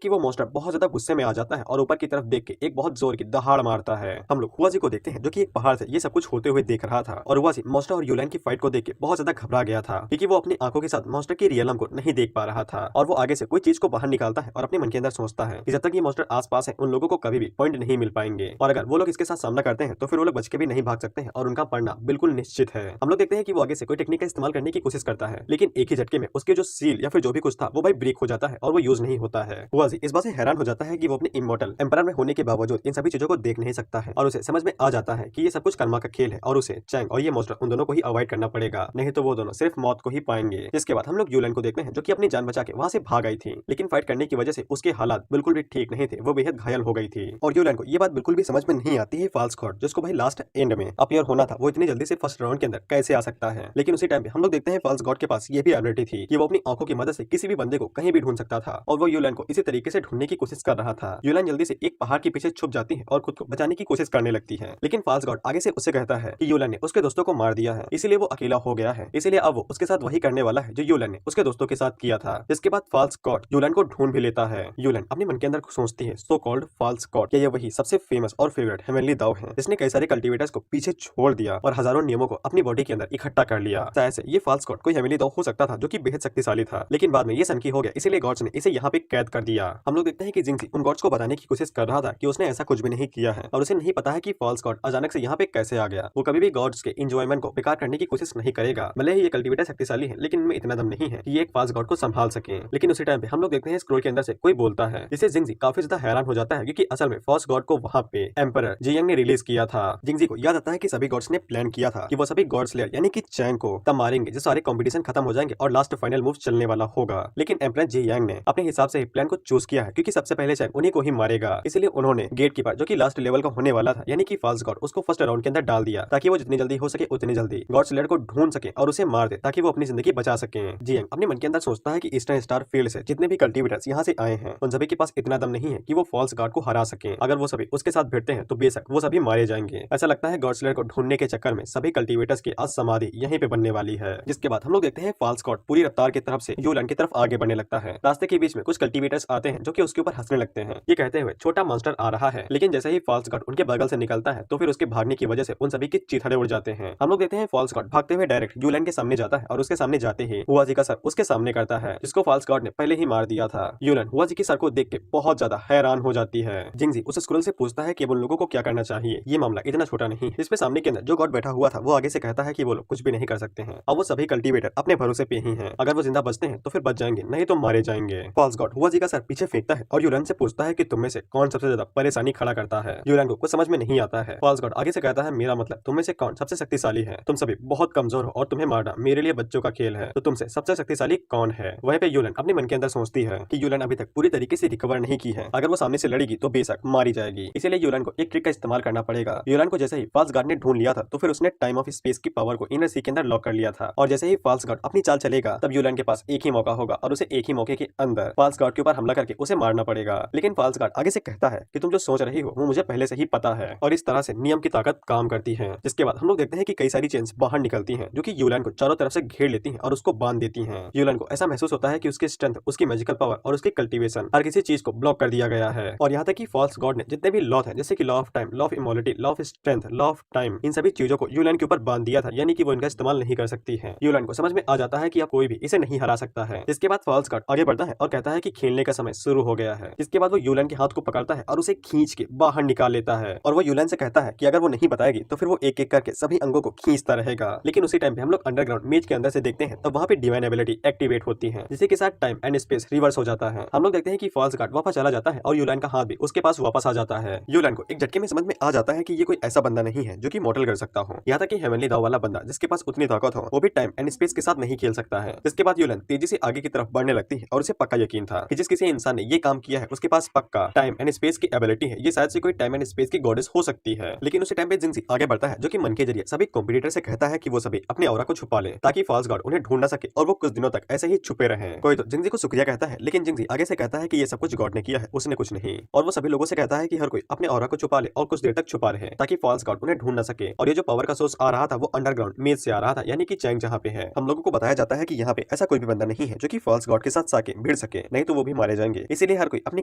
के वो मॉन्स्टर बहुत ज्यादा गुस्से में आ जाता है और ऊपर की तरफ देख के एक बहुत जोर की दहाड़ मारता है। हम लोग हुआजी को देखते हैं जो कि एक पहाड़ से ये सब कुछ होते हुए देख रहा था और हुआजी मॉन्स्टर और यूलन की फाइट को देख के बहुत ज्यादा घबरा गया था क्योंकि वो अपनी आंखों के साथ मॉन्स्टर की रियल को नहीं देख पा रहा था। और वो आगे से कोई चीज को बाहर निकालता है और अपने मन के अंदर सोचता है कि जब तक ये मॉन्स्टर आसपास है उन लोगों को कभी भी पॉइंट नहीं मिल पाएंगे और अगर वो लोग इसके साथ सामना करते हैं तो फिर वो लोग बच के भी नहीं भाग सकते हैं और उनका पड़ना बिल्कुल निश्चित है। हम लोग देखते हैं कि वो आगे से कोई टेक्निक का इस्तेमाल करने की कोशिश करता है, लेकिन एक ही झटके में उसके जो सील या फिर जो भी कुछ था वो भाई ब्रेक हो जाता है और वो यूज नहीं होता है। हुआजी इस बात से हैरान हो जाता है कि वो अपने इमॉर्टल एम्परर में होने के बावजूद इन सभी चीजों को देख नहीं सकता है और उसे समझ में आ जाता है कि ये सब कुछ कर्मा का खेल है और उसे चैंग और ये मॉन्स्टर उन दोनों को ही अवॉइड करना पड़ेगा, नहीं तो वो दोनों सिर्फ मौत को ही पाएंगे। इसके बाद हम लोग यूलन को देखते हैं जो कि अपनी जान बचा के वहाँ से भाग आई थी, लेकिन फाइट करने की वजह से उसके हालात हालात बिल्कुल भी ठीक नहीं थे, वो बेहद घायल हो गई थी और यूलान को ये बात बिल्कुल भी समझ में नहीं आती है फॉल्स गॉड जिसको भाई लास्ट एंड में अपीयर होना था, वो इतनी जल्दी से फर्स्ट राउंड के अंदर कैसे आ सकता है। लेकिन उसी टाइम पे हम लोग देखते हैं फॉल्स गॉड के पास ये भी एबिलिटी थी कि वो अपनी आंखों की मदद से किसी भी बंदे को कहीं भी ढूंढ सकता था और वो यूलान को इसी तरीके से ढूंढने की कोशिश कर रहा था। यूलान जल्दी से एक पहाड़ के पीछे छुप जाती है और खुद को बचाने की कोशिश करने लगती है, लेकिन फॉल्स गॉड आगे से उससे कहता है कि यूलान ने उसके दोस्तों को मार दिया है, इसीलिए वो अकेला हो गया है, इसीलिए अब वो उसके साथ वही करने वाला है जो यूलान ने उसके दोस्तों के साथ किया था। जिसके बाद फॉल्स गॉड यूलान को ढूंढ भी लेता है। यूलान अपने मन के अंदर सोचती है, सो कॉल्ड फॉल्स गॉड, क्या ये वही सबसे फेमस और फेवरेट हेवनली दाव है जिसने कई सारे कल्टीवेटर्स को पीछे छोड़ दिया और हजारों नियमों को अपनी बॉडी के अंदर इकट्ठा कर लिया। शायद से ये फॉल्स गॉड कोई हेवनली दाव हो सकता था जो कि बेहद शक्तिशाली था, लेकिन बाद में ये सनकी हो गया, इसीलिए गॉड्स ने इसे यहाँ पे कैद कर दिया। हम लोग देखते हैं कि जिंगजी उन गॉड्स को बताने की कोशिश कर रहा था कि उसने ऐसा कुछ भी नहीं किया है और उसे नहीं पता है कि फॉल्स गॉड अचानक से यहाँ पे कैसे आ गया। वो कभी भी गॉड्स के एंजॉयमेंट को बेकार करने की कोशिश नहीं करेगा। भले ही ये कल्टीवेटर शक्तिशाली है, लेकिन इनमें इतना दम नहीं है कि ये एक फॉल्स गॉड को संभाल सके। लेकिन उसी टाइम पे हम लोग देखते हैं स्क्रोल के अंदर से कोई बोलता है, जिससे जिंगजी काफी ज्यादा हैरान हो जाता है क्योंकि असल में फॉल्स गॉड को वहाँ पे एम्परर जियांग ने रिलीज किया था। जिंगजी को याद आता है कि सभी गॉड्स ने प्लान किया था कि वो सभी गॉड स्लेयर यानी कि चैंग को तब मारेंगे जब सारे कंपटीशन खत्म हो जाएंगे और लास्ट फाइनल मूव चलने वाला होगा। लेकिन एम्परर जियांग ने अपने हिसाब से प्लान को चूज किया है क्योंकि सबसे पहले चैंग उन्हीं को ही मारेगा, इसलिए उन्होंने गेट कीपर जो कि लास्ट लेवल का होने वाला था यानी कि फॉल्स गॉड उसको फर्स्ट राउंड के अंदर डाल दिया ताकि वो जितनी जल्दी हो सके उतनी जल्दी गॉड स्लेयर को ढूंढ सके और उसे मार दे ताकि वो अपनी जिंदगी बचा सके। जियांग अपने मन के अंदर सोचता है कि ईस्टर्न स्टार फील्ड से जितने भी कल्टीवेटर्स यहाँ से आए हैं उन सभी के पास इतना दम नहीं है कि वो फॉल्स गॉड को हरा सके। अगर वो सभी उसके साथ भिड़ते हैं तो बेशक वो सभी मारे जाएंगे। ऐसा लगता है गॉड स्लेयर को ढूंढने के चक्कर में सभी कल्टीवेटर्स की आज समाधि यहीं पे बनने वाली है। जिसके बाद हम लोग देखते हैं फॉल्स गॉड पूरी रफ्तार की तरफ से यूलान की तरफ आगे बढ़ने लगता है। रास्ते के बीच में कुछ कल्टीवेटर्स आते हैं जो कि उसके ऊपर हंसने लगते हैं, ये कहते हुए छोटा मॉन्स्टर आ रहा है। लेकिन जैसे ही फॉल्स गॉड उनके बगल से निकलता है तो फिर उसके भागने की वजह से उन सभी के चीथड़े उड़ जाते हैं। हम लोग देखते हैं फॉल्स गॉड भागते हुए डायरेक्ट यूलान के सामने जाता है और उसके सामने जाते ही हुआजी का सर उसके सामने करता है जिसको फॉल्स गॉड ने पहले ही मार दिया था। यूलान हुआजी के सर को देख के बहुत ज्यादा हैरान हो जाती है। जिंगजी उस स्क्रोल से पूछता है कि उन लोगों को क्या करना चाहिए, ये मामला इतना छोटा नहीं। जिसपे सामने के अंदर जो गॉड बैठा हुआ था वो आगे से कहता है कि वो लोग कुछ भी नहीं कर सकते हैं और वो सभी कल्टीवेटर अपने भरोसे पे ही हैं। अगर वो जिंदा बचते हैं तो फिर बच जाएंगे, नहीं तो मारे जाएंगे। फॉल्स गॉड हुआजी का सर पीछे फेंकता है और यूलान से पूछता है कि तुम में से कौन सबसे ज्यादा परेशानी खड़ा करता है। यूलान को कुछ समझ में नहीं आता है। फॉल्स गॉड आगे से कहता है मेरा मतलब तुम में से कौन सबसे शक्तिशाली है, तुम सभी बहुत कमजोर हो और तुम्हें मारना मेरे लिए बच्चों का खेल है, तो तुमसे सबसे शक्तिशाली कौन है। वहीं पे यूलान अपने मन के अंदर सोचती है कि यूलान अभी तक पूरी तरीके से रिकवर नहीं की है, अगर वो सामने से लड़ेगी तो बेशक मारी जाएगी, इसीलिए यूलान को एक ट्रिक का इस्तेमाल करना पड़ेगा। यूलान को जैसे ही फॉल्स गॉड ने ढूंढ लिया था तो फिर उसने टाइम ऑफ स्पेस की पावर को इनर सी के अंदर लॉक कर लिया था और जैसे ही फॉल्स गॉड अपनी चाल चलेगा तब यूलान के पास एक ही मौका होगा और उसे एक ही मौके के अंदर फॉल्स गॉड के ऊपर हमला करके उसे मारना पड़ेगा। लेकिन फॉल्स गॉड आगे से कहता है कि तुम जो सोच रही हो वो मुझे पहले से ही पता है और इस तरह से नियम की ताकत काम करती है। जिसके बाद हम लोग देखते हैं कि कई सारी चेन्स बाहर निकलती हैं जो कि यूलान को चारों तरफ से घेर लेती हैं और उसको बांध देती हैं। यूलान को ऐसा महसूस होता है कि उसकी स्ट्रेंथ, उसकी मैजिकल पावर और उसकी कल्टीवेशन हर किसी चीज को ब्लॉक कर दिया गया है और यहाँ तक कि फॉल्स गॉड ने जितने भी लॉ थे जैसे कि law of time, law of immortality, law of strength, law of time, इन सभी चीजों को यूलान के ऊपर बांध दिया था, यानी कि वो इनका इस्तेमाल नहीं कर सकती है। यूलान को समझ में आ जाता है कि अब कोई भी इसे नहीं हरा सकता है। इसके बाद फॉल्स गॉड आगे बढ़ता है और कहता है कि खेलने का समय शुरू हो गया है। इसके बाद वो यूलान के हाथ को पकड़ता है और उसे खींच के बाहर निकाल लेता है और वो यूलान से कहता है कि अगर वो नहीं बताएगी तो फिर वो एक एक करके सभी अंगों को खींचता रहेगा। लेकिन उसी टाइम पे हम लोग अंडरग्राउंड मेज के अंदर से देखते हैं तो वहाँ पे डिवाइन एबिलिटी एक्टिवेट होती है जिसके साथ टाइम एंड स्पेस रिवर्स हो जाता है। हम लोग देखते हैं कि फॉल्स गॉड वापस चला जाता है और यूलान का हाथ भी उसके पास वापस आ जाता है। यूलान को एक झटके में समझ में आ जाता है कि ये कोई ऐसा बंदा नहीं है जो कि मॉडल कर सकता हो, यहाँ तक कि हेवनली दाव वाला बंदा जिसके पास उतनी ताकत हो वो भी टाइम एंड स्पेस के साथ नहीं खेल सकता है। इसके बाद यूलान तेजी से आगे की तरफ बढ़ने लगती है और उसे पक्का यकीन था कि जिस किसी इंसान ने ये काम किया है उसके पास पक्का टाइम एंड स्पेस की एबिलिटी है, ये शायद से कोई टाइम एंड स्पेस की गॉडेस हो सकती है। लेकिन उसी टाइम पे जिंगजी आगे बढ़ता है जो कि मन के जरिए सभी कॉम्पिटिटर से कहता है कि वो सभी अपने ऑरा को छुपा ले ताकि फॉल्स गॉड उन्हें ढूंढ ना सके और वो कुछ दिनों तक ऐसे ही छुपे रहे। कोई तो जिंगजी को शुक्रिया कहता है लेकिन जिंगजी आगे से कहता है कि ये सब कुछ गॉड ने किया है, उसने कुछ नहीं। और वो सभी लोगों से कहता है कि हर कोई अपने ऑरा को छुपा ले और कुछ देर तक छुपा रहे ताकि फॉल्स गॉड उन्हें ढूंढ ना सके। और ये जो पावर का सोर्स आ रहा था वो अंडरग्राउंड मेज से आ रहा था, यानी कि चैंग जहाँ पे है। हम लोगों को बताया जाता है कि यहाँ पे ऐसा कोई भी बंदा नहीं है जो कि फॉल्स गॉड के साथ साके भिड़ सके, नहीं तो वो भी मारे जाएंगे। इसीलिए हर कोई अपनी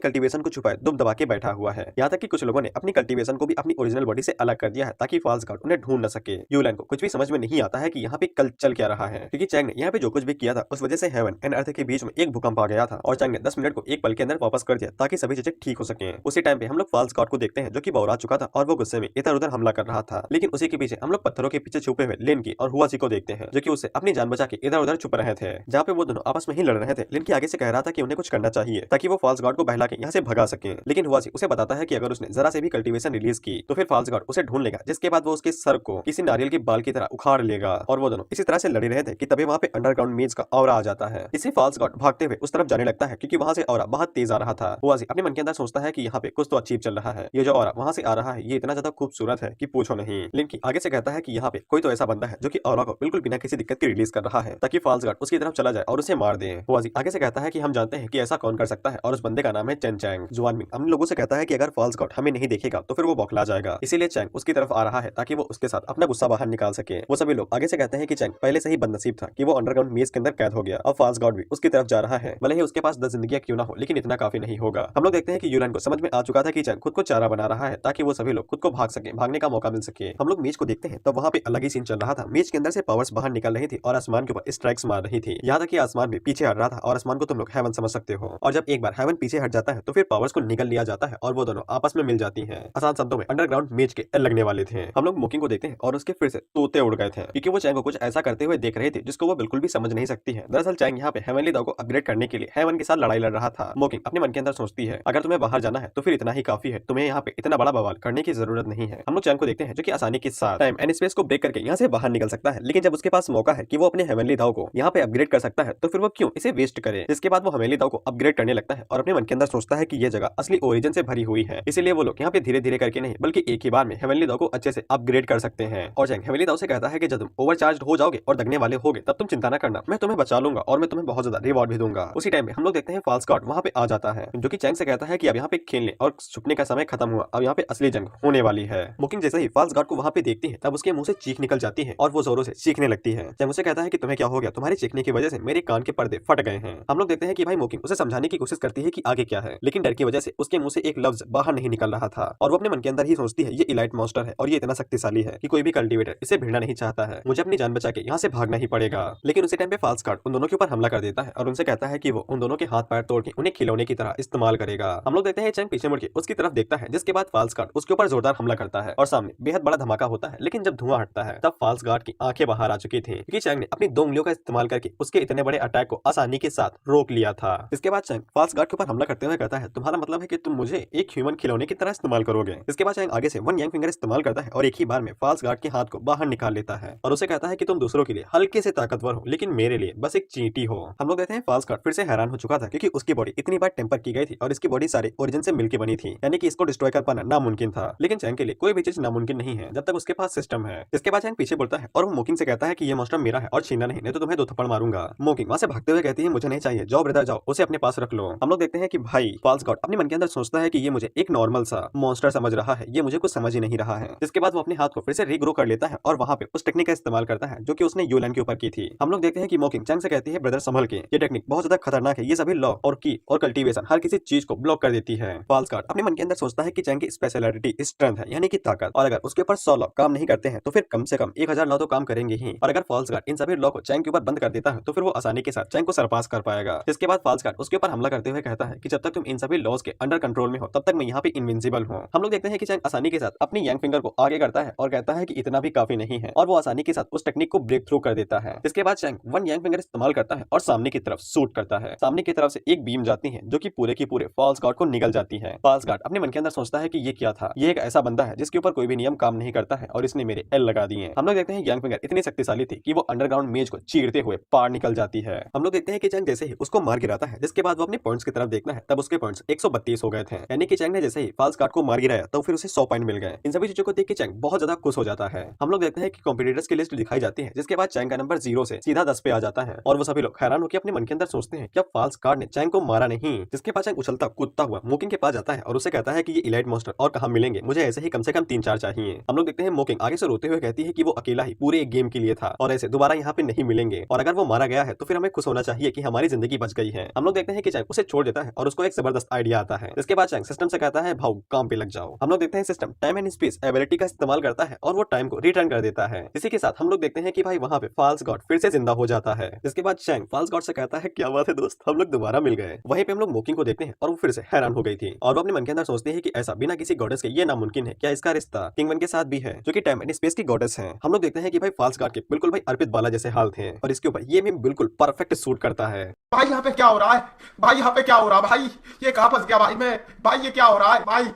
कल्टीवेशन को छुपाए दुम दबा के बैठा हुआ है। यहाँ तक कि कुछ लोगों ने अपनी कल्टीवेशन को भी अपनी ओरिजिनल बॉडी से अलग कर दिया है ताकि फॉल्स गॉड उन्हें ढूंढ न सके। यूलान को कुछ भी समझ में नहीं आता है कि यहाँ पे कल चल क्या रहा है, क्योंकि चैंग ने यहाँ पे जो कुछ भी किया था उस वजह से हेवन एंड अर्थ के बीच में एक भूकंप आ गया था और चैंग ने 10 मिनट को एक पल के अंदर वापस कर दिया ताकि सभी चीजें ठीक हो सके। उसी टाइम पे हम लोग फॉल्स गॉड को देखते हैं जो कि बौरा चुका था और वो गुस्से में इधर उधर हमला कर रहा था। लेकिन उसी के पीछे हम लोग पत्थरों के पीछे छुपे हुए लिन की और हुआजी को देखते हैं जो कि उससे अपनी जान बचा के इधर उधर छुप रहे थे, जहाँ पे वो दोनों आपस में ही लड़ रहे थे। लिन की आगे से कह रहा था कि उन्हें कुछ करना चाहिए ताकि वो फॉल्स गॉड को बहला के यहाँ से भगा सके। लेकिन हुआजी उसे बताता है कि अगर उसने जरा से भी कल्टीवेशन रिलीज की तो फिर फॉल्स गॉड उसे ढूंढ लेगा, जिसके बाद वो उसके सर को किसी नारियल के बाल की तरह उखाड़ लेगा। और वो दोनों इसी तरह से लड़े रहे थे कि तभी वहाँ पे अंडरग्राउंड मेज का ऑरा आ जाता है। इसी फॉल्स गॉड भागते हुए उस तरफ जाने लगता है क्योंकि वहाँ से ऑरा बहुत तेज तेज आ रहा था। हुआजी अपने मन के अंदर सोचता है कि यहाँ पे कुछ तो अचीव चल रहा है। ये जो ऑरा वहाँ से आ रहा है ये इतना ज्यादा खूबसूरत है कि पूछो नहीं। लिंकी आगे से कहता है कि यहाँ पे कोई तो ऐसा बंदा है जो कि ऑरा को बिल्कुल बिना किसी दिक्कत के रिलीज कर रहा है ताकि फॉल्स गार्ड उसकी तरफ चला जाए और उसे मार दे। हुआजी आगे से कहता है कि हम जानते हैं कि ऐसा कौन कर सकता है और उस बंदे का नाम है चेन चैंग। जुआनमिंग हम लोगों से कहता है कि अगर फॉल्स गार्ड हमें नहीं देखेगा तो फिर वो बौखला जाएगा, इसीलिए चैंग उसकी तरफ आ रहा है ताकि वो उसके साथ अपना गुस्सा बाहर निकाल सके। वो सभी लोग आगे से कहते हैं कि चैंग पहले से ही बदनसीब था कि वो अंडरग्राउंड मेज के अंदर कैद हो गया। अब फॉल्स गार्ड भी उसकी तरफ जा रहा है, भले ही उसके पास 10 जिंदगियां क्यों ना हो लेकिन इतना काफी नहीं होगा। हम लोग देखते हैं कि यूलान को समझ में आ चुका था कि चैंग खुद को चारा बना रहा है ताकि वो सभी लोग खुद को भाग सके, भागने का मौका मिल सके। हम लोग मेज को देखते हैं तो वहाँ पे अलग ही सीन चल रहा था। मेज के अंदर से पावर्स बाहर निकल रही थी और आसमान के ऊपर स्ट्राइक्स मार रही थी। यहाँ तक कि आसमान भी पीछे हट रहा था और आसमान को तुम लोग हेवन समझ सकते हो। और जब एक बार हेवन पीछे हट जाता है तो फिर पावर्स को निकल लिया जाता है और वो दोनों आपस में मिल जाती हैं। आसान शब्दों में अंडरग्राउंड मेज के लगने वाले थे। हम लोग मोकिंग को देखते हैं और उसके फिर से तोते उड़ गए थे क्योंकि वो चैंग को कुछ ऐसा करते हुए देख रहे थे जिसको वो बिल्कुल भी समझ नहीं सकती है। दरअसल चैंग यहाँ पे हेवनली दाव को अपग्रेड करने के लिए हेवन के साथ लड़ाई लड़ रहा था। मोकिंग अपने मन के अंदर सोचती है अगर तुम्हें बाहर जाना है तो फिर इतना ही काफी है, तुम्हें यहाँ पे इतना बड़ा बवाल करने की जरूरत नहीं है। हम लोग चैंग को देखते हैं जो कि आसानी के साथ टाइम एंड स्पेस को ब्रेक करके यहाँ से बाहर निकल सकता है, लेकिन जब उसके पास मौका है कि वो अपने हेवनली दाव को यहाँ पे अपग्रेड कर सकता है तो फिर वो क्यों इसे वेस्ट करे। जिसके बाद वो हेवनली दाव को अपग्रेड करने लगता है और अपने मन के अंदर सोचता है कि ये जगह असली ओरिजिन से भरी हुई है, इसीलिए वो लोग यहाँ पे धीरे धीरे करके नहीं बल्कि एक ही बार में हेवनली दाव को अच्छे से अपग्रेड कर सकते हैं। और चैंग हेवनली दाव से कहता है कि जब तुम ओवरचार्ज हो जाओगे और दगने वाले होगे तब तुम चिंता न करना, मैं तुम्हें बचा लूंगा और मैं तुम्हें बहुत ज्यादा रिवॉर्ड भी दूंगा। उसी टाइम में हम लोग देखते हैं फॉल्स गार्ड वहाँ पे आ जाता है जो कि चैंग से कहता है कि अब यहाँ पे खेलने और छुपने का समय खत्म हुआ, अब यहाँ पे असली जंग होने वाली है। मोकिंग जैसे ही फॉल्स गार्ड को वहाँ पे देखती है तब उसके मुंह से चीख निकल जाती है और वो जोरों से चीखने लगती है। चैंग उसे कहता है कि तुम्हें क्या हो गया, तुम्हारी चीखने की वजह से मेरे कान के पर्दे फट गए हैं। हम लोग देखते हैं कि भाई मोकिंग उसे समझाने की कोशिश करती है कि आगे क्या है, लेकिन डर की वजह से उसके मुंह से एक लफ्ज बाहर नहीं निकल रहा था और वो अपने मन के अंदर ही सोचती है ये इलाइट मॉन्स्टर है और ये इतना शक्तिशाली है कि कोई भी कल्टीवेटर इसे भिड़ना नहीं चाहता है, मुझे अपनी जान बचा के यहाँ से भागना ही पड़ेगा। लेकिन उसी टाइम पे फॉल्स गार्ड उन दोनों के ऊपर हमला कर देता है और उनसे कहता है कि वो उन दोनों के हाथ पैर तोड़ के उन्हें खिलौने की तरह इस्तेमाल करेगा। हम लोग देखते हैं चैंग पीछे मुड़ के उसकी तरफ देखता है, जिसके बाद फॉल्स गार्ड उसके ऊपर जोरदार हमला करता है और सामने बेहद बड़ा धमाका होता है। लेकिन जब धुआं हटता है तब फॉल्स गार्ड की आंखें बाहर आ चुकी थी क्योंकि चैंग ने अपनी 2 उंगलियों का इस्तेमाल करके उसके इतने बड़े अटैक को आसानी के साथ रोक लिया था। इसके बाद चैंग फॉल्स गार्ड के ऊपर हमला करते हुए कहता है तुम्हारा मतलब है कि तुम मुझे एक ह्यूमन खिलौने की तरह इस्तेमाल करोगे। इसके बाद चैंग आगे से वन यांग फिंगर इस्तेमाल करता है और एक ही बार में फॉल्स गार्ड के हाथ को बाहर निकाल लेता है और उसे कहता है कि तुम दूसरों के लिए हल्के से ताकतवर हो लेकिन मेरे लिए बस एक चींटी हो। हम लोग देखते हैं फॉल्स गार्ड फिर से हैरान हो चुका था क्योंकि उसकी बॉडी इतनी बार टेम्पर की गई थी और इसकी बॉडी सारे ओरिजिन से मिलकर बनी थी, यानी कि इसको डिस्ट्रॉय कर पाना नामुमकिन था। लेकिन चैंग के लिए कोई भी चीज नामुमकिन नहीं है जब तक उसके पास सिस्टम है। इसके बाद चैंग पीछे बोलता है और वो मोकिंग से कहता है कि ये मॉन्स्टर मेरा है और छीनना नहीं तो तुम्हें 2 थप्पड़ मारूंगा। मोकिंग वहां से भागते हुए कहती है मुझे नहीं चाहिए, जाओ ब्रदर जाओ, उसे अपने पास रख लो। हम लोग देखते हैं कि भाई फॉल्स गार्ड अपने मन के अंदर सोचता है कि ये मुझे एक नॉर्मल सा मॉन्स्टर समझ रहा है, ये मुझे कुछ समझ ही नहीं रहा है। इसके बाद वो अपने हाथ को फिर से रीग्रो कर लेता है और वहां पे उस टेक्निक का इस्तेमाल करता है जो कि उसने यूलान के ऊपर की थी। हम लोग देखते हैं कि मोकिंग चैंग से कहती है ब्रदर संभल के, ये टेक्निक बहुत ज्यादा खतरनाक है, ये सभी लॉ और की और कल्टीवेशन हर किसी चीज को ब्लॉक कर देती है। फॉल्स गार्ड अपने मन के अंदर सोचता है कि चैंग की स्पेशलिटी स्ट्रेंथ है यानी कि ताकत, और अगर उसके ऊपर 100 लॉ काम नहीं करते हैं तो फिर कम से कम 1000 लॉ तो काम करेंगे ही। और अगर फॉल्स गार्ड इन सभी लॉ को चैंग के ऊपर बंद कर देता है तो फिर वो आसानी के साथ चैंग को सरपास कर पाएगा। इसके बाद फॉल्स गार्ड उसके ऊपर हमला करते हुए कहता है कि जब तक तुम इन सभी लॉज के अंडर कंट्रोल में हो तब तक मैं यहाँ पे इनविंसिबल हूँ। हम लोग देखते हैं कि चैंग आसानी के साथ अपनी यांग फिंगर को आगे करता है और कहता है कि इतना भी काफी नहीं है और वो आसानी के साथ उस टेक्निक को ब्रेक थ्रू कर देता है। इसके बाद चैंग वन यांग फिंगर इस्तेमाल करता है और सामने की तरफ शूट करता है। सामने की तरफ से एक बीम जाती है जो कि पूरे की पूरे फॉल्स गार्ड को निगल जाती है। फॉल्स गार्ड अपने मन के अंदर सोचता है कि ये क्या था, ये एक ऐसा बंदा है जिसके ऊपर कोई भी नियम काम नहीं करता है और इसने मेरे एल लगा दिए। हम लोग देखते हैं यांग फिंगर इतनी शक्तिशाली थी कि वो अंडरग्राउंड मेज को चीरते हुए पार निकल जाती है। हम लोग देखते हैं कि चैंग जैसे ही उसको मार गिराता है जिसके बाद वो अपने पॉइंट्स की तरफ देखना है तब उसके पॉइंट्स 132 हो गए थे, यानी कि चैंग ने जैसे ही फॉल्स गार्ड को मार गिराया तो फिर उसे 100 पॉइंट मिल गए। इन सभी चीजों को देख के चैंग बहुत ज्यादा खुश हो जाता है। हम लोग देखते हैं कि कॉम्पिटिटर्स की लिस्ट दिखाई जाती है जिसके बाद चैंग का नंबर 0 से सीधा 10 पे आ जाता है और वो सभी लोग हैरान होकर अपने मन के अंदर सोचते हैं क्या फॉल्स गार्ड ने चैंग को मारा नहीं। जिसके बाद चैंग उछलता कूदता हुआ मोकिंग के पास जाता है और उसे कहता है कि ये इलाइट मॉन्स्टर और कहां मिलेंगे, मुझे ऐसे ही कम से कम 3-4 चाहिए। हम लोग देखते हैं मोकिंग आगे से रोते हुए कहती है कि वो अकेला ही पूरे एक गेम के लिए था और ऐसे दोबारा यहाँ पे नहीं मिलेंगे और अगर वो मारा गया है तो फिर हमें खुश होना चाहिए कि हमारी जिंदगी बच गई है। हम लोग देखते हैं कि चैंग उसे छोड़ देता है और उसको एक जबरदस्त आइडिया आता है। इसके बाद चैंग सिस्टम से कहता है भाऊ काम पे लग जाओ। हम लोग देखते हैं system time and space ability का इस्तेमाल करता है और वो टाइम को रिटर्न कर देता है। इसी के साथ हम लोग देखते हैं कि भाई वहाँ पे फॉल्स गॉड फिर से जिंदा हो जाता है। इसके बाद चैंग फॉल्स गॉड से कहता है क्या बात है दोस्त, हम लोग दोबारा मिल गए। वहीं पे हम लोग मोकिंग को देखते हैं और वो फिर से हैरान हो गई थी और वो अपने मन के अंदर सोचते हैं कि ऐसा बिना किसी गॉडेस के ये नामुमकिन है, क्या इसका रिश्ता किंगवन के साथ भी है जो कि टाइम एंड स्पेस की गॉडेस है। हम लोग देखते हैं कि भाई फॉल्स गॉड के बिल्कुल भाई अर्पित बाला जैसे हाल थे और इसके ऊपर ये मीम बिल्कुल परफेक्ट सूट करता है। भाई यहाँ पे क्या हो रहा है, भाई यहाँ पे क्या हो रहा है, भाई ये कहाँ फंस गया भाई मैं, भाई ये क्या हो रहा है भाई।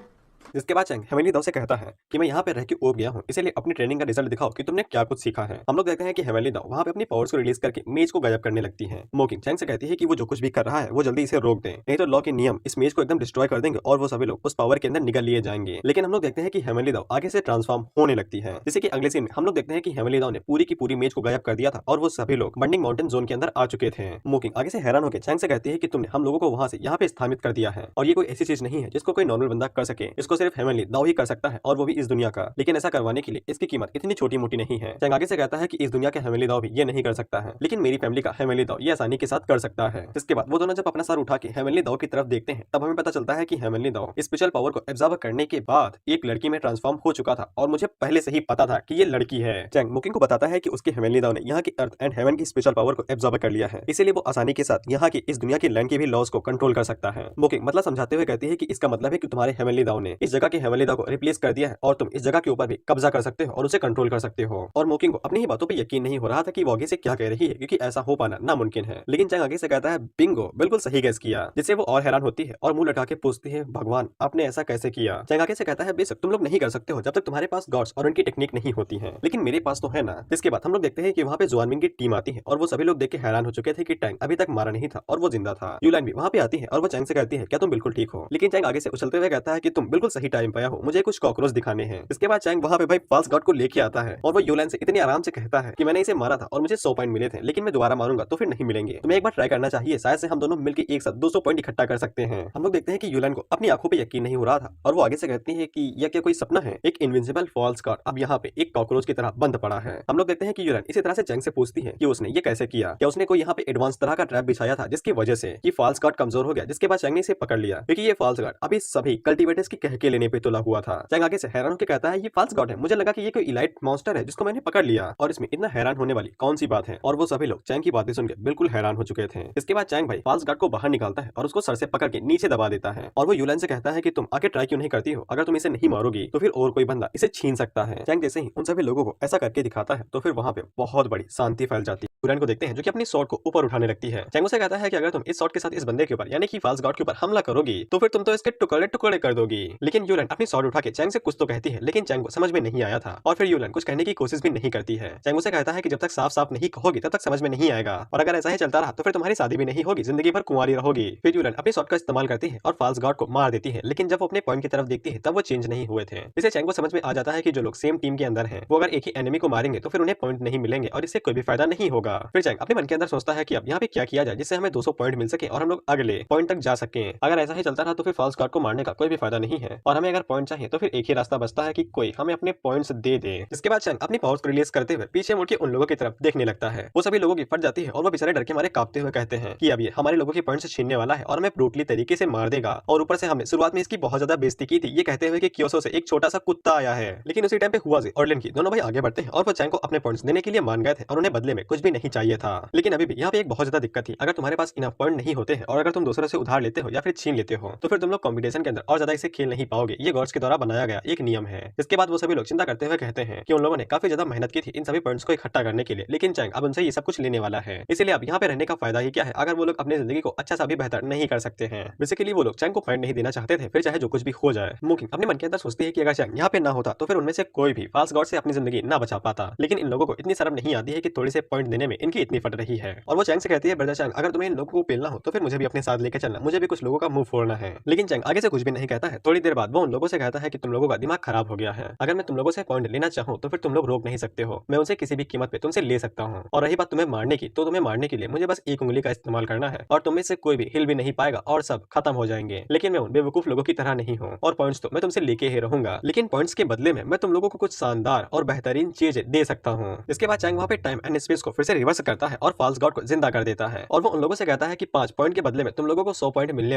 जिसके बाद चैंग हेवेनली दाओ से कहता है कि मैं यहाँ पे रह के ऊब गया हूँ, इसीलिए अपनी ट्रेनिंग का रिजल्ट दिखाओ कि तुमने क्या कुछ सीखा है। हम लोग देखते हैं कि हेवेनली दाओ वहाँ पे अपनी पावर्स को रिलीज करके मेज को गायब करने लगती है। मोकिंग चैंग से कहती है कि वो जो कुछ भी कर रहा है वो जल्दी इसे रोक दे, नहीं तो लॉ के नियम इस मेज को एकदम डिस्ट्रॉय कर देंगे और वो सभी लोग उस पावर के अंदर निगल लिए जाएंगे। लेकिन हम लोग देखते हैं कि हेवेनली दाओ आगे से ट्रांसफॉर्म होने लगती है, जैसे कि अगले सीन में हम लोग देखते हैं कि हेवेनली दाओ ने पूरी की पूरी मेज को गायब कर दिया था और वो सभी लोग बर्निंग माउंटेन जोन के अंदर आ चुके थे। मोकिंग आगे से हैरान होकर चैंग से कहती है कि तुमने हम लोगों को वहां से यहाँ पे स्थापित कर दिया है और ये कोई ऐसी चीज नहीं है जिसको कोई नॉर्मल बंदा कर सके, इसको सिर्फ हेवेनली दाओ ही कर सकता है और वो भी इस दुनिया का। लेकिन ऐसा करवाने के लिए इसकी कीमत इतनी छोटी मोटी नहीं है। चैंग आगे से कहता है कि इस दुनिया के हेवेनली दाओ भी ये नहीं कर सकता है, लेकिन मेरी फैमिली का हेवेनली दाओ ये आसानी के साथ कर सकता है। इसके बाद वो दोनों जब अपना सर उठा के हेवेनली दाओ की तरफ देखते हैं तब हमें पता चलता है कि हेवेनली दाओ स्पेशल पावर को एब्जॉर्ब करने के बाद एक लड़की में ट्रांसफॉर्म हो चुका था और मुझे पहले से ही पता था कि ये लड़की है। चैंग मोकिंग को बताता है कि उसके हेवेनली दाओ ने यहाँ की अर्थ एंड हेवन की स्पेशल पावर को एब्जॉर्ब कर लिया है, इसीलिए वो आसानी के साथ यहाँ की इस दुनिया की लैंड के भी लॉज को कंट्रोल कर सकता है। मोकिंग मतलब समझाते हुए कहती है कि इसका मतलब है कि तुम्हारे हेवेनली दाओ ने इस जगह के हेवेनली दाओ को रिप्लेस कर दिया है और तुम इस जगह के ऊपर भी कब्जा कर सकते हो और उसे कंट्रोल कर सकते हो। और मोकिंग को अपनी ही बातों पर यकीन नहीं हो रहा था कि वो आगे से क्या कह रही है, क्योंकि ऐसा हो पाना नामुमकिन है। लेकिन चैंग आगे से कहता है बिंगो, बिल्कुल सही गैस किया, जिससे वो और हैरान होती है और मुंह लटका के पूछती है भगवान आपने ऐसा कैसे किया। चैंग आगे से कहता है बेशक तुम लोग नहीं कर सकते हो जब तक तुम्हारे पास गॉड्स और उनकी टेक्निक नहीं होती है, लेकिन मेरे पास तो है ना। इसके बाद हम लोग देखते हैं कि वहाँ पे जुआनमिंग की टीम आती है और वो सभी लोग देख के हैरान हो चुके थे कि टैंग अभी तक मारा नहीं था और वो जिंदा था। यूलाइन भी वहाँ पे आती है और वो चैंग से कहती है क्या तुम बिल्कुल ठीक हो, लेकिन चैंग आगे से उछलते हुए कहता है कि तुम बिल्कुल सही टाइम पे हो, मुझे कुछ कॉकरोच दिखाने हैं। इसके बाद चैंग वहाँ पे भाई फॉल्स गॉड को लेके आता है और वो यूलाइन से इतने आराम से कहता है कि मैंने इसे मारा था और मुझे 100 पॉइंट मिले थे, लेकिन मैं दोबारा मारूंगा तो फिर नहीं मिलेंगे, तुम्हें एक बार ट्राई करना चाहिए, शायद से हम दोनों मिलकर एक साथ 200 पॉइंट इकट्ठा कर सकते हैं। हम लोग देखते हैं कि यूलाइन को अपनी आंखों पे यकीन नहीं हो रहा था और वो आगे से कहती है कि यह क्या कोई सपना है, एक इनविंसिबल फॉल्स गॉड अब यहाँ पे एक कॉकरोच की तरह बंद पड़ा है। हम लोग देखते हैं कि यूलाइन इसी तरह से चैंग से पूछती है कि उसने ये कैसे किया, क्या उसने कोई यहाँ पे एडवांस तरह का ट्रैप बिछाया था जिसकी वजह से ये फॉल्स गॉड कमजोर हो गया, जिसके बाद चैंग ने इसे पकड़ लिया, क्योंकि ये फॉल्स गॉड अभी सभी कल्टीवेटर्स की कह के लेने पे तुला हुआ था। चैंग आगे से हैरान होकर कहता है ये फॉल्स गॉड है, मुझे लगा कि ये कोई इलाइट मॉन्स्टर है जिसको मैंने पकड़ लिया और इसमें इतना हैरान होने वाली कौन सी बात है। और वो सभी लोग चैंग की बातें सुनकर बिल्कुल हैरान हो चुके थे। इसके बाद चैंग भाई फॉल्स गॉड को बाहर निकालता है और उसको सर से पकड़ के नीचे दबा देता है और वो यूलाइन से कहता है कि तुम आगे ट्राई क्यों नहीं करती हो, अगर तुम इसे नहीं मारोगी तो फिर और कोई बंदा इसे छीन सकता है। चैंग जैसे ही उन सभी लोगों को ऐसा करके दिखाता है तो फिर वहाँ पे बहुत बड़ी शांति फैल जाती है। यूलाइन को देखते हैं जो कि अपनी शॉट को ऊपर उठाने लगती है। चैंग उसे कहता है कि अगर तुम इस शॉट के साथ इस बंदे के ऊपर यानी कि फॉल्स गॉड के ऊपर हमला करोगी तो फिर तुम तो इसके टुकड़े टुकड़े कर दोगी। लेकिन यूलाइन अपनी शॉट उठा के चैंग से कुछ तो कहती है, लेकिन चैंग को समझ में नहीं आया था और फिर यूलाइन कुछ कहने की कोशिश भी नहीं करती है। चैंग उसे कहता है कि जब तक साफ साफ नहीं कहोगी तब तक समझ में नहीं आएगा और अगर ऐसा ही चलता रहा तो फिर तुम्हारी शादी भी नहीं होगी, जिंदगी भर कुंवारी रहोगी। फिर यूलाइन अपनी शॉट का इस्तेमाल करती है और फॉल्स गॉड को मार देती है, लेकिन जब वो अपने पॉइंट की तरफ देखती है तब वो चेंज नहीं हुए थे। इसे चैंग को समझ में आ जाता है कि जो लोग सेम टीम के अंदर हैं वो अगर एक ही एनिमी को मारेंगे तो फिर उन्हें पॉइंट नहीं मिलेंगे और इससे कोई भी फायदा नहीं होगा। फिर चैंग अपने मन के अंदर सोचता है कि अब यहाँ पे क्या किया जाए जिससे हमें 200 पॉइंट मिल सके और हम लोग अगले पॉइंट तक जा सके। अगर ऐसा ही चलता रहा तो फिर फॉल्स गॉड को मारने का कोई भी फायदा नहीं है और हमें अगर पॉइंट चाहिए तो फिर एक ही रास्ता बचता है कि कोई हमें अपने पॉइंट्स दे दे। इसके बाद चैंग अपनी पावर्स को रिलीज करते हुए पीछे मुड़ के उन लोगों की तरफ देखने लगता है। वो सभी लोगों की फट जाती है और वो बेचारे डर के मारे कांपते हुए कहते हैं कि अब ये हमारे लोगों के पॉइंट्स छीनने वाला है और हमें ब्रूटली तरीके से मार देगा और ऊपर से हमने शुरुआत में इसकी बहुत ज्यादा बेइज्जती की थी ये कहते हुए कि क्योसो से एक छोटा सा कुत्ता आया है। लेकिन उसी टाइम पे हुआ और लिनकी दोनों भाई आगे बढ़ते हैं और वो चैंग को अपने पॉइंट्स देने के लिए मान गए थे और उन्हें बदले में कुछ भी नहीं चाहिए था। लेकिन अभी भी यहाँ पे एक बहुत ज्यादा दिक्कत थी, अगर तुम्हारे पास इनफ पॉइंट नहीं होते हैं और अगर तुम दूसरों से उधार लेते हो या फिर छीन लेते हो तो फिर तुम लोग कॉम्पिटिशन के अंदर और ज्यादा इसे खेल नहीं पाओगे, ये गॉड्स के द्वारा बनाया गया एक नियम है। इसके बाद वो सभी लोग चिंता करते हुए कहते हैं कि उन लोगों ने काफी ज्यादा मेहनत की थी इन सभी पॉइंट्स को इकट्ठा करने के लिए, लेकिन चैंग अब उनसे ये सब कुछ लेने वाला है, इसलिए अब यहाँ पे रहने का फायदा ही क्या है अगर वो लोग अपनी जिंदगी को अच्छा सा भी बेहतर नहीं कर सकते हैं। बेसिकली वो लोग चैंग को पॉइंट नहीं देना चाहते थे, फिर चाहे जो कुछ भी हो जाए। मोकिंग अपने मन के अंदर सोचती है कि अगर चैंग यहाँ पे ना होता तो फिर उनमें से कोई भी फॉल्स गॉड से अपनी जिंदगी ना बचा पाता, लेकिन इन लोगों को इतनी शर्म नहीं आती है कि थोड़ी से पॉइंट देने में इनकी इतनी फट रही है। और वो चैंग से कहती है ब्रदर चैंग अगर तुम्हें इन लोगों को पेलना हो तो फिर मुझे भी अपने साथ लेकर चलना, मुझे भी कुछ लोगों का मुंह फोड़ना है। लेकिन चैंग आगे से कुछ भी नहीं कहता है। थोड़ी देर बाद वो उन लोगों से कहता है कि तुम लोगों का दिमाग खराब हो गया है, अगर मैं तुम लोगों से पॉइंट लेना चाहूँ तो फिर तुम लोग रोक नहीं सकते हो, मैं उनसे किसी भी कीमत पे तुमसे ले सकता हूँ। और रही बात तुम्हें मारने की, तो तुम्हें मारने के लिए मुझे बस एक उंगली का इस्तेमाल करना है और तुम में से कोई भी हिल भी नहीं पाएगा और सब खत्म हो जाएंगे। लेकिन मैं उन बेवकूफ लोगों की तरह नहीं हूँ और पॉइंट्स तो मैं तुमसे लेके ही रहूंगा, लेकिन पॉइंट्स के बदले में मैं तुम लोगों को कुछ शानदार और बेहतरीन चीज दे सकता हूँ। इसके बाद चैंग वहाँ पे टाइम एंड स्पेस को फिर से रिवर्स करता है और फॉल्स गॉड को जिंदा कर देता है और वो उन लोगों से कहता है कि 5 पॉइंट के बदले में तुम लोगों को 100 पॉइंट मिलने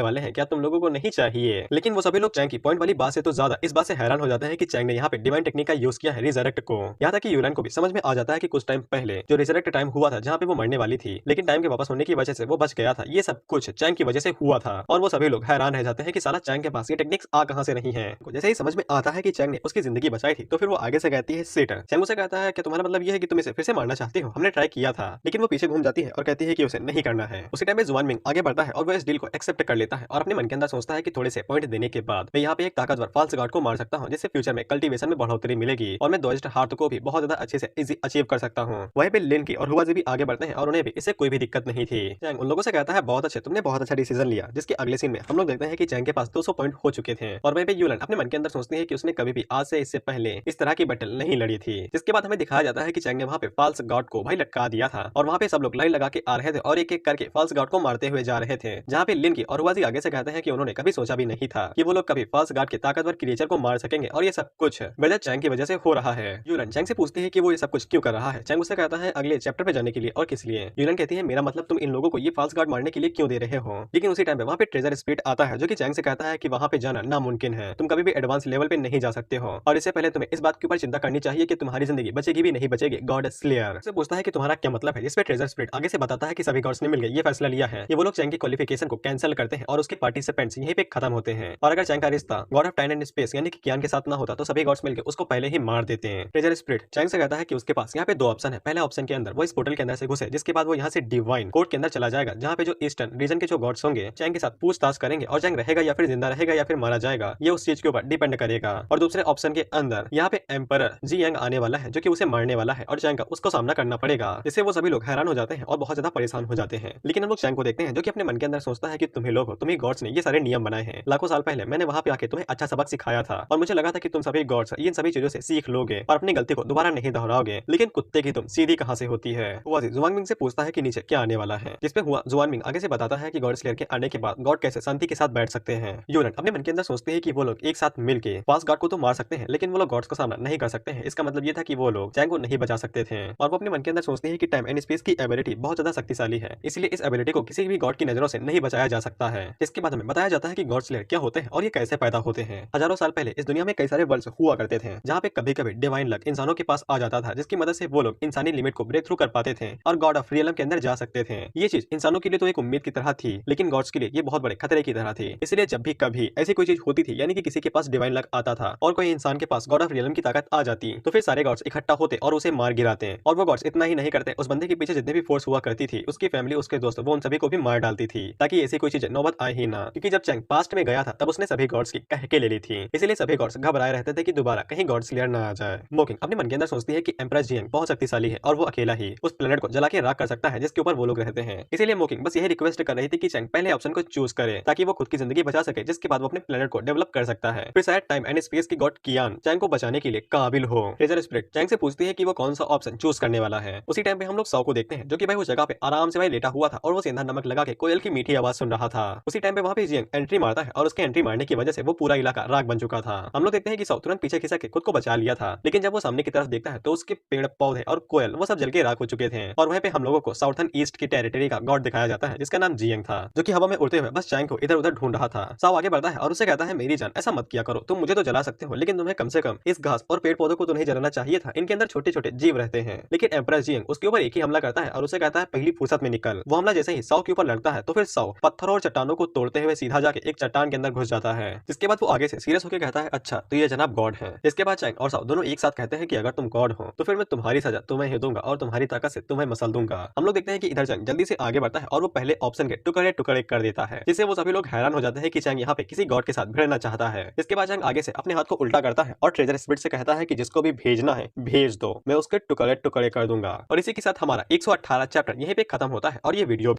वाले हैं, क्या तुम लोगों को नहीं चाहिए। लेकिन वो सभी लोग चैंग की पॉइंट वाली बात से तो ज्यादा इस बात से हैरान हो जाते हैं कि चैंग ने यहाँ पे डिवाइन टेक्निक का यूज किया है रिजरेक्ट को। यहाँ तक कि यूलाइन को भी समझ में आ जाता है कि कुछ टाइम पहले जो रिजरेक्ट टाइम हुआ था जहाँ पे वो मरने वाली थी, लेकिन टाइम के वापस होने की वजह से वो बच गया था, ये सब कुछ चैंग की वजह से हुआ था। और वो सभी लोग हैरान रह जाते हैं कि साला चैंग के पास ये टेक्निक्स आ कहां से नहीं है। जैसे ही समझ में आता है कि चैंग ने उसकी जिंदगी बचाई थी तो फिर वो आगे से कहती है सेटर। चैंग उसे कहता है कि तुम्हारा मतलब ये है कि तुम इसे फिर से मारना चाहते हो, हमने ट्राई किया किया था, लेकिन वो पीछे घूम जाती है और कहती है कि उसे नहीं करना है। उसी टाइम पे जुआन मिंग आगे बढ़ता है और वो इस डील को एक्सेप्ट कर लेता है और अपने मन के अंदर सोचता है कि थोड़े से पॉइंट देने के बाद मैं यहाँ पे एक ताकतवर फॉल्स गार्ड को मार सकता हूँ, जिससे फ्यूचर में कल्टीवेशन में बढ़ोतरी मिलेगी और मैं दोस्त हार्थ को भी बहुत ज्यादा अच्छे से इजी अचीव कर सकता हूँ। वहीं पे लिन की और हुआ जी भी आगे बढ़ते हैं और उन्हें भी इससे कोई भी दिक्कत नहीं थी। चैंग उन लोगों से कहता है बहुत अच्छे, तुमने बहुत अच्छा डिसीजन लिया। जिसके अगले सीन में हम लोग देखते हैं कि चैंग के पास 200 पॉइंट हो चुके थे और वहीं पे यूलन अपने मन के अंदर सोचती है कि उसने कभी भी आज से इससे पहले इस तरह की बैटल नहीं लड़ी थी। जिसके बाद हमें दिखाया जाता है कि चैंग ने वहाँ पे फॉल्स गॉड को भाई लटका दिया था और वहाँ पे सब लोग लाइन लगा के आ रहे थे और एक एक करके फॉल्स गॉड को मारते हुए जा रहे थे। जहाँ पे लिन की और हुआजी आगे से कहते हैं कि उन्होंने कभी सोचा भी नहीं था कि वो लोग कभी फॉल्स गॉड के ताकतवर क्रिएचर को मार सकेंगे और ये सब कुछ वजह चैंग की वजह से हो रहा है। यूलन चैंग से पूछती है कि वो ये सब कुछ क्यों कर रहा है। चैंग उससे कहता है अगले चैप्टर पे जाने के लिए और किस लिए। यूलन कहती है मेरा मतलब तुम इन लोगों को ये फॉल्स गॉड मारने के लिए क्यों दे रहे हो। लेकिन उसी टाइम पे वहाँ पे ट्रेजर स्पिरिट आता है जो कि चैंग से कहता है कि वहाँ पे जाना नामुमकिन है, तुम कभी भी एडवांस लेवल पे नहीं जा सकते हो और इससे पहले तुम्हें इस बात के ऊपर चिंता करनी चाहिए कि तुम्हारी जिंदगी बचेगी भी नहीं बचेगी। गॉड स्लेयर से पूछता है कि तुम्हारा क्या मतलब है, जिसपे ट्रेजर स्पिरिट आगे से बताता है कि सभी गॉड्स ने मिलकर ये फैसला लिया है कि वो लोग चैंग की क्वालिफिकेशन को कैंसिल करते हैं और उसके पार्टिसिपेंट्स यहीं पे खत्म होते हैं और अगर चैंग का रिश्ता God of time and space यानी कि कियान के साथ ना होता तो सभी गॉड्स मिलकर उसको पहले ही मार देते हैं। ट्रेजर स्पिरिट चैंग से कहता है कि उसके पास यहाँ पे दो ऑप्शन है। पहले ऑप्शन के अंदर वो इस पोर्टल के अंदर से घुसे, जिसके बाद वो यहाँ से डिवाइन कोर्ट के अंदर चला जाएगा जहाँ पे जो ईस्टर्न रीजन के जो गॉड्स होंगे चैंग के साथ पूछताछ करेंगे और चैंग रहेगा या फिर जिंदा रहेगा या फिर मारा जाएगा ये उस चीज के ऊपर डिपेंड करेगा। और दूसरे ऑप्शन के अंदर यहाँ पे एम्परर जी यांग आने वाला है जो कि उसे मारने वाला है और चैंग का उसको सामना करना पड़ेगा, जिससे वो सभी लोग हैरान हो जाते हैं और बहुत ज्यादा परेशान हो जाते हैं। लेकिन हम लोग चैंग को देखते हैं जो कि अपने मन के अंदर सोचता है कि तुम्हें लोग हो, तुम्ही गॉड्स ने ये सारे नियम बनाए हैं। लाखों साल पहले मैंने वहाँ पे आके तुम्हें अच्छा सबक सिखाया था और मुझे लगा था कि तुम सभी गॉड्स इन सभी चीजों से सीख लोगे और अपनी गलती को दोबारा नहीं दोहराओगे, लेकिन कुत्ते की तुम सीधी कहाँ से होती है। हुआ जुआन मिंग से पूछता है कि नीचे क्या आने वाला है, जिसपे हुआ जुआन मिंग आगे से बताता है कि गॉड स्लेयर के आने के बाद गॉड कैसे शांति के साथ बैठ सकते हैं। यूलन अपने मन के अंदर सोचते हैं कि वो लोग एक साथ मिलके फॉल्स गॉड को तो मार सकते हैं लेकिन वो लोग गॉड्स का सामना नहीं कर सकते हैं। इसका मतलब ये था कि वो लोग चैंग को नहीं बचा सकते थे और वो अपने मन के अंदर सोचते हैं कि टाइम एंड स्पेस की एबिलिटी बहुत ज्यादा शक्तिशाली है, इसलिए इस एबिलिटी को किसी भी गॉड की नजरों से नहीं बचाया जा सकता है। इसके बाद हमें बताया जाता है कि गॉड स्लेयर क्या होते हैं और ये कैसे पैदा होते हैं। हजारों साल पहले इस दुनिया में कई सारे वर्ल्ड्स हुआ करते थे जहाँ पे कभी कभी डिवाइन लक इंसानों के पास आ जाता था, जिसकी मदद से वो लोग इंसानी लिमिट को ब्रेक थ्रू कर पाते थे और गॉड ऑफ रियलम के अंदर जा सकते थे। ये चीज इंसानों के लिए तो एक उम्मीद की तरह थी, लेकिन गॉड्स के लिए ये बहुत बड़े खतरे की तरह थी। इसलिए जब भी कभी ऐसी कोई चीज होती थी यानी कि किसी के पास डिवाइन लक आता था और कोई इंसान के पास गॉड ऑफ रियलम की ताकत आ जाती तो फिर सारे गॉड्स इकट्ठा होते और उसे मार गिराते। और वो गॉड्स इतना ही नहीं करते, उस बंदे के पीछे जितने भी फोर्स हुआ करती थी उसकी फैमिली उसके दोस्त वो उन सभी को भी मार डालती थी ताकि ऐसी कोई चीज नौबत आए ही ना, क्योंकि जब चैंग पास्ट में गया था तब उसने सभी गॉड्स की कह के ले ली थी। इसलिए सभी गॉड्स घबराए रहते थे कि दोबारा कहीं गॉड स्लेयर ना आ जाए। मोकिंग अपने मन के अंदर सोचती है कि एम्परर जियांग बहुत शक्तिशाली है और वो अकेला ही उस प्लेनेट को जला के राख कर सकता है जिसके ऊपर वो लोग रहते हैं। इसीलिए मोकिंग बस यही रिक्वेस्ट कर रही थी कि चैंग पहले ऑप्शन को चूज करे ताकि वो खुद की जिंदगी बचा सके, जिसके बाद वो अपने प्लेनेट को डेवलप कर सकता है। फिर शायद टाइम एंड स्पेस की गॉड कियान चैंग को बचाने के लिए काबिल हो। ट्रेजर स्पिरिट चैंग से पूछती है कि वो कौन सा ऑप्शन चूज करने वाला है। उसी टाइम पे हम लोग सौ को देखते हैं जो कि भाई वो जगह पे आराम से भाई लेटा हुआ था और वो सेंधा नमक लगा के कोयल की मीठी आवाज सुन रहा था। उसी टाइम पे वहाँ पे जियांग एंट्री मारता है और उसके एंट्री मारने की वजह से वो पूरा इलाका राख बन चुका था। हम लोग देखते हैं कि सौ तुरंत पीछे खिसक के खुद को बचा लिया था, लेकिन जब वो सामने की तरफ देखता है तो उसके पेड़ पौधे और कोयल वो सब जल के राख हो चुके थे और वहीं पे हम लोगों को साउथर्न ईस्ट की टेरिटरी का गॉड दिखाया जाता है जिसका नाम जियांग था, जो कि हवा में उड़ते हुए बस चैंग को इधर उधर ढूंढ रहा था। साव आगे बढ़ता है और उसे कहता है मेरी जान ऐसा मत किया करो, तुम मुझे तो जला सकते हो लेकिन तुम्हें कम से कम इस घास और पेड़ पौधों को तो नहीं जलाना चाहिए था, इनके अंदर छोटे छोटे जीव रहते हैं। लेकिन एम्परर जियांग उसके ऊपर एक ही हमला करता है और उसे कहता है पहली फुर्सत में निकल। वो हमला जैसे ही साव के ऊपर लगता है तो फिर साव पत्थरों और चट्टानों को तोड़ते हुए सीधा जाके एक चट्टान के अंदर घुस जाता है, जिसके बाद वो आगे से सीरियस होकर कहता है अच्छा तो ये जनाब गॉड है। इसके बाद चैंग और साव दोनों एक साथ कहते हैं कि अगर तुम गॉड हो तो फिर मैं तुम्हारी सजा तुम्हें ही दूंगा और तुम्हारी ताकत से तुम्हें मसल दूंगा। हम लोग देखते हैं कि इधर चैंग जल्दी से आगे बढ़ता है और वो पहले ऑप्शन के टुकड़े टुकड़े कर देता है, जिससे वो सभी लोग हैरान हो जाते हैं कि चैंग यहाँ पे किसी गॉड के साथ भिड़ना चाहता है। इसके बाद चैंग आगे से अपने हाथ को उल्टा करता है और ट्रेजर स्पिरिट से कहता है कि जिसको भी भेजना है भेज दो, मैं उसके टुकड़े टुकड़े कर दूंगा। और इसी के साथ हमारा 118 चैप्टर यहीं पे खत्म होता है और ये वीडियो